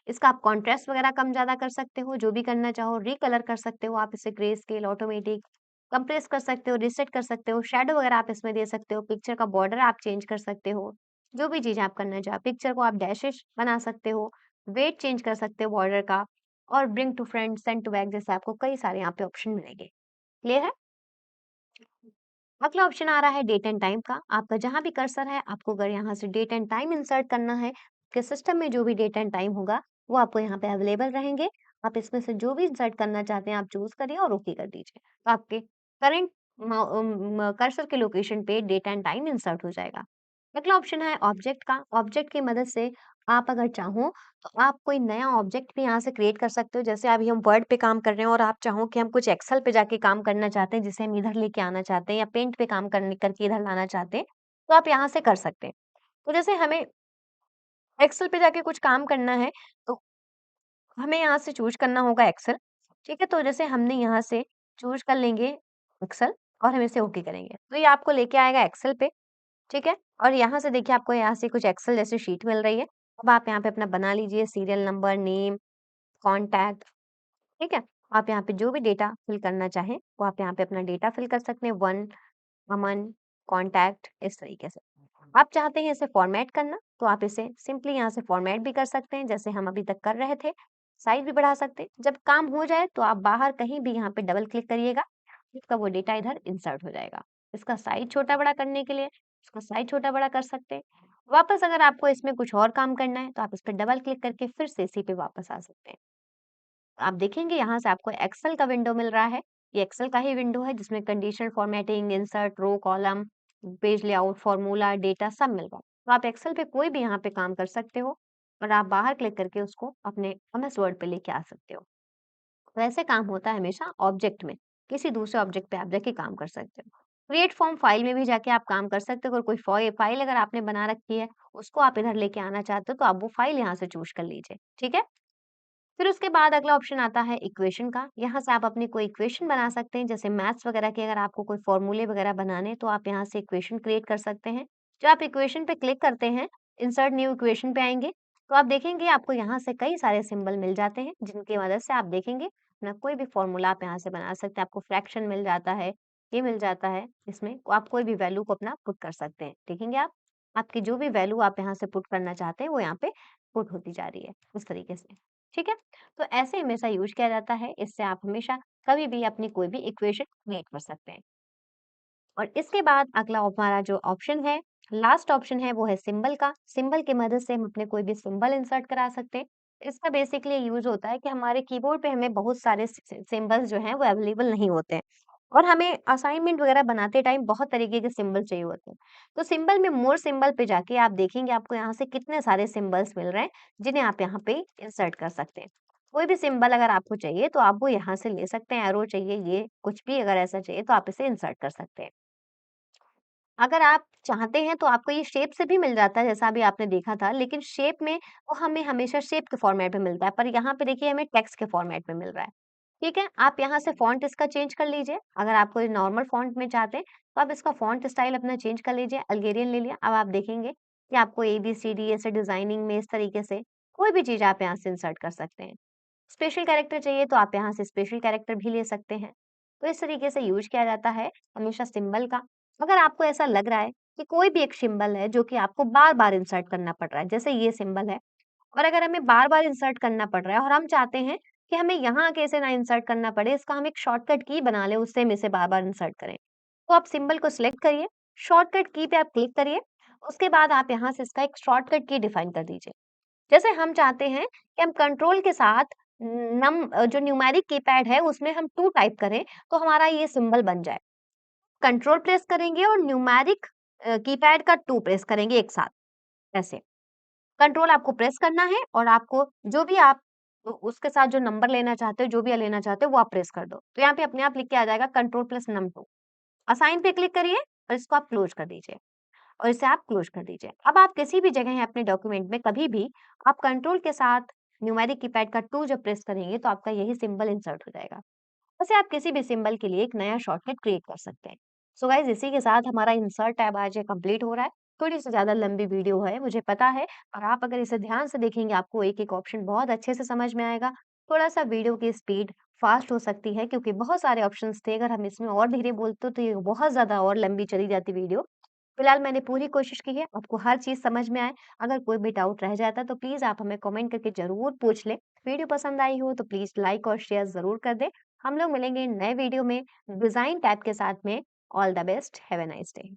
[SPEAKER 1] इसका आप कॉन्ट्रास्ट वगैरह कम-ज़्यादा कर सकते हो, जो भी करना चाहो, रीकलर कर सकते हो आप इसे ग्रे स्केल, ऑटोमेटिक, कंप्रेस कर सकते हो, रीसेट कर सकते हो, शैडो वगैरह आप इसमें दे सकते हो, पिक्चर का बॉर्डर आप चेंज कर सकते हो, जो भी चीज़ आप करना चाहो। पिक्चर को आप डैशेज़ बना सकते हो, वेट चेंज कर सकते हो बॉर्डर का और bring to front, send to back जैसे आपको कई सारे यहाँ पे ऑप्शन मिलेंगे। क्लियर है? अगला ऑप्शन आ रहा है डेट एंड टाइम का। आपका जहाँ भी कर्सर है, आपको अगर यहाँ से डेट एंड टाइम इंसर्ट करना है, आपके सिस्टम में जो भी डेट एंड टाइम होगा, वो आपको यहाँ पे अवेलेबल रहेंगे। आप इसमें से जो भी इंसर्ट करना चाहते हैं, आप चूज़ करिए और ओके कर दीजिए। तो आपके करंट कर्सर के लोकेशन पे डेट एंड टाइम इंसर्ट हो जाएगा। अगला ऑप्शन है ऑब्जेक्ट का। ऑब्जेक्ट की मदद से आप अगर चाहो तो आप कोई नया ऑब्जेक्ट भी यहाँ से क्रिएट कर सकते हो। जैसे अभी हम वर्ड पे काम कर रहे हैं और आप चाहो कि हम कुछ एक्सेल पे जाके काम करना चाहते हैं, जिसे हम इधर लेके आना चाहते हैं या पेंट पे काम करने करके इधर लाना चाहते हैं, तो आप यहाँ से कर सकते हैं। तो जैसे हमें एक्सेल पे जाके कुछ काम करना है, तो हमें यहाँ से चूज़ करना होगा एक्सेल, ठीक है? तो जैसे हमने यहाँ से चूज़ कर लेंगे एक्सेल और हम इसे ओके करेंगे। तो ये आपको लेके आएगा एक्सेल पे, ठीक है? और यहाँ से देखिए आपको यहाँ से कुछ एक्सेल जैसी शीट मिल रही है। अब आप यहाँ पे अपना बना लीजिए सीरियल नंबर, नेम, कॉन्टैक्ट, ठीक है? आप यहाँ पे जो भी डेटा फिल करना चाहें, वो आप यहाँ पे अपना डेटा फिल कर सकते हैं, 1, अमन, कॉन्टैक्ट इस तरीके से। आप चाहते हैं इसे फॉर्मेट करना, तो आप इसे सिंपली यहाँ से फॉर्मेट भी कर सकते हैं, जैसे हम अभी तक कर रहे थे। साइज़ भी बढ़ा सकते हैं। जब काम हो जाए तो आप बाहर कहीं भी यहाँ पे डबल क्लिक करिएगा, आपका वो डेटा इधर इंसर्ट हो जाएगा। इसका साइज़ छोटा-बड़ा करने के लिए इसका साइज़ छोटा-बड़ा कर सकते हैं। वापस अगर आपको इसमें कुछ और काम करना है, तो आप इस पे डबल क्लिक करके फिर से इसी पे वापस आ सकते हैं। आप देखेंगे यहाँ से आपको एक्सेल का विंडो मिल रहा है। ये एक्सेल का ही विंडो है जिसमें conditional formatting, insert, row, column, page layout, formula, data सब मिल रहा है। तो आप एक्सेल पे कोई भी यहाँ पे काम कर सकते हो और आप बाहर क्लिक करके उसको अपने एमएस वर्ड पे लेके आ सकते हो। वैसे काम होता है हमेशा ऑब्जेक्ट में, किसी दूसरे ऑब्जेक्ट पे आप जाके काम कर सकते हो। क्रिएट फॉर्म फाइल में भी जाके आप काम कर सकते हो, अगर कोई फाइल अगर आपने बना रखी है, उसको आप इधर लेके आना चाहते हो, तो आप वो फाइल यहाँ से चूज़ कर लीजिए, ठीक है? फिर उसके बाद अगला ऑप्शन आता है इक्वेशन का। यहाँ से आप अपनी कोई इक्वेशन बना सकते हैं, जैसे मैथ्स वगैरह के अगर आपको कोई फॉर्मूले वगैरह बनाने हैं, तो आप यहाँ से इक्वेशन क्रिएट कर सकते हैं। जब आप इक्वेशन पे क्लिक करते हैं, इंसर्ट न्यू इक्वेशन पे आएँगे, तो आप देखेंगे आपको यहाँ से कई सारे सिंबल मिल जाते हैं, जिनकी मदद से आप देखेंगे अपना कोई भी फ़ॉर्मूला आप यहाँ से बना सकते हैं। आपको फ्रैक्शन मिल जाता है, ये मिल जाता है, इसमें आप कोई भी वैल्यू को अपना पुट कर सकते हैं। देखेंगे आप, आपकी जो भी वैल्यू आप यहाँ से पुट करना चाहते हैं, वो यहाँ पे पुट होती जा रही है, इस तरीके से। ठीक है? तो ऐसे हमेशा यूज़ किया जाता है, इससे आप हमेशा कभी भी अपनी कोई भी इक्वेशन क्रिएट कर सकते हैं। और इसके बाद अगला हमारा जो ऑप्शन है, लास्ट ऑप्शन है वो है सिंबल का। सिंबल की मदद से हम अपने कोई भी सिंबल इंसर्ट करा सकते हैं। इसका बेसिकली यूज़ होता है कि हमारे कीबोर्ड पे हमें बहुत सारे सिंबल्स जो हैं वो अवेलेबल नहीं होते हैं और हमें असाइनमेंट वगैरह बनाते टाइम बहुत तरीके के सिंबल चाहिए होते हैं। तो सिंबल में मोर सिंबल पे जाके आप देखेंगे आपको यहाँ से कितने सारे सिंबल्स मिल रहे हैं, जिन्हें आप यहाँ पे इंसर्ट कर सकते हैं। कोई भी सिंबल अगर आपको चाहिए तो आप वो यहाँ से ले सकते हैं, एरो चाहिए, ये कुछ भी अगर ऐसा चाहिए तो आप इसे इंसर्ट कर सकते हैं। अगर आप चाहते हैं तो आपको ये शेप से भी मिल जाता है, जैसा अभी आपने देखा था, लेकिन शेप में वो हमें हमेशा शेप के फॉर्मेट में मिलता है, पर यहाँ पे देखिए हमें टेक्स्ट के फॉर्मेट में मिल रहा है। ठीक है? आप यहाँ से फ़ॉन्ट इसका चेंज कर लीजिए, अगर आप कोई नॉर्मल फ़ॉन्ट में चाहते हैं, तो आप इसका फ़ॉन्ट स्टाइल अपना चेंज कर लीजिए, अल्गेरियन ले लिया। अब आप देखेंगे कि आपको एबीसीडी ऐसे डिज़ाइनिंग में इस तरीके से कोई भी चीज़ आप यहाँ से इंसर्ट कर सकते हैं। स्पेशल कैरेक्टर चाहिए तो आप यहाँ से स्पेशल कैरेक्टर भी ले सकते हैं। तो इस तरीके से यूज़ किया जाता है हमेशा सिंबल का। अगर आपको ऐसा लग रहा है कि कोई भी एक सिंबल है जो कि आपको बार-बार इंसर्ट करना पड़ रहा है, जैसे ये सिंबल है और अगर हमें बार-बार इंसर्ट करना पड़ रहा है और हम चाहते हैं कि हमें यहाँ आके इसे ना इंसर्ट करना पड़े, इसका हम एक शॉर्टकट की बना लें, उससे हम इसे बार-बार इंसर्ट करें। तो आप सिंबल को सिलेक्ट करिए, शॉर्टकट की पे आप क्लिक करिए, उसके बाद आप यहाँ से इसका एक शॉर्टकट की डिफाइन कर दीजिए। जैसे हम चाहते हैं कि हम कंट्रोल के साथ जो न्यूमेरिक कीपैड है उसमें हम 2 टाइप करें, तो हमारा ये सिंबल बन जाए। कंट्रोल प्रेस करेंगे और न्यूमेरिक कीपैड का 2 प्रेस करेंगे एक साथ, ऐसे। कंट्रोल आपको प्रेस करना है और आपको जो भी आप उसके साथ जो नंबर लेना चाहते हो, जो भी लेना चाहते हो, वो आप प्रेस कर दो। तो यहाँ पे अपने आप लिख के आ जाएगा कंट्रोल प्लस नम2। असाइन पे क्लिक करिए और इसको आप क्लोज़ कर दीजिए। और इसे आप क्लोज़ कर दीजिए। अब आप किसी भी जगह अपने डॉक्यूमेंट में कभी भी आप कंट्रोल के साथ न्यूमेरिक कीपैड का 2 जब प्रेस करेंगे तो आपका यही सिंबल इंसर्ट हो जाएगा। वैसे आप किसी भी सिंबल के लिए एक नया शॉर्टकट क्रिएट कर सकते हैं। सो गाइस इसी के साथ हमारा इंसर्ट टैब आज ये कंप्लीट हो रहा है। थोड़ी-सी ज़्यादा लंबी वीडियो है, मुझे पता है और आप अगर इसे ध्यान से देखेंगे आपको एक-एक ऑप्शन बहुत अच्छे से समझ में आएगा। थोड़ा-सा वीडियो की स्पीड फास्ट हो सकती है क्योंकि बहुत सारे ऑप्शंस थे, अगर हम इसमें और धीरे बोलते तो ये बहुत ज़्यादा और लंबी चली जाती वीडियो। फिलहाल मैंने पूरी कोशिश की है, आपको हर चीज़ समझ में आए। अगर कोई भी डाउट रह जाता है तो प्लीज़ आप हमें कमेंट करके ज़रूर पूछ लें। वीडियो पसंद आई हो तो प्लीज़ लाइक और शेयर ज़रूर कर दें। हम लोग मिलेंगे नए वीडियो में डिज़ाइन टैब के साथ में। All the best, have a nice day.